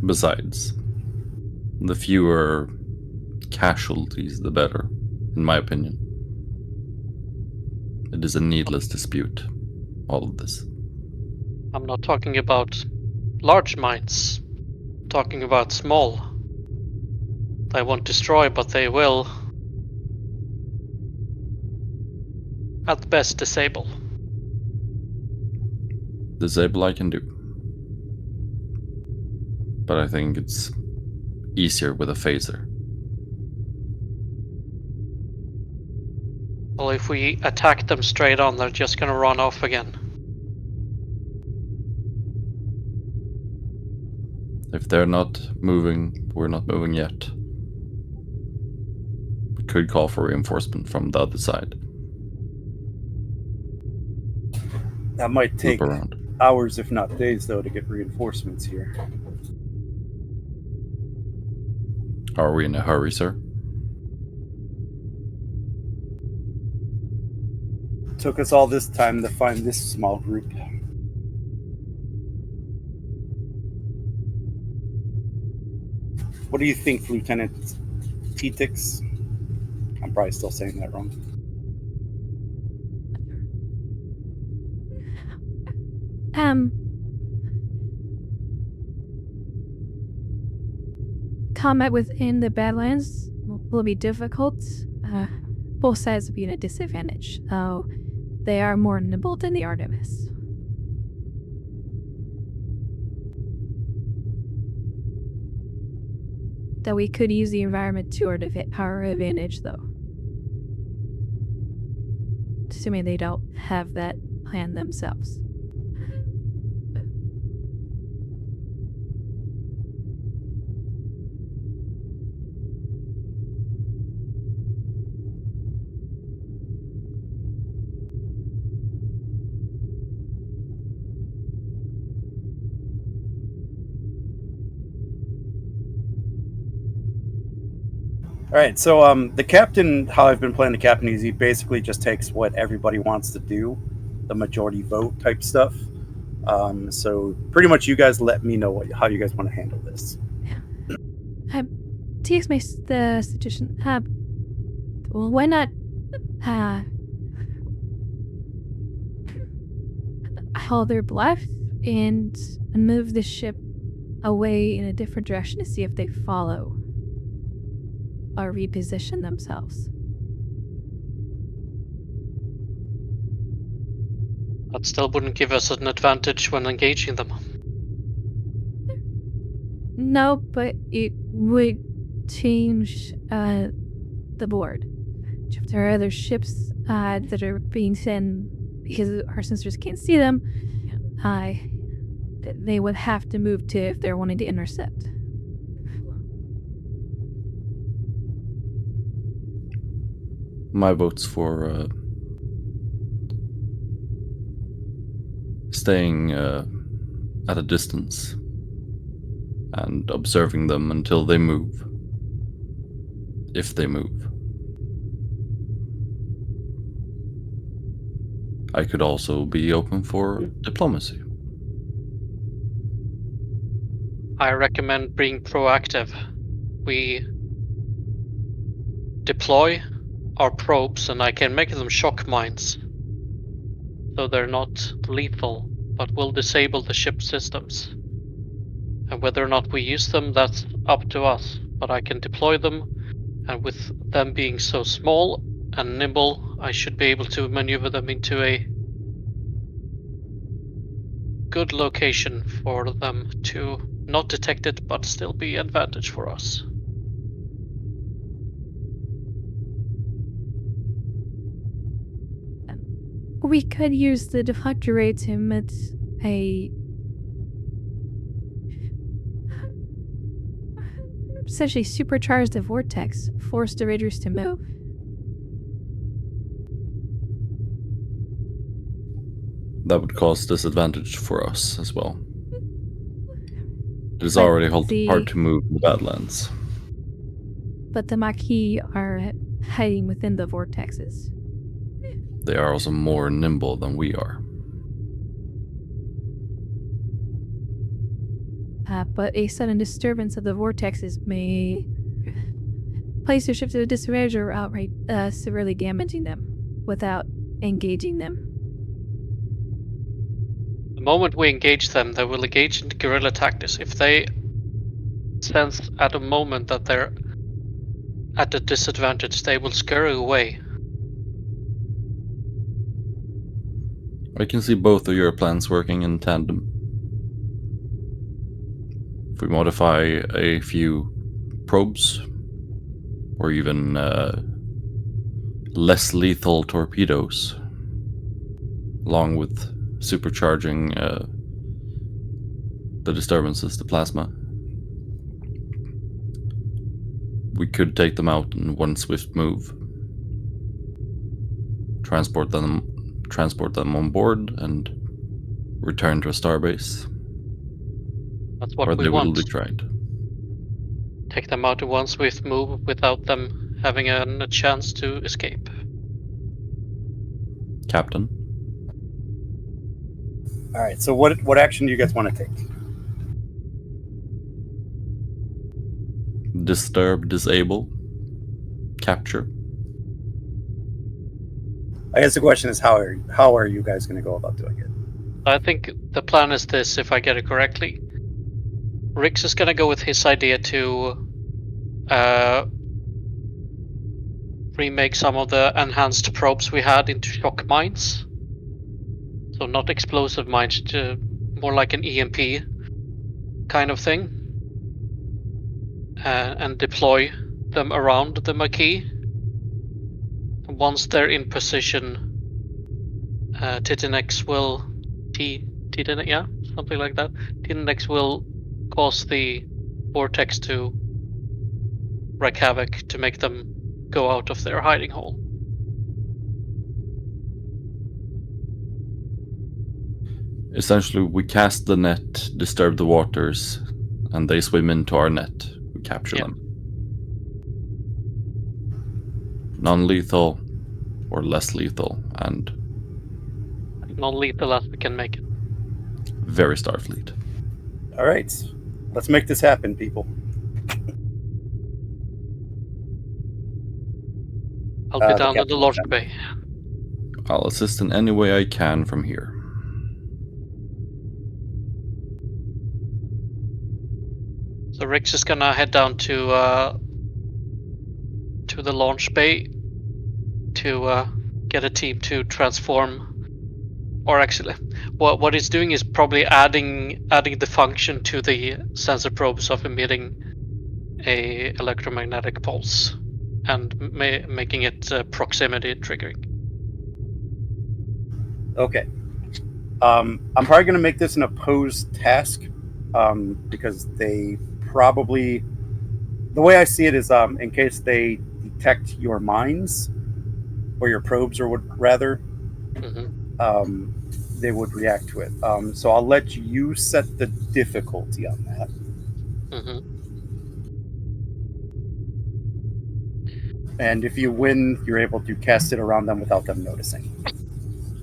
Besides, the fewer casualties, the better, in my opinion. It is a needless dispute, all of this. I'm not talking about large mines. I'm talking about small. They won't destroy, but they will, at best, disable. Disable I can do. But I think it's easier with a phaser. Well, if we attack them straight on, they're just gonna run off again. If they're not moving, we're not moving yet. We could call for reinforcement from the other side. That might take Loop around. hours, if not days, though, to get reinforcements here. Are we in a hurry, sir? Took us all this time to find this small group. What do you think, Lieutenant T-Tix? I'm probably still saying that wrong. Combat within the Badlands will be difficult. Both sides will be at a disadvantage, though they are more nimble than the Artemis. that we could use the environment to our advantage, though. Assuming they don't have that plan themselves. All right, so the captain, how I've been playing the captain is he basically just takes what everybody wants to do, the majority vote type stuff. So pretty much you guys let me know how you guys want to handle this. TX makes the suggestion. Well, why not hold their bluff and move the ship away in a different direction to see if they follow or reposition themselves. That still wouldn't give us an advantage when engaging them. No, but it would change the board. If there are other ships that are being sent because our sensors can't see them, they would have to move to if they're wanting to intercept. My vote's for staying at a distance and observing them until they move. If they move. I could also be open for diplomacy. I recommend being proactive. We deploy our probes and I can make them shock mines. So they're not lethal, but will disable the ship systems. And whether or not we use them, that's up to us. But I can deploy them, and with them being so small and nimble, I should be able to maneuver them into a good location for them to not detect it, but still be advantage for us. We could use the deflector ray to emit a essentially supercharge the vortex, force the raiders to move. That would cause disadvantage for us as well. It is But already hard to move in the Badlands. But the Maquis are hiding within the vortexes. They are also more nimble than we are. But a sudden disturbance of the vortexes may place their ship to a disadvantage or outright severely damaging them without engaging them. The moment we engage them, they will engage in guerrilla tactics. If they sense at a moment that they're at a disadvantage, they will scurry away. I can see both of your plans working in tandem. If we modify a few probes, or even less lethal torpedoes, along with supercharging the disturbances, the plasma, we could take them out in one swift move, transport them on board, and return to a starbase. That's what or we they want. will be tried. Take them out in one swift move without them having a chance to escape. Captain? All right, so what action do you guys want to take? Disturb, disable, capture. I guess the question is how are you guys going to go about doing it? I think the plan is this, if I get it correctly. Rix is gonna go with his idea to remake some of the enhanced probes we had into shock mines. So not explosive mines, more like an EMP kind of thing. and deploy them around the Maquis. Once they're in position, Titanex will something like that. Titanex will cause the vortex to wreak havoc to make them go out of their hiding hole. Essentially, we cast the net, disturb the waters, and they swim into our net. We capture them. Non-lethal or less lethal, and Non-lethal as we can make it. very Starfleet. All right, let's make this happen, people. I'll be The down in the captain launch will bay. I'll assist in any way I can from here. So Rex is gonna head down to the launch bay to get a team to transform. Or actually, what it's doing is probably adding the function to the sensor probes of emitting a electromagnetic pulse and making it proximity triggering. Okay. I'm probably going to make this an opposed task because they probably, the way I see it is in case they detect your mines or your probes, or would rather, they would react to it. So I'll let you set the difficulty on that. And if you win, you're able to cast it around them without them noticing.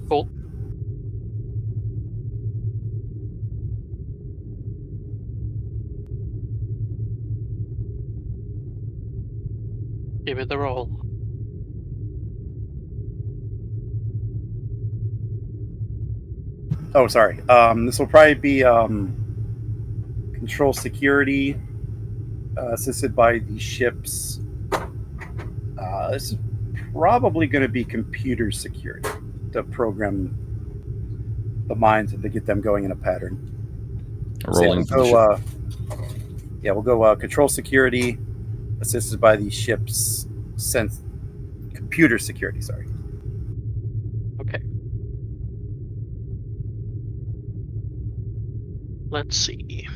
Cool. Give it the roll. Oh, sorry. This will probably be control security, assisted by the ships. This is probably going to be computer security to program the minds and to get them going in a pattern. Rolling. So, we'll go control security, assisted by the ship's computer security. Sorry. Okay. Let's see.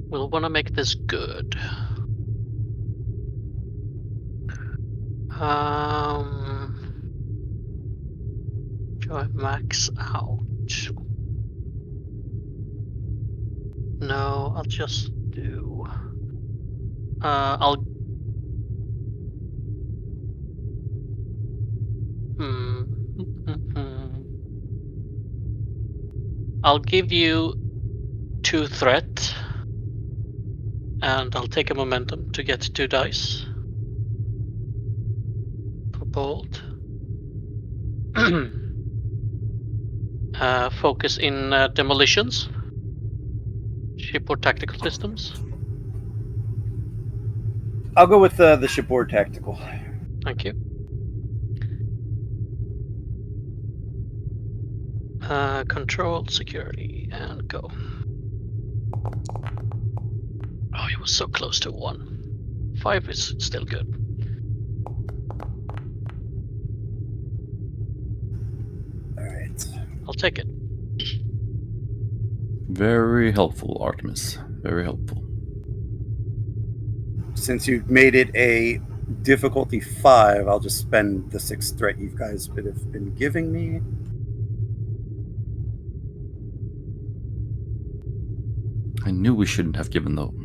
We'll want to make this good. Do I max out? No, I'll just do. I'll. I'll give you 2 threat, and I'll take a momentum to get 2 dice for bold. Focus in demolitions, shipboard tactical systems. I'll go with the shipboard tactical. Thank you. Control security and go. Oh, it was so close to 1. 5 is still good. All right. I'll take it. Very helpful, Artemis. Very helpful. Since you've made it a difficulty 5, I'll just spend the 6 threat you guys have been giving me. I knew we shouldn't have given them.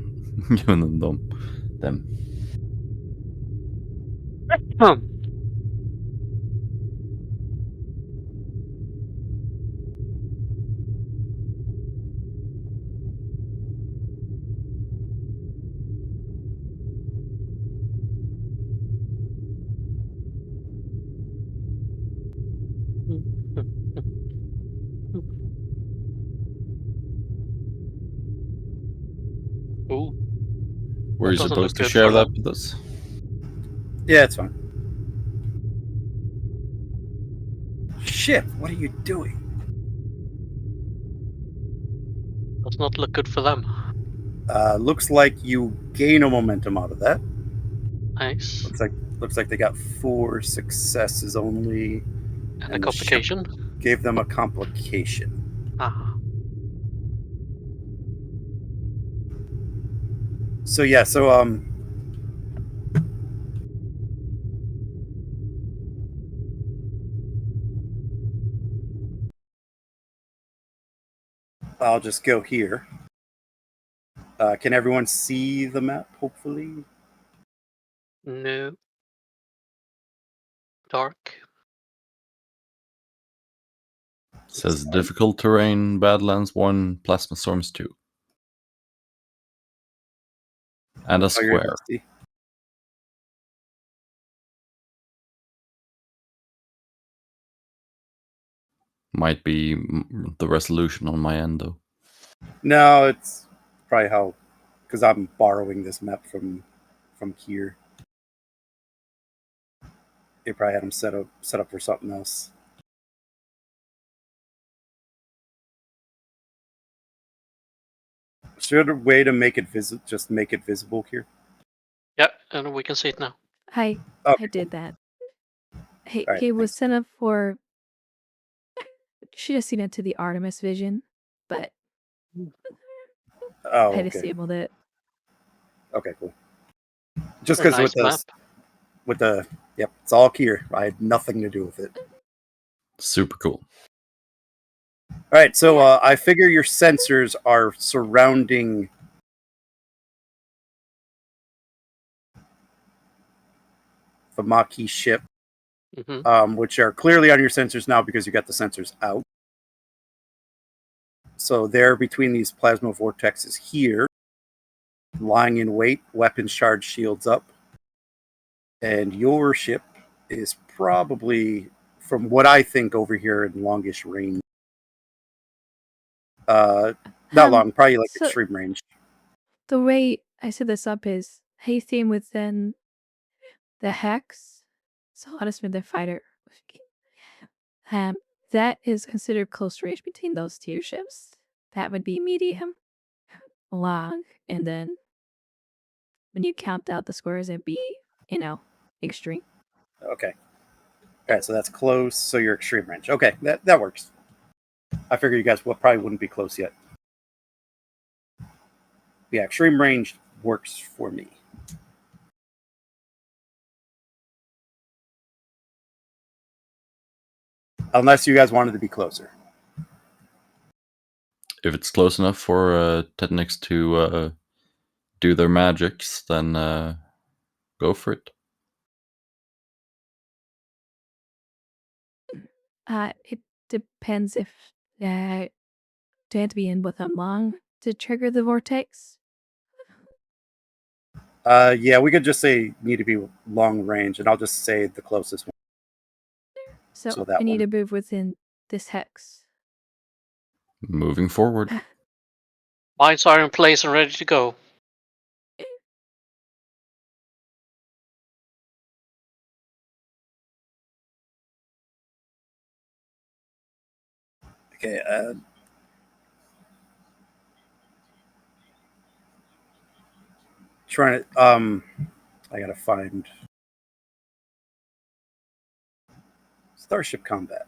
Ooh. Were you That doesn't supposed look to good share for that them. with us? Yeah, it's fine. Shit, what are you doing? Does not look good for them. Looks like you gain a momentum out of that. Nice. Looks like they got 4 successes only, And a the ship complication. gave them a complication. Ah. So yeah, I'll just go here. Can everyone see the map, hopefully? No. Dark. Says difficult terrain, Badlands 1, Plasma Storms 2. And a Oh, you're able square. to see? Might be the resolution on my end, though. No, it's probably how, because I'm borrowing this map from here. They probably had them set up for something else. Is there a way to make it visible? Just make it visible here. Yeah, and we can see it now. I Okay, did that. He All right, he was thanks. sent up for. Should have seen it to the Artemis vision, but Oh, I okay. disabled it. Okay, cool. Just A because nice map. yep, it's all here. I had nothing to do with it. Super cool. All right, so I figure your sensors are surrounding the Maquis ship, which are clearly on your sensors now because you got the sensors out. So they're between these plasma vortexes here, lying in wait, weapons charge, shields up. And your ship is probably, from what I think, over here in longish range. Not long, probably like so extreme range. the way I set this up is Haytham within the hex, so Honestman the fighter. That is considered close range between those two ships. That would be medium, long, and then when you count out the squares, it'd be, extreme. Okay. All right, so that's close. So you're extreme range. Okay, that works. I figure you guys probably wouldn't be close yet. Yeah, extreme range works for me. Unless you guys wanted to be closer. If it's close enough for Technics to do their magics, then go for it. It depends if do I have to be in with them long to trigger the vortex? Yeah, we could just say need to be long range, and I'll just say the closest one. So that I need one. to move within this hex. Moving forward. Mines are in place and ready to go. Okay. Trying to. I gotta find Starship Combat.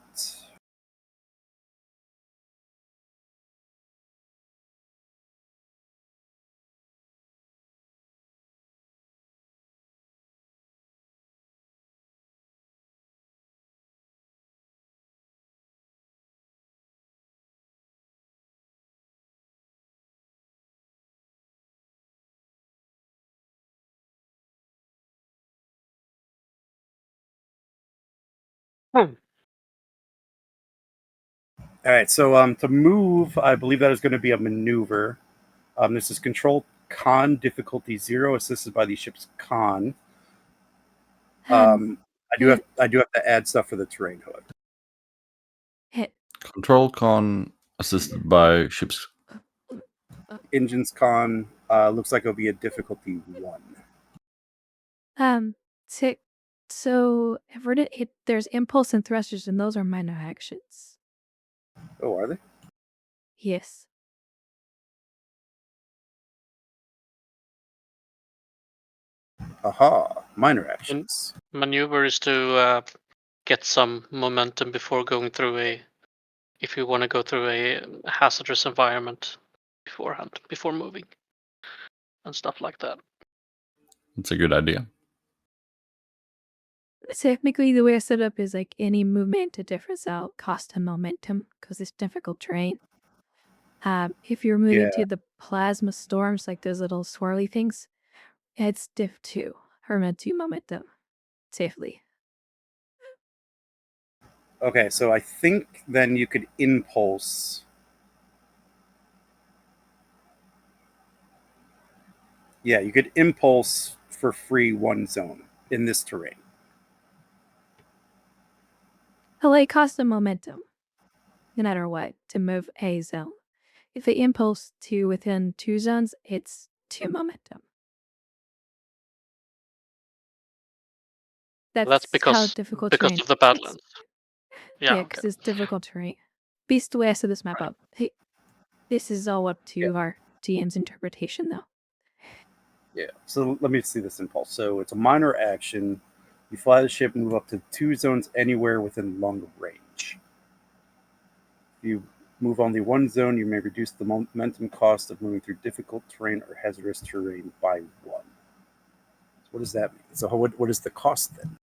All right, so to move, I believe that is going to be a maneuver. This is Control Con, difficulty 0, assisted by the ship's con. I do have to add stuff for the terrain, however. Hit. Control Con assisted by ships. Engines con looks like it'll be a difficulty 1. So averted hit. There's impulse and thrusters, and those are minor actions. Oh, are they? Yes. Aha, minor actions. Maneuver is to get some momentum before going through if you want to go through a hazardous environment beforehand, before moving, and stuff like that. It's a good idea. Technically, the way I set up is like any movement to difference out cost a momentum because it's difficult terrain. If you're moving Yeah. to the plasma storms, like those little swirly things, it's diff 2, Hermit 2 momentum, safely. Okay, so I think then you could impulse. Yeah, you could impulse for free one zone in this terrain. It costs a momentum, no matter what, to move a zone. If they impulse to within 2 zones, it's 2 momentum. That's how because difficult because terrain. of the Badlands. Yeah, because it's difficult terrain. Based the way I set this map Right. up. Hey, this is all up to Yeah. our GM's interpretation, though. Yeah. So let me see this impulse. So it's a minor action. You fly the ship, move up to 2 zones anywhere within long range. If you move only one zone, you may reduce the momentum cost of moving through difficult terrain or hazardous terrain by 1. So what does that mean? So what is the cost then?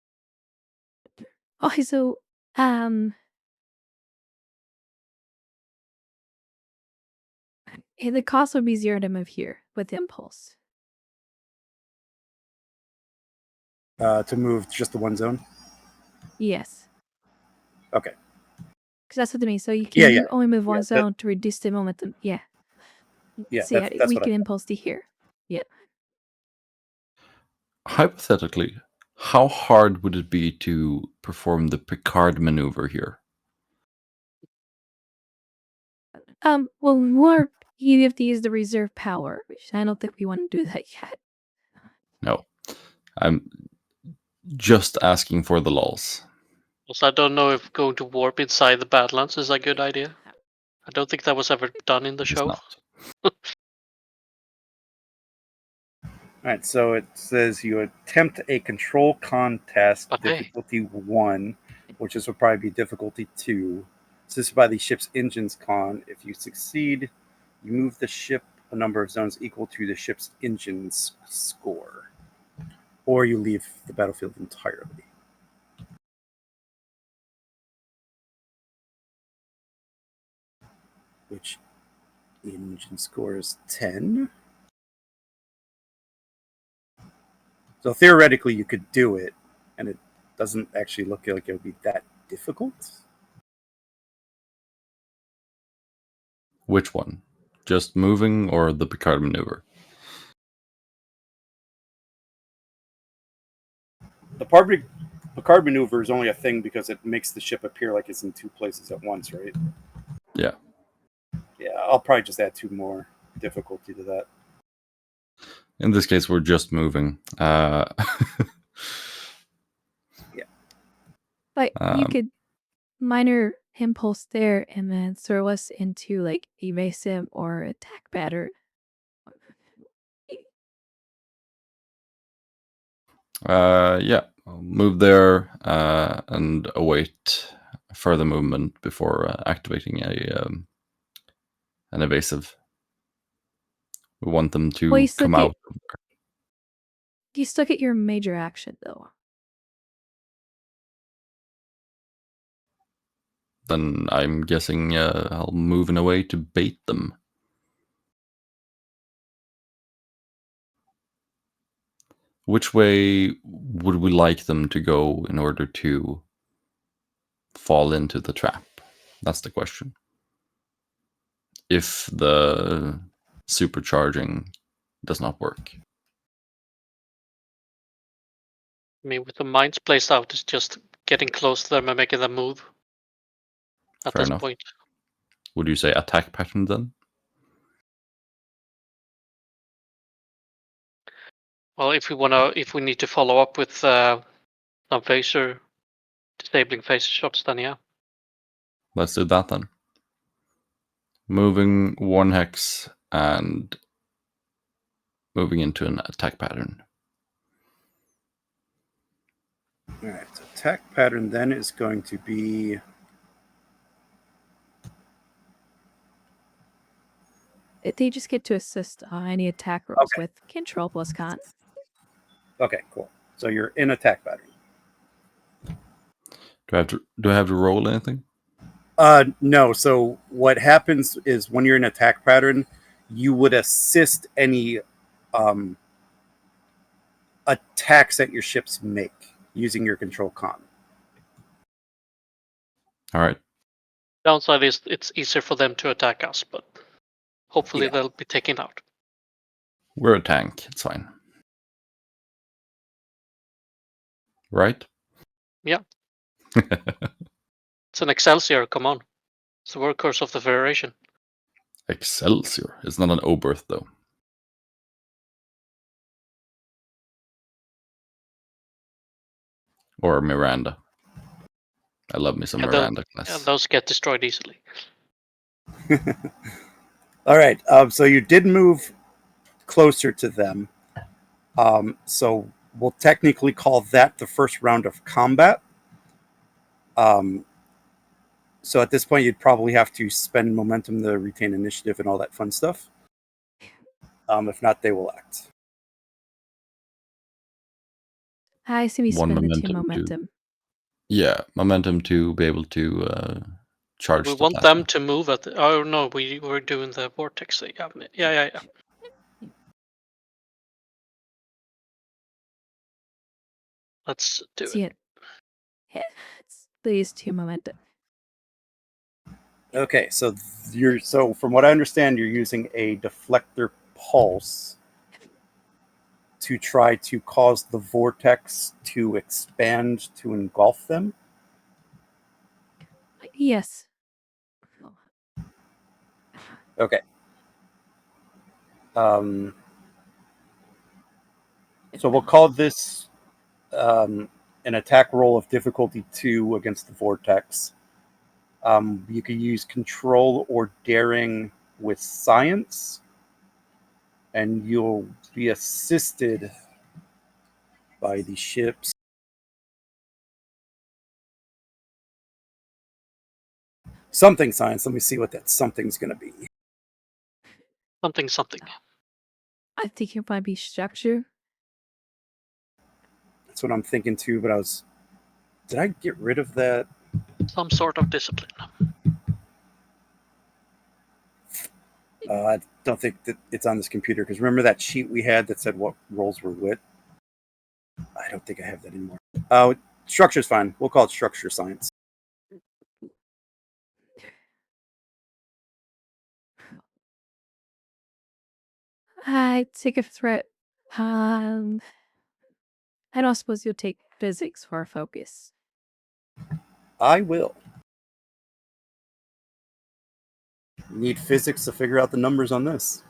Okay, so the cost would be 0 to move here with impulse. To move just the one zone? Yes. Okay. Because that's what I mean. So you can Yeah. only move one Yeah, zone to reduce the momentum. Yeah. Yeah, So that's we what I can thought. impulse to here. Yeah. Hypothetically, how hard would it be to perform the Picard maneuver here? Well, more you have to use the reserve power, which I don't think we want to do that yet. No. I'm just asking for the lulls. Also, I don't know if going to warp inside the Badlands is a good idea. I don't think that was ever done in the It's show. not. All right, so it says you attempt a control contest, Okay. difficulty 1, which this would probably be difficulty 2, assisted by the ship's engines con. If you succeed, you move the ship a number of zones equal to the ship's engines score, or you leave the battlefield entirely. Which engine score is 10. So theoretically, you could do it, and it doesn't actually look like it would be that difficult. Which one? Just moving or the Picard maneuver? The Picard maneuver is only a thing because it makes the ship appear like it's in 2 places at once, right? Yeah. Yeah, I'll probably just add 2 more difficulty to that. In this case, we're just moving. Yeah. But you could minor impulse there and then throw us into like evasive or attack pattern. Yeah. I'll move there and await further movement before activating an evasive. We want them to Well, come out. You still get your major action though. Then I'm guessing I'll move in a way to bait them. Which way would we like them to go in order to fall into the trap? That's the question. If the supercharging does not work. I mean, with the mines placed out, it's just getting close to them and making them move. At Fair this enough. point, Would you say attack pattern then? well, if we need to follow up with some disabling phaser shots, then yeah. Let's do that then. Moving 1 hex and moving into an attack pattern. All right. So attack pattern then is going to be. They just get to assist any attack rolls Okay. with control plus con. Okay, cool. So you're in attack pattern. Do I have to roll anything? No. So what happens is when you're in attack pattern, you would assist any attacks that your ships make using your control con. All right. Downside is it's easier for them to attack us, but hopefully Yeah. they'll be taken out. We're a tank. It's fine. Right? Yeah. It's an Excelsior, come on. It's the workhorse of the Federation. Excelsior. It's not an Oberth, though. Or Miranda. I love me some Yeah, Miranda Yeah, class. those get destroyed easily. All right. So you did move closer to them. So we'll technically call that the first round of combat. So at this point, you'd probably have to spend momentum to retain initiative and all that fun stuff. If not, they will act. I assume you One spend the 2 momentum to- momentum. Yeah, momentum to be able to charge We the want plasma. them to move at the... Oh no, we're doing the vortex thing. Yeah. Let's do See it. it. It's these 2 momentum. Okay, so from what I understand, you're using a deflector pulse to try to cause the vortex to expand to engulf them. Yes. Okay. So we'll call this an attack roll of difficulty 2 against the vortex. You can use control or daring with science, and you'll be assisted by the ships. Something science. Let me see what that something's going to be. Something. I think it might be structure. That's what I'm thinking too, but did I get rid of that? Some sort of discipline. I don't think that it's on this computer, because remember that sheet we had that said what rolls were with? I don't think I have that anymore. Structure's fine. We'll call it structure science. I take a threat. I don't suppose you'll take physics for a focus. I will. Need physics to figure out the numbers on this.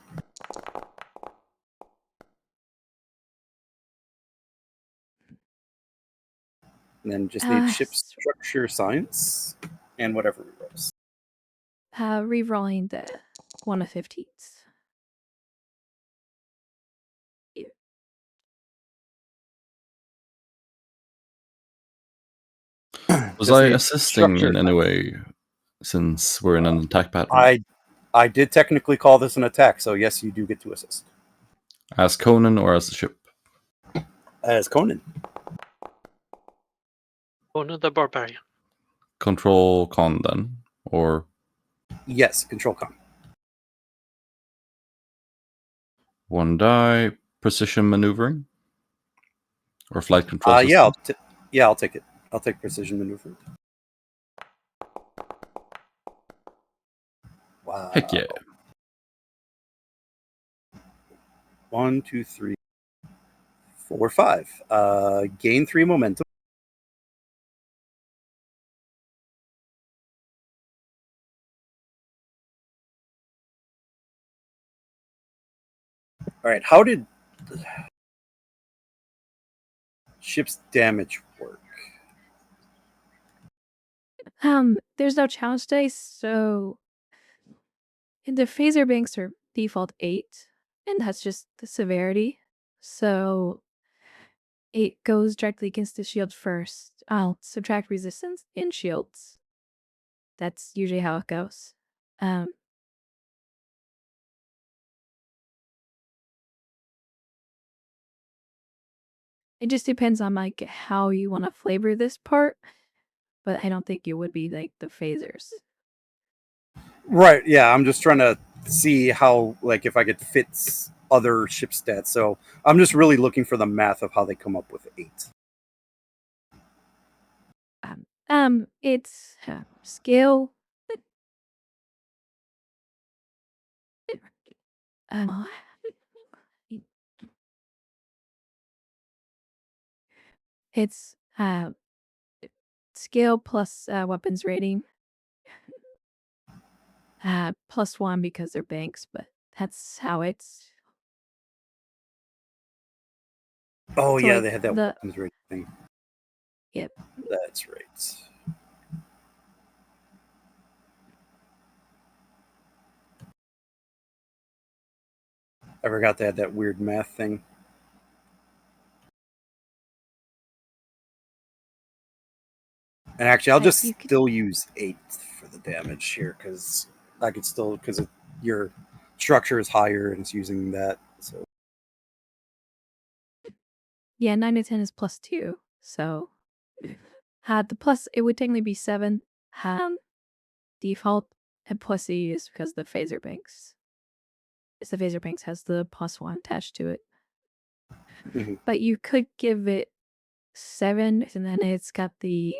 And then just need ship structure science and whatever we rolls. Rerolling the 1 of 15s. Was Just I need assisting structure in any science. way since we're in an attack pattern? I did technically call this an attack, so yes, you do get to assist. As Conan or as the ship? As Conan. Conan the Barbarian. Control con then? Or Yes, control com. 1 die, precision maneuvering? Or flight control system? I'll take it. I'll take precision maneuver. Wow. Heck yeah. 1, 2, 3, 4, 5. Gain 3 momentum. All right. How did ship's damage work? There's no challenge dice, so the phaser banks are default 8, and that's just the severity. So it goes directly against the shield first. I'll subtract resistance in shields. That's usually how it goes. It just depends on like how you want to flavor this part, but I don't think it would be like the phasers. Right. Yeah. I'm just trying to see how, like, if I could fit other ship stats. So I'm just really looking for the math of how they come up with 8. It's scale. Um, it's scale plus weapons rating. +1 because they're banks, but that's how it's. Oh, So, yeah. like, They had that the weapons rating thing. Yep. That's right. I forgot they had that weird math thing. And actually, I'll just still use 8 for the damage here because I could still, because your structure is higher and it's using that. So Yeah, 9 to 10 is +2. So had the plus, it would technically be 7. Default and +E is because the phaser banks. It's the phaser banks has the +1 attached to it. But you could give it 7, and then it's got the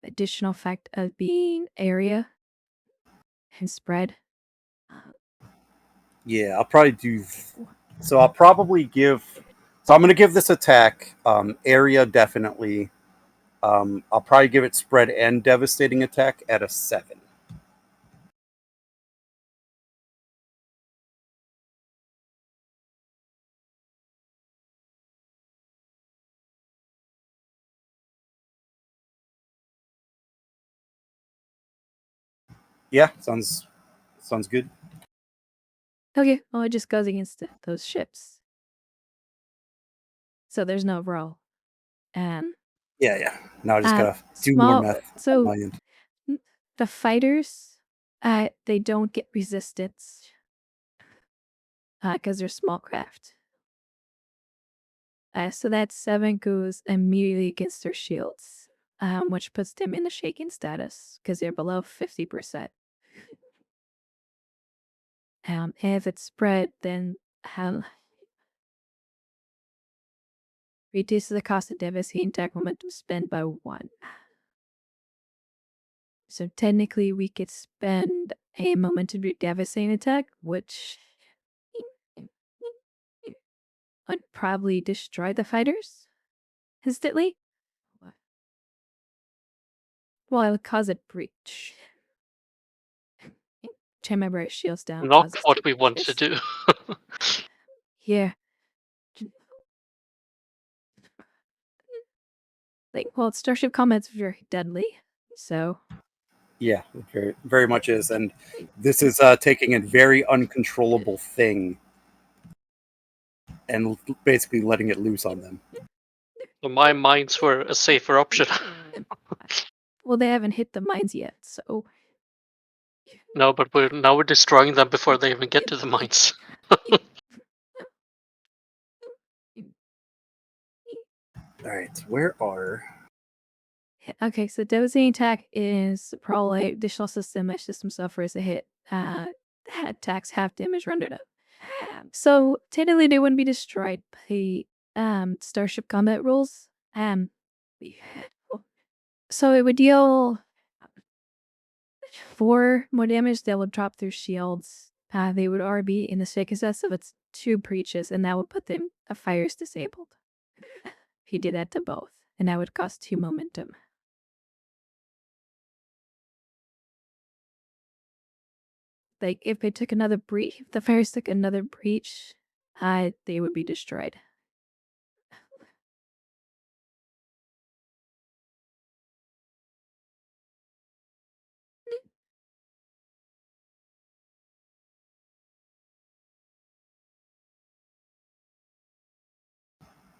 additional effect of being area and spread. yeah, I'll probably do. So I'll probably give. So I'm going to give this attack area definitely. I'll probably give it spread and devastating attack at a 7. Yeah, sounds good. Okay, well, it just goes against those ships. So there's no roll. Yeah. Now I just gotta do more math on my end. The fighters, they don't get resistance because they're small craft. So that 7 goes immediately against their shields, which puts them in the shaken status because they're below 50%. If it's spread, then reduces the cost of devastating attack momentum spent by 1. So technically, we could spend a momentum devastating attack, which would probably destroy the fighters instantly. Well, it would cause a breach. Remember, shields down. Not what we want to do. Yeah. Like, well, Starship Combat's very deadly, so. Yeah, it very, very much is. And this is taking a very uncontrollable thing and basically letting it loose on them. So my mines were a safer option. Well, they haven't hit the mines yet, so. No, but we're destroying them before they even get to the mines. All right, where are? Okay, so devastating attack is probably additional system. Mesh system suffers a hit. Attacks half damage rendered up. So technically, they wouldn't be destroyed by Starship Combat rules. So it would deal 4 more damage that would drop through shields. They would already be in the shaken status of its 2 breaches, and that would put them fires disabled. If you did that to both, and that would cost 2 momentum. Like, if they took another breach, if the fires took another breach, they would be destroyed.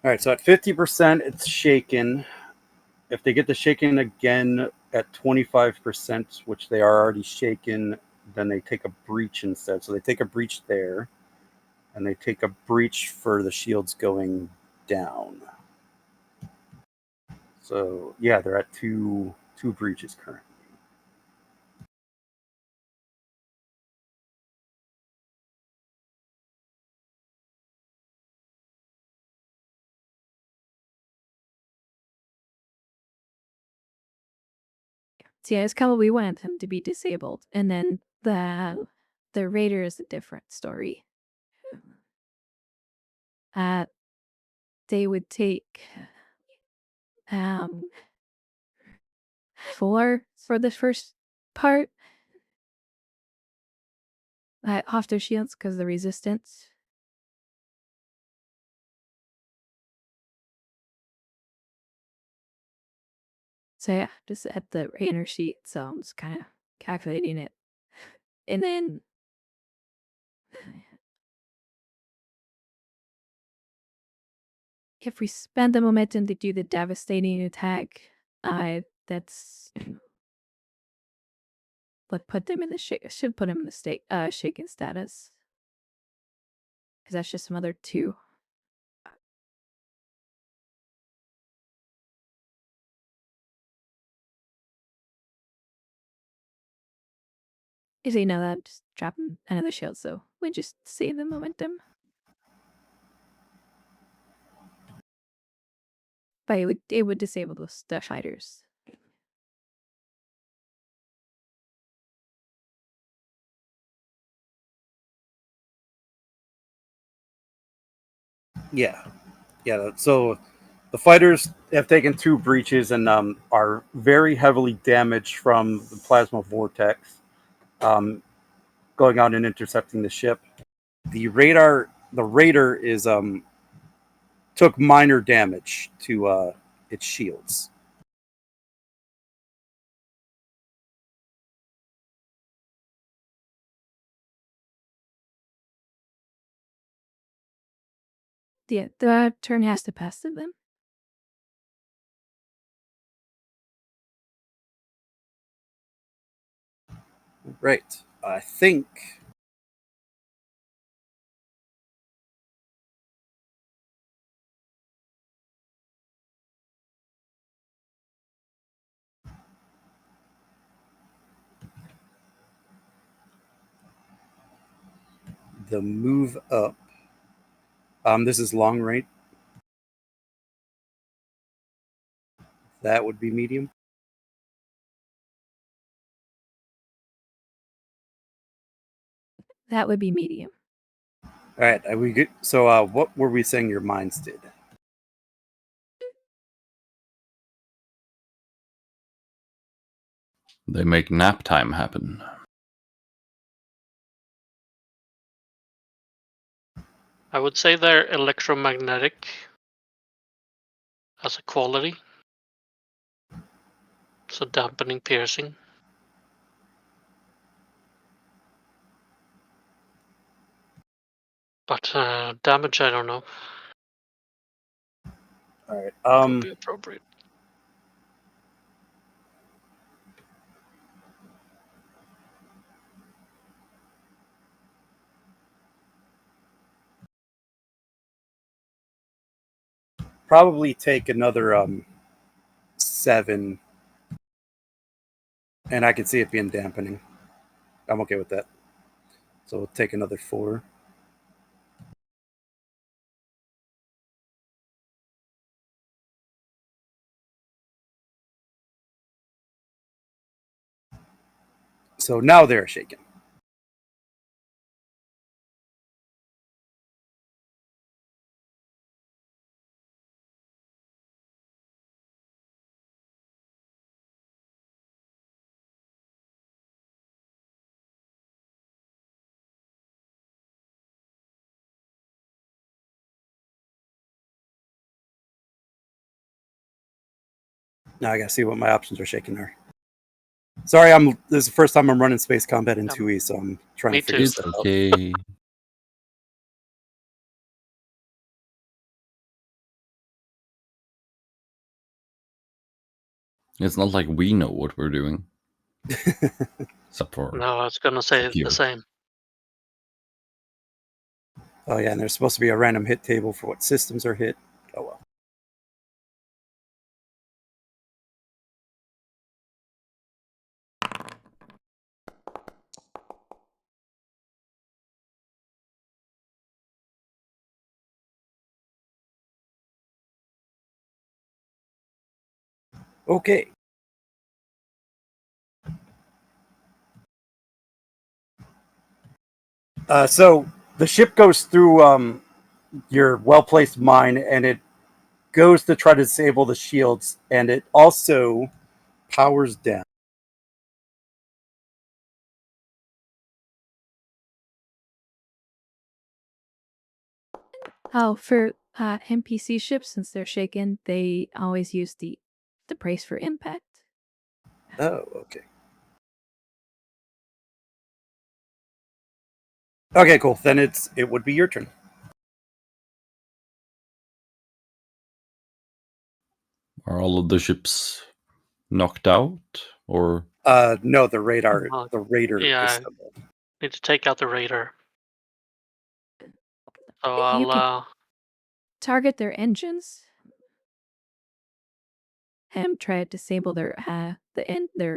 All right, so at 50%, it's shaken. If they get the shaken again at 25%, which they are already shaken, then they take a breach instead. So they take a breach there, and they take a breach for the shields going down. So yeah, they're at two breaches currently. So yeah, it's kind of we want them to be disabled, and then the raider is a different story. They would take 4 for the first part off their shields because of the resistance. So yeah, just at the inner sheet, so I'm just kind of calculating it. And then if we spend the momentum to do the devastating attack, that's but put them in the should put them in the shaken status. Because that's just another 2. Is you know that just drop another shield, so we just save the momentum. But it would disable the fighters. Yeah. So the fighters have taken 2 breaches and are very heavily damaged from the plasma vortex, going out and intercepting the ship. The raider is took minor damage to its shields. Yeah, the turn has to pass to them. Right. I think the move up. This is long range. That would be medium. That would be medium. All right. We good. So, what were we saying your mines did? They make nap time happen. I would say they're electromagnetic as a quality. So dampening, piercing. But damage, I don't know. All right. Would be appropriate. Probably take another 7, and I can see it being dampening. I'm okay with that. So we'll take another 4. So now they're shaken. Now I gotta see what my options are shaking are. Sorry, this is the first time I'm running space combat in 2E, so I'm trying Me to figure too. stuff It's out. okay. It's not like we know what we're doing. Except for No, I was gonna say Secure. the same. Oh yeah, and there's supposed to be a random hit table for what systems are hit. Oh well. Okay. So the ship goes through your well-placed mine, and it goes to try to disable the shields, and it also powers down. Oh, for NPC ships, since they're shaken, they always use the brace for impact. Oh, okay. Okay, cool. Then it would be your turn. Are all of the ships knocked out, or No, the raider Yeah. is still there. Need to take out the raider. So You could I'll target their engines and try to disable their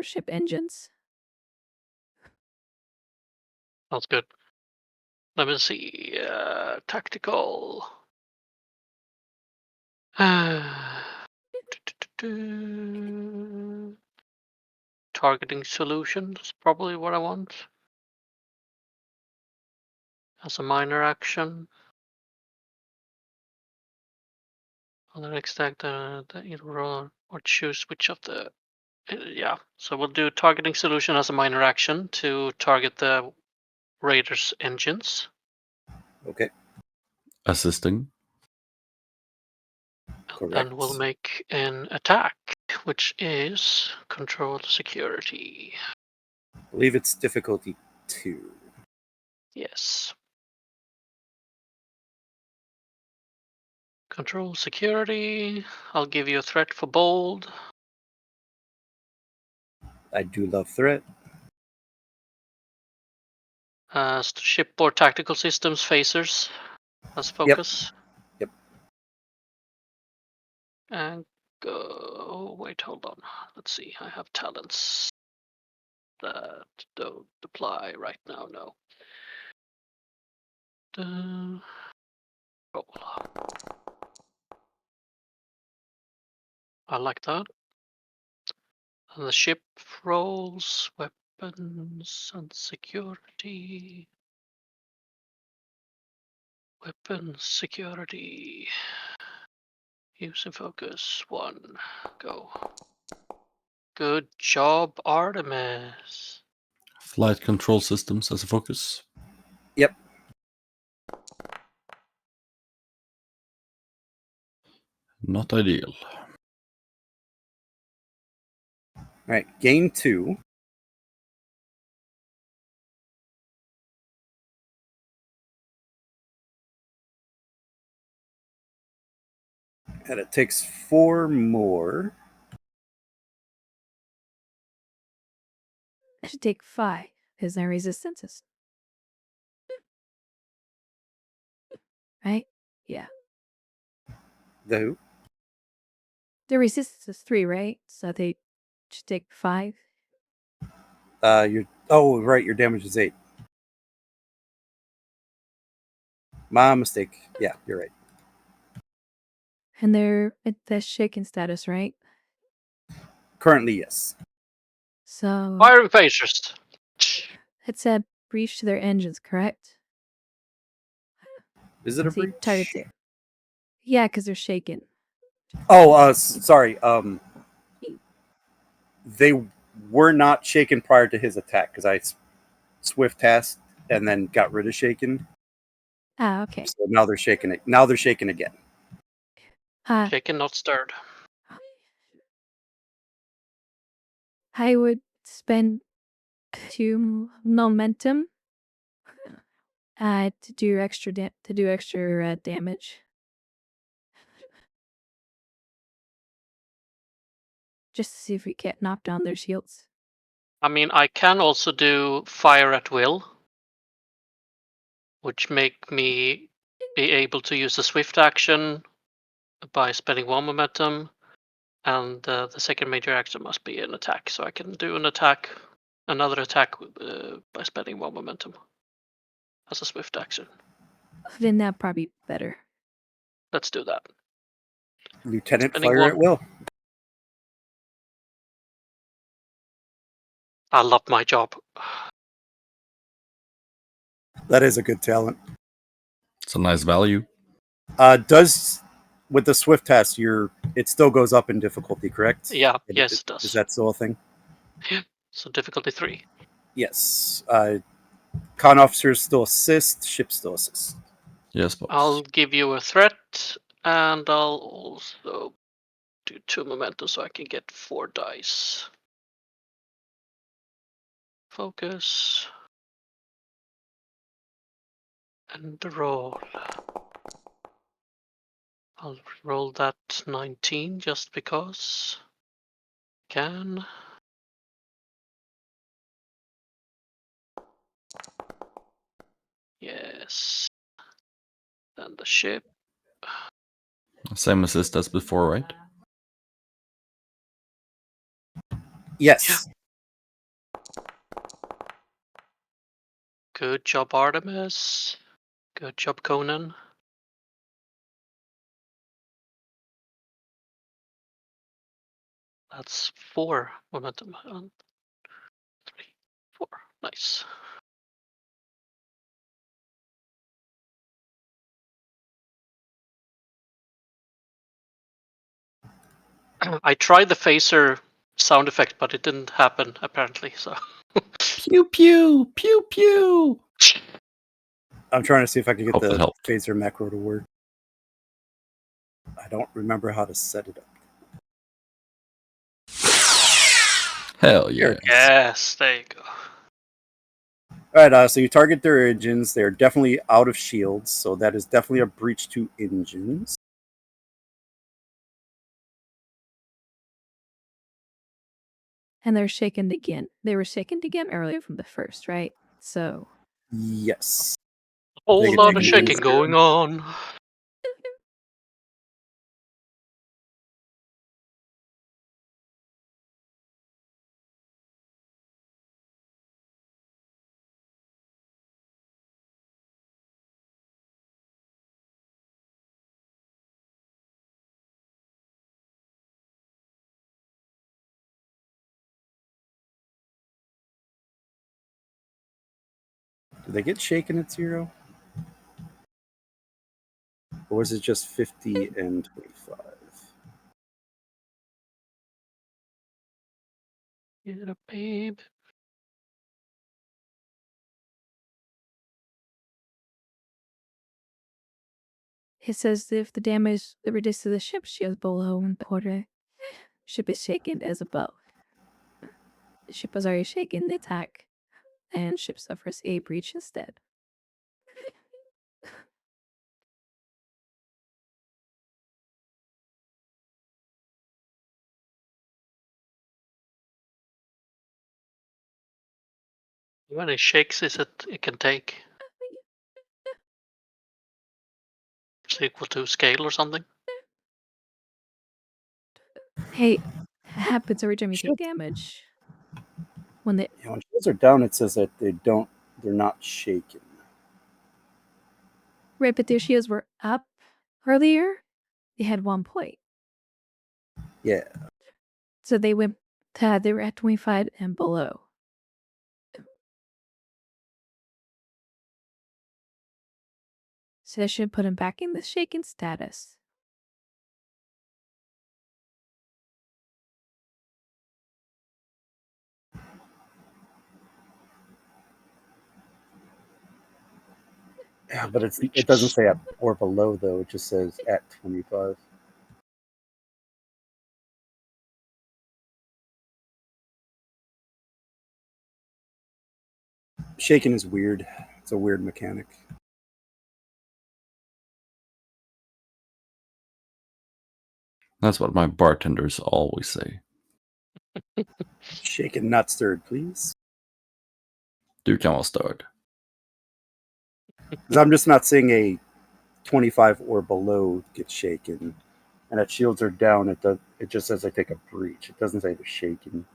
ship engines. sounds good. Let me see. Tactical. Targeting solution is probably what I want. As a minor action. On the next act, either roll or choose which of the. Yeah, so we'll do targeting solution as a minor action to target the Raiders' engines. Okay, assisting? correct. And we'll make an attack, which is control security. I believe it's difficulty 2. Yes. Control security. I'll give you a threat for bold. I do love threat. Shipboard tactical systems phasers as focus. Yep. And go. Wait, hold on. Let's see. I have talents that don't apply right now. No. Roll. I like that. And the ship rolls, weapons, and security. Weapons, security. Use and focus. 1. Go. Good job, Artemis. Flight control systems as a focus? Yep. Not ideal. All right, game 2. And it takes 4 more. I should take 5 because their resistance is. Right? Yeah. The who? Their resistance is 3, right? So they should take 5. Right, your damage is 8. My mistake. Yeah, you're right. And they're at the shaken status, right? Currently, yes. So Firing phasers. it's a breach to their engines, correct? Is it a See, breach? target there. Yeah, because they're shaken. Oh, sorry. They were not shaken prior to his attack because I swift tasked and then got rid of shaken. Ah, okay. So now they're shaking it. Now they're shaking again. Shaken, not stirred. I would spend 2 momentum to do extra damage. just to see if we can't knock down their shields. I mean, I can also do fire at will, which make me be able to use a swift action by spending 1 momentum, and the second major action must be an attack. So I can do another attack by spending 1 momentum as a swift action. Then that'd probably be better. Let's do that. Lieutenant Spending Fire one. at will. I love my job. That is a good talent. It's a nice value. Does with the Swift test, it still goes up in difficulty, correct? Yeah, yes, it does. Is that still a thing? So difficulty 3. Yes. Con officers still assist. Ships still assist. Yes, boss. I'll give you a threat, and I'll also do 2 momentum so I can get 4 dice. Focus. And roll. I'll roll that 19 just because. Can. Yes. Then the ship. Same assist as before, right? Yes. Good job, Artemis. Good job, Conan. That's 4 momentum. 1, 3, 4. Nice. I tried the phaser sound effect, but it didn't happen apparently. So. Pew pew pew pew. I'm trying to see if I can get Hope it the helped. phaser macro to work. I don't remember how to set it up. Hell yeah. Yes, there you go. All right, so you target their engines. They're definitely out of shields, so that is definitely a breach to engines. And they're shaken again. They were shaken again earlier from the first, right? So Yes. Whole They get lot of taken shaking against going on. Do they get shaken at 0? Or was it just 50 and 25? Get a babe. it says if the damage reduced to the ship shields below 1/4, ship is shaken as above. The ship is already shaken, the attack, and ship suffers a breach instead. How many shakes is it can take? Is it equal to scale or something? Hey, it happens every time you take Shield. damage. When they Yeah, when shields are down, it says that they're not shaken. right, but their shields were up earlier. They had 1 point. Yeah. So they were at 25 and below. So that should put them back in the shaken status. Yeah, but it doesn't say at or below, though. It just says at 25. Shaken is weird. It's a weird mechanic. That's what my bartenders always say. Shaken, not stirred, please. Du kan vara störd. Because I'm just not seeing a 25 or below get shaken, and that shields are down. It just says I take a breach. It doesn't say they're shaken.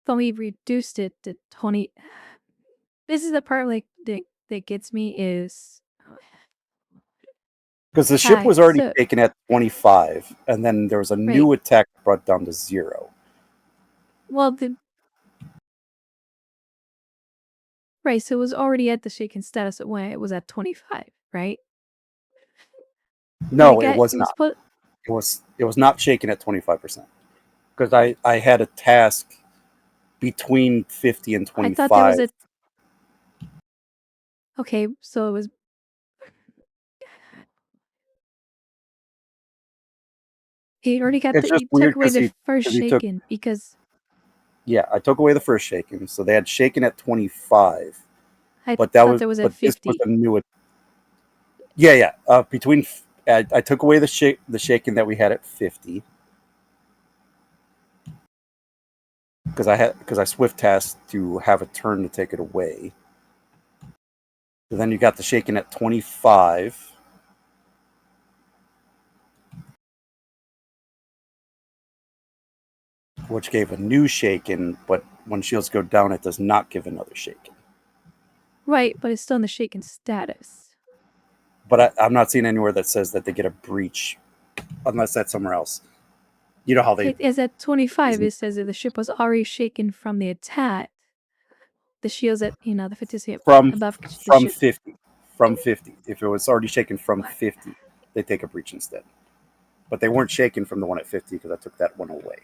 But we reduced it to 20. This is the part like that gets me is Because the ship was already so, shaken at 25, and then there was a new attack brought down to 0. well, right, so it was already at the shaken status when it was at 25, right? No, it was not. It was not shaken at 25%. Because I had a task between 50 and 25. I thought there was a... Okay, so it was... He already got It's the... just He weird took away the he- first 'cause he took- shaken because... Yeah, I took away the first shaken, so they had shaken at 25. I But thought there was at this 50. was a new. Yeah. Between I took away the shaken that we had at 50 because I swift tasked to have a turn to take it away. So then you got the shaken at 25. Which gave a new shaken, but when shields go down, it does not give another shaken. Right, but it's still in the shaken status. But I'm not seeing anywhere that says that they get a breach, unless that's somewhere else. You know how they... It is at 25. It says that the ship was already shaken from the attack. The shields at, the 50 from above 50. From 50. If it was already shaken from 50, they take a breach instead. But they weren't shaken from the one at 50 because I took that one away.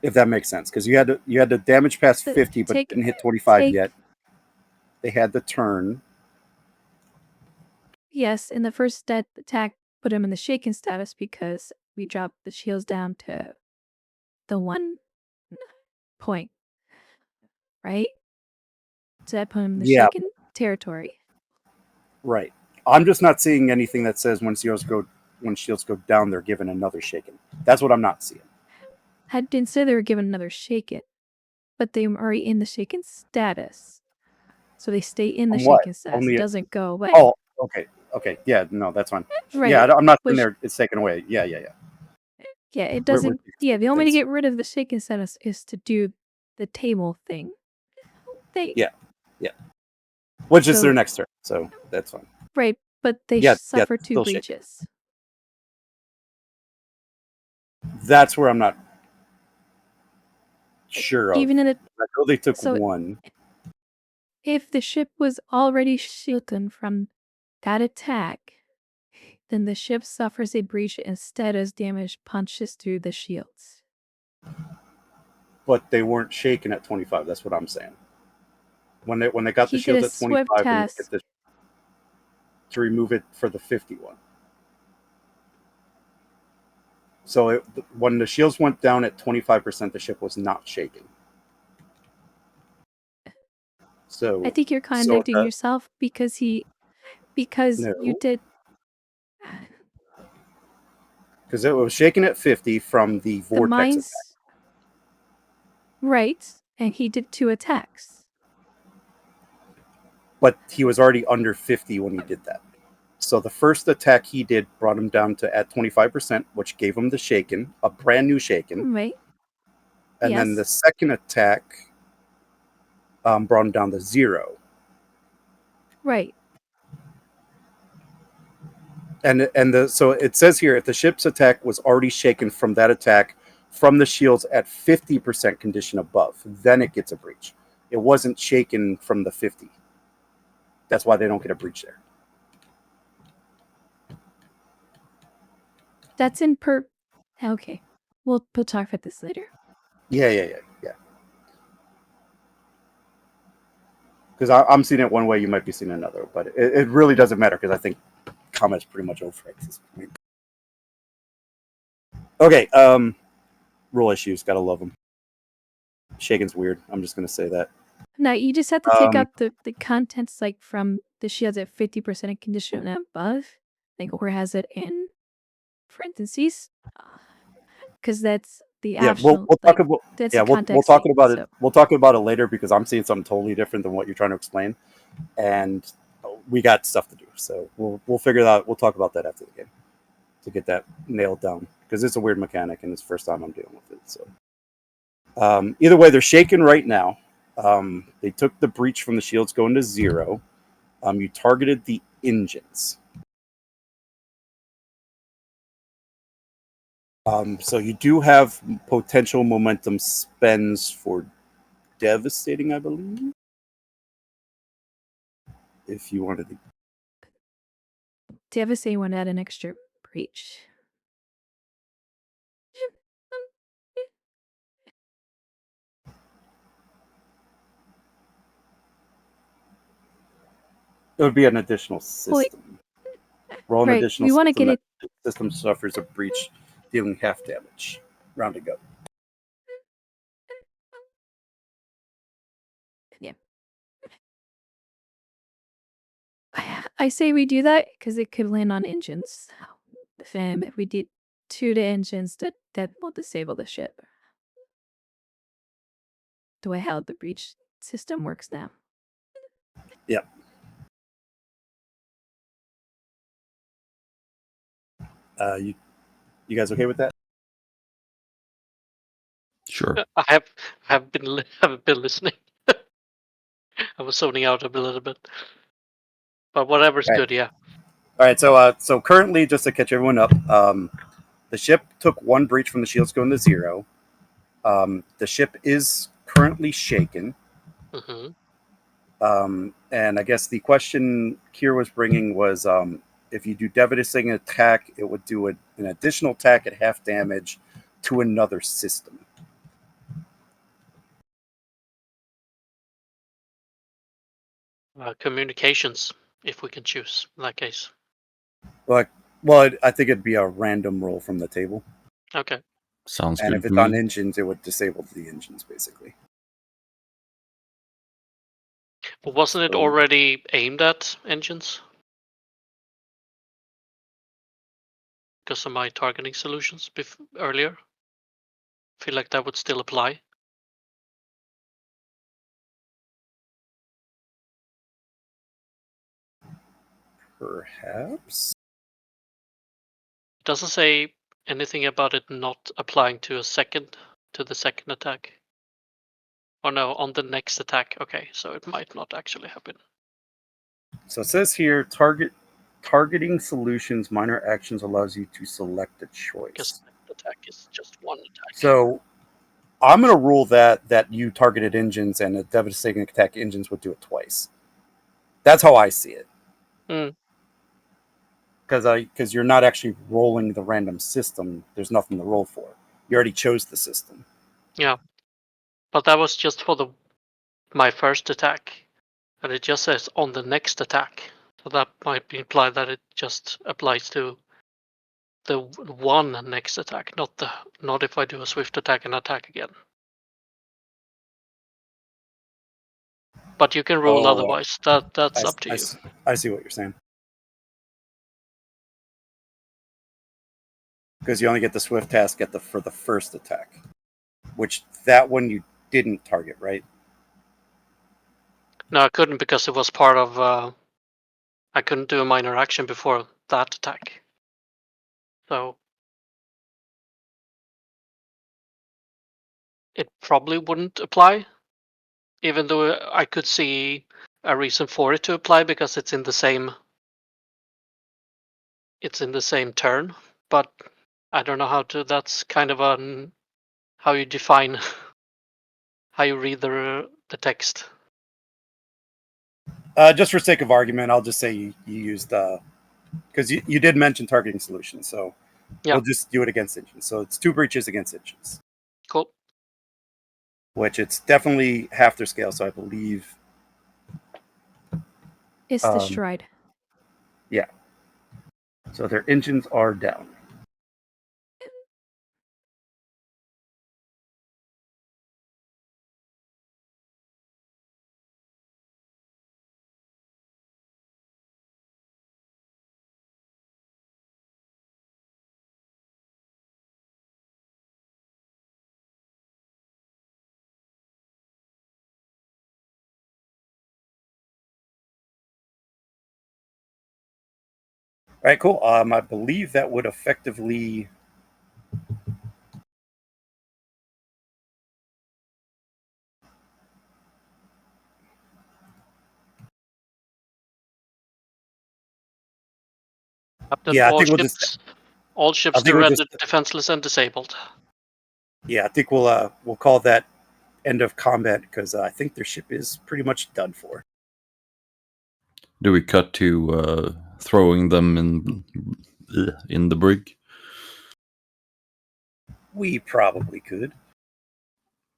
If that makes sense, because you had to damage past 50, but didn't hit 25 yet. They had the turn. Yes, in the first attack, put him in the shaken status because we dropped the shields down to the 1 point, right? So that put him in the shaken territory. Right. I'm just not seeing anything that says when shields go down, they're given another shaken. That's what I'm not seeing. I didn't say they were given another shaken, but they were already in the shaken status. So they stay in the shaken status. It doesn't go away. Oh, okay. Okay. Yeah, no, that's fine. Right. Yeah, I'm not in there. It's taken away. Yeah. Yeah, it doesn't... the only way to get rid of the shaken status is to do the table thing. Yeah. Which is their next turn, so that's fine. Right, but they suffer 2 breaches. That's where I'm not sure of. Even in I know they took 1. If the ship was already shielded from that attack, then the ship suffers a breach instead as damage punches through the shields. But they weren't shaken at 25. That's what I'm saying. When they got the shields at 25, to remove it for the 51. So when the shields went down at 25%, the ship was not shaking. So I think you're contradicting yourself because you did. Because it was shaken at 50 from the vortex attack. Right, and he did 2 attacks. But he was already under 50 when he did that. So the first attack he did brought him down to at 25%, which gave him the shaken, a brand new shaken. Right. And then the second attack brought him down to 0. Right. So it says here, if the ship's attack was already shaken from that attack from the shields at 50% condition above, then it gets a breach. It wasn't shaken from the 50. That's why they don't get a breach there. That's okay. We'll talk about this later. Yeah. Because I'm seeing it one way, you might be seeing another, but it really doesn't matter because I think comment's pretty much over at this point. Okay, rule issues, gotta love them. Shaken's weird. I'm just gonna say that. No, you just have to take out the contents like from the shields at 50% condition and above, like or has it in parentheses, because that's the optional. We'll talk about that's we'll context talk thing, about so. it. We'll talk about it later because I'm seeing something totally different than what you're trying to explain, and we got stuff to do. So we'll figure it out. We'll talk about that after the game to get that nailed down because it's a weird mechanic and it's the first time I'm dealing with it. So either way, they're shaking right now. They took the breach from the shields going to 0. You targeted the engines. So you do have potential momentum spends for devastating, I believe. If you wanted to. Devastating one add an extra breach. It would be an additional system. Roll an Right, additional we wanna system get that the system suffers a breach, dealing half damage. Rounding up. Yeah. I say we do that because it could land on engines. If we did 2 to engines, that will disable the ship. The way how the breach system works now. Yep. You guys okay with that? Sure. I have been listening. I was zoning out a little bit, but whatever's Right. good. Yeah. All right. So currently, just to catch everyone up, the ship took 1 breach from the shields going to 0. The ship is currently shaken. Mm-hmm. And I guess the question Kier was bringing was if you do devastating attack, it would do an additional attack at half damage to another system. Communications, if we can choose in that case. Well, I think it'd be a random roll from the table. Okay. Sounds And good if to it's me. on engines, it would disable the engines, basically. But wasn't it already aimed at engines? Because of my targeting solutions earlier? I feel like that would still apply. Perhaps. It doesn't say anything about it not applying to the second attack. Oh no, on the next attack. Okay, so it might not actually happen. So it says here, targeting solutions minor actions allows you to select a choice. Because the attack is just 1 attack. So I'm going to rule that you targeted engines and a devastating attack engines would do it twice. That's how I see it. Because you're not actually rolling the random system. There's nothing to roll for. You already chose the system. Yeah, but that was just for my first attack, and it just says on the next attack. So that might imply that it just applies to the 1 next attack, not if I do a swift attack and attack again. But you can rule otherwise. That's up to you. I see what you're saying. Because you only get the swift task for the first attack, which that one you didn't target, right? No, I couldn't because it was part of. I couldn't do a minor action before that attack. So it probably wouldn't apply, even though I could see a reason for it to apply because it's in the same turn. But I don't know how to. That's kind of how you define how you read the text. Just for sake of argument, I'll just say you used because you did mention targeting solutions, so Yeah. we'll just do it against engines. So it's 2 breaches against engines. Cool. Which it's definitely half their scale, so I believe It's destroyed. Yeah. So their engines are down. right, cool. I believe that would effectively. Captain, Yeah, I all think we'll just. ships, all ships I think we'll surrendered, just. defenseless and disabled. Yeah, I think we'll call that end of combat because I think their ship is pretty much done for. Do we cut to throwing them in the brig? We probably could,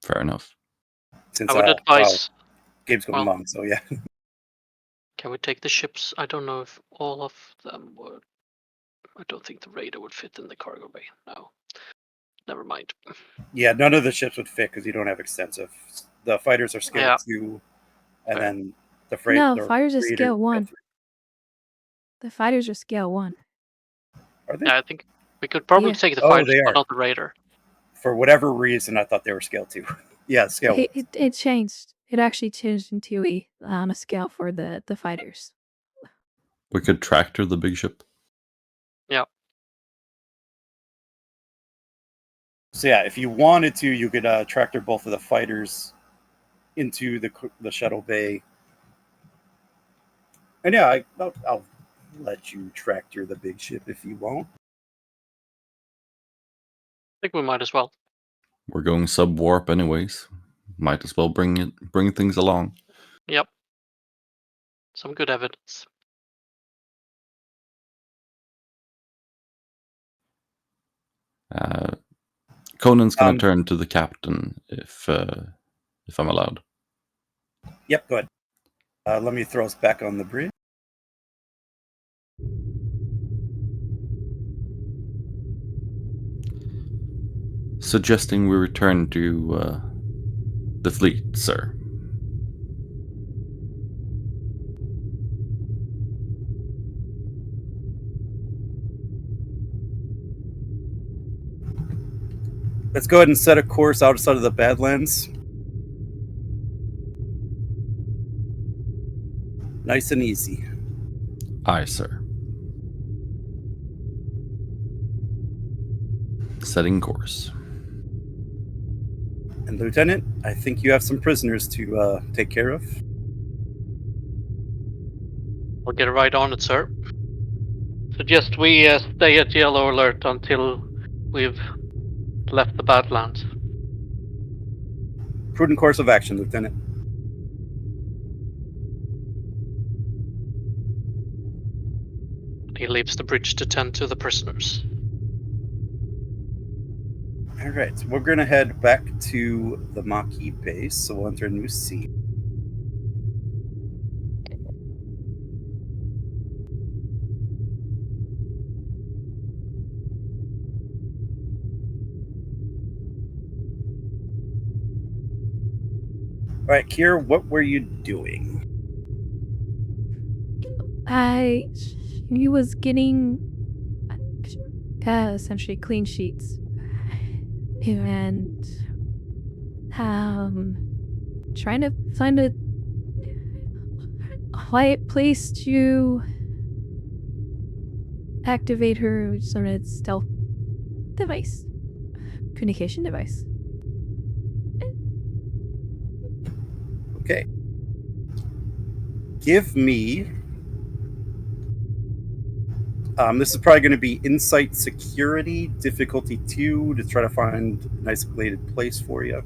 Fair enough. since I would advise. game's going well- long, so yeah. Can we take the ships? I don't know if all of them would. I don't think the raider would fit in the cargo bay. No. Never mind. Yeah, none of the ships would fit because you don't have extensive. The fighters are scale Yeah. 2, and Fair. then the freight. No, the fighters are Raider scale scale 1. 3. The fighters are scale 1. Are they? Yeah, I think we could probably Yeah. take the Oh, fighters, they but are. not the raider. For whatever reason, I thought they were scale 2. Yeah, scale 1. It changed. It actually changed into a scale for the fighters. We could tractor the big ship. So yeah, if you wanted to, you could tractor both of the fighters into the shuttle bay. And yeah, I'll let you tractor the big ship if you want. I think we might as well. We're going sub warp anyways. Might as well bring things along. Yep. Some good evidence. Conan's gonna turn to the captain if I'm allowed. Yep, go ahead. Let me throw us back on the bridge. Suggesting we return to the fleet, sir. Let's go ahead and set a course outside of the Badlands. Nice and easy. Aye, sir. Setting course. And Lieutenant, I think you have some prisoners to take care of. We'll get right on it, sir. Suggest we stay at yellow alert until we've left the Badlands. Prudent course of action, Lieutenant. He leaves the bridge to tend to the prisoners. All right, so we're going to head back to the Maquis base, so we'll enter a new scene. All right, Kier, what were you doing? He was getting essentially clean sheets and trying to find a quiet place to activate her sort of stealth device, communication device. Okay. Give me. This is probably going to be Insight Security, difficulty 2, to try to find an isolated place for you.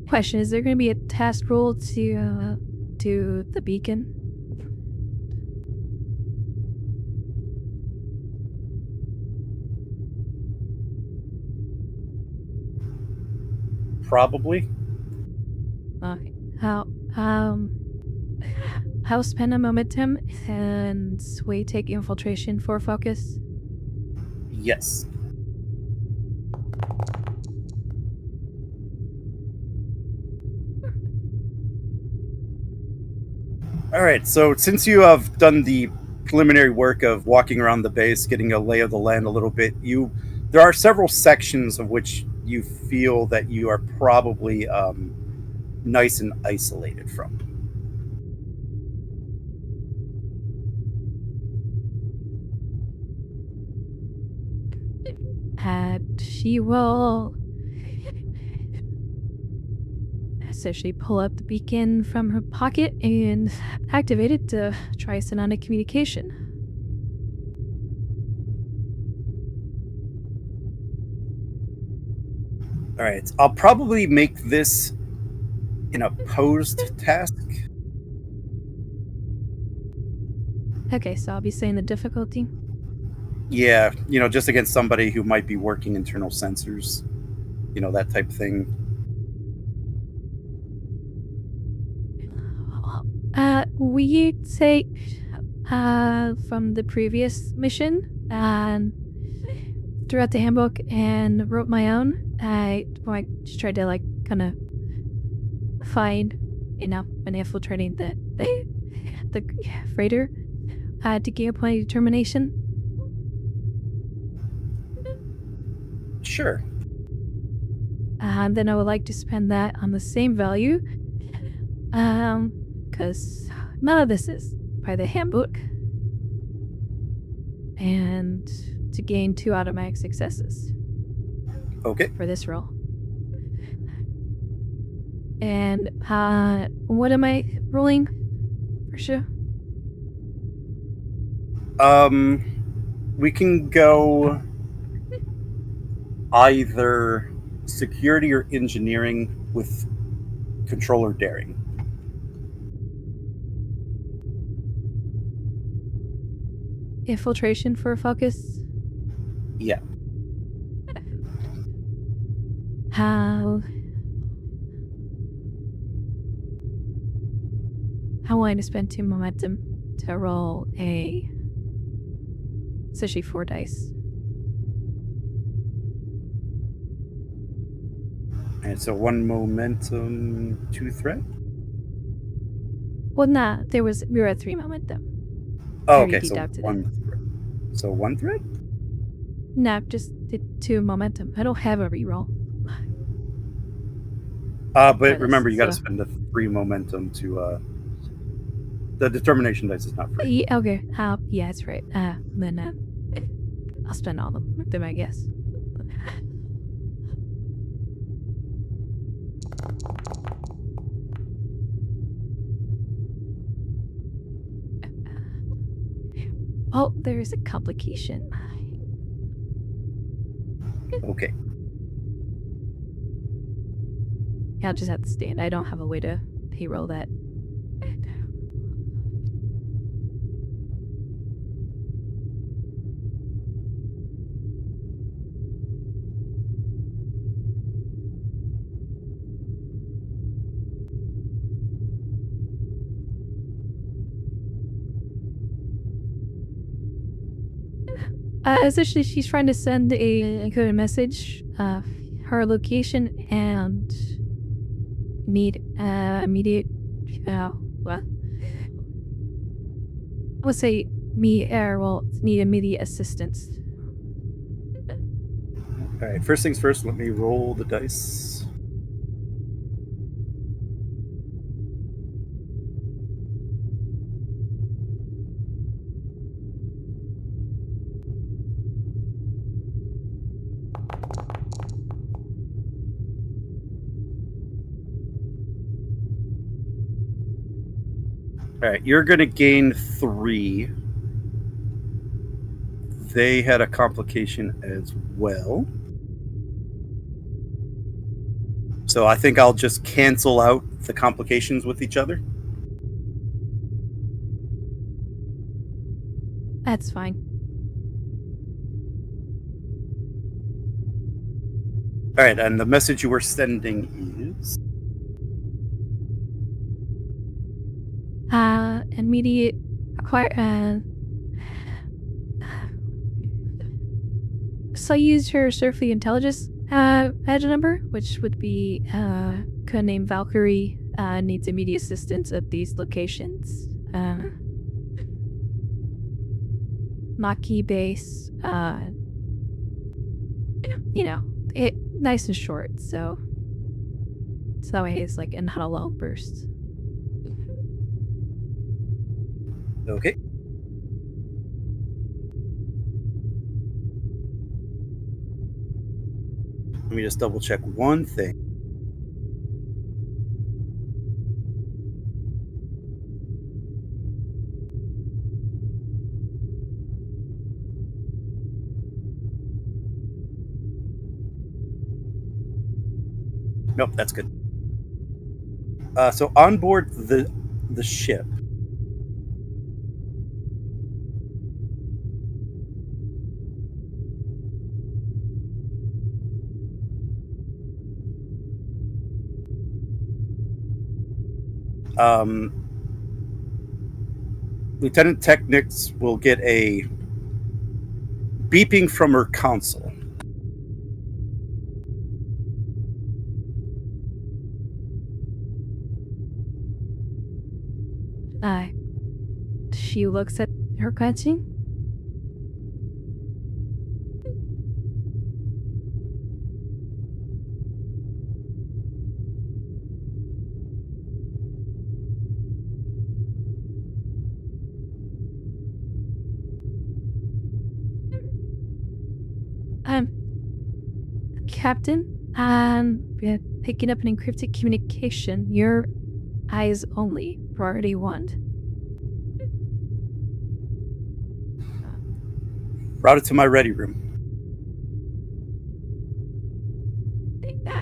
Question: is there going to be a task roll to the beacon? Probably. Okay. How spend a momentum and we take infiltration for focus? Yes. All right, so since you have done the preliminary work of walking around the base, getting a lay of the land a little bit, there are several sections of which you feel that you are probably nice and isolated from. She will. So she pull up the beacon from her pocket and activate it to try psionic communication. All right, I'll probably make this an opposed task. Okay, so I'll be saying the difficulty. Yeah, just against somebody who might be working internal sensors, that type of thing. We take from the previous mission and throughout the handbook and wrote my own. I just tried to kind of find when infiltrating the freighter to gain a point of determination. Sure. And then I would like to spend that on the same value, because none of this is by the handbook, and to gain 2 automatic successes. Okay. For this roll. And what am I rolling for sure? We can go either security or engineering with controller daring. Infiltration for focus? Yeah. How I want to spend 2 momentum to roll essentially 4 dice. And so 1 momentum, 2 threat? Well, nah, we were at 3 momentum. Oh, okay, so deducted 1 threat. So 1 threat? Nah, just did 2 momentum. I don't have a reroll. But remember, you got to spend a 3 momentum to the determination dice is not free. Yeah, okay. Yeah, that's right. Then I'll spend all of them, I guess. Oh, there's a complication. Okay. Yeah, I'll just have to stand. I don't have a way to payroll that. Essentially, she's trying to send a encoded message, her location, and need immediate. What? Let's say need immediate assistance. All right. First things first. Let me roll the dice. All right, you're going to gain 3. They had a complication as well. So I think I'll just cancel out the complications with each other. That's fine. All right, and the message you were sending is? Immediate acquire. So I used her Starfleet Intelligence badge number, which would be codename Valkyrie. Needs immediate assistance at these locations. Maquis base. It nice and short, so that way it's like not a long burst. Okay. Let me just double check one thing. Nope, that's good. So on board the ship, Lieutenant Technix will get a beeping from her console. She looks at her catching. Captain, we're picking up an encrypted communication. Your eyes only. Priority 1. Routed to my ready room.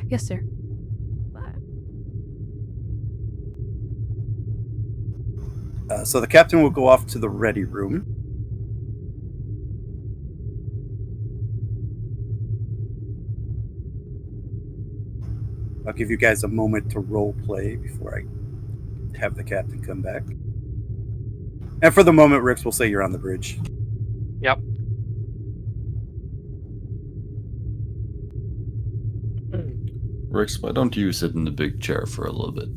Yes, sir. So the captain will go off to the ready room. I'll give you guys a moment to role play before I have the captain come back. And for the moment, Rix will say you're on the bridge. Yep. Rix, why don't you sit in the big chair for a little bit?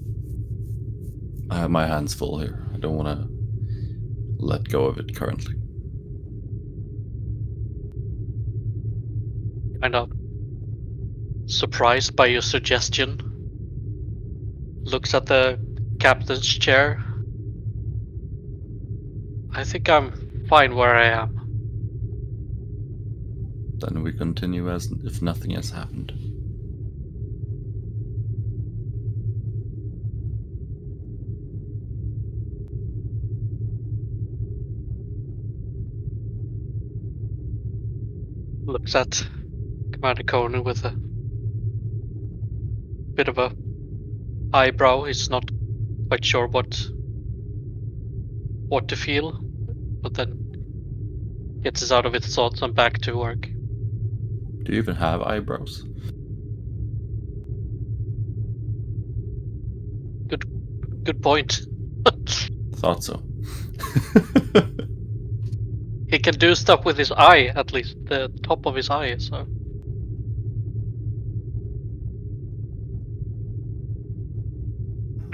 I have my hands full here. I don't want to let go of it currently. Kind of surprised by your suggestion. Looks at the captain's chair. I think I'm fine where I am. Then we continue as if nothing has happened. Looks at Commander Conan with a bit of a eyebrow. He's not quite sure what to feel, but then gets us out of his thoughts and back to work. Do you even have eyebrows? Good point. Thought so. He can do stuff with his eye, at least the top of his eye. So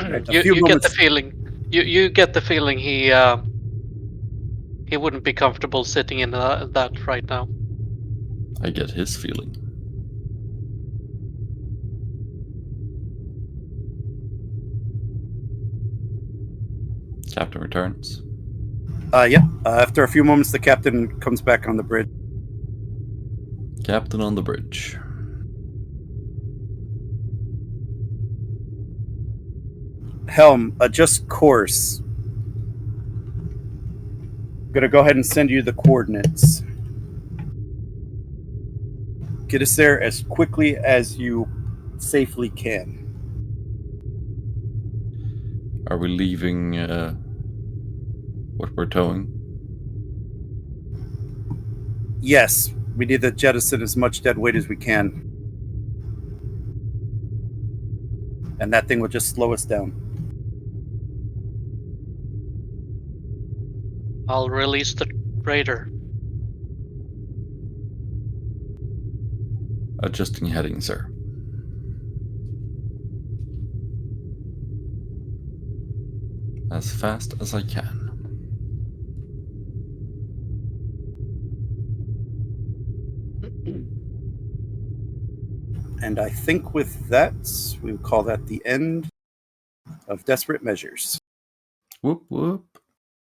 Right, you get the feeling. You get the feeling he wouldn't be comfortable sitting in that right now. I get his feeling. Captain returns. Yeah. After a few moments, the captain comes back on the bridge. Captain on the bridge. Helm, adjust course. I'm gonna go ahead and send you the coordinates. Get us there as quickly as you safely can. Are we leaving what we're towing? Yes, we need to jettison as much dead weight as we can. And that thing will just slow us down. I'll release the raider. Adjusting heading, sir. As fast as I can. And I think with that, we would call that the end of Desperate Measures. Whoop whoop.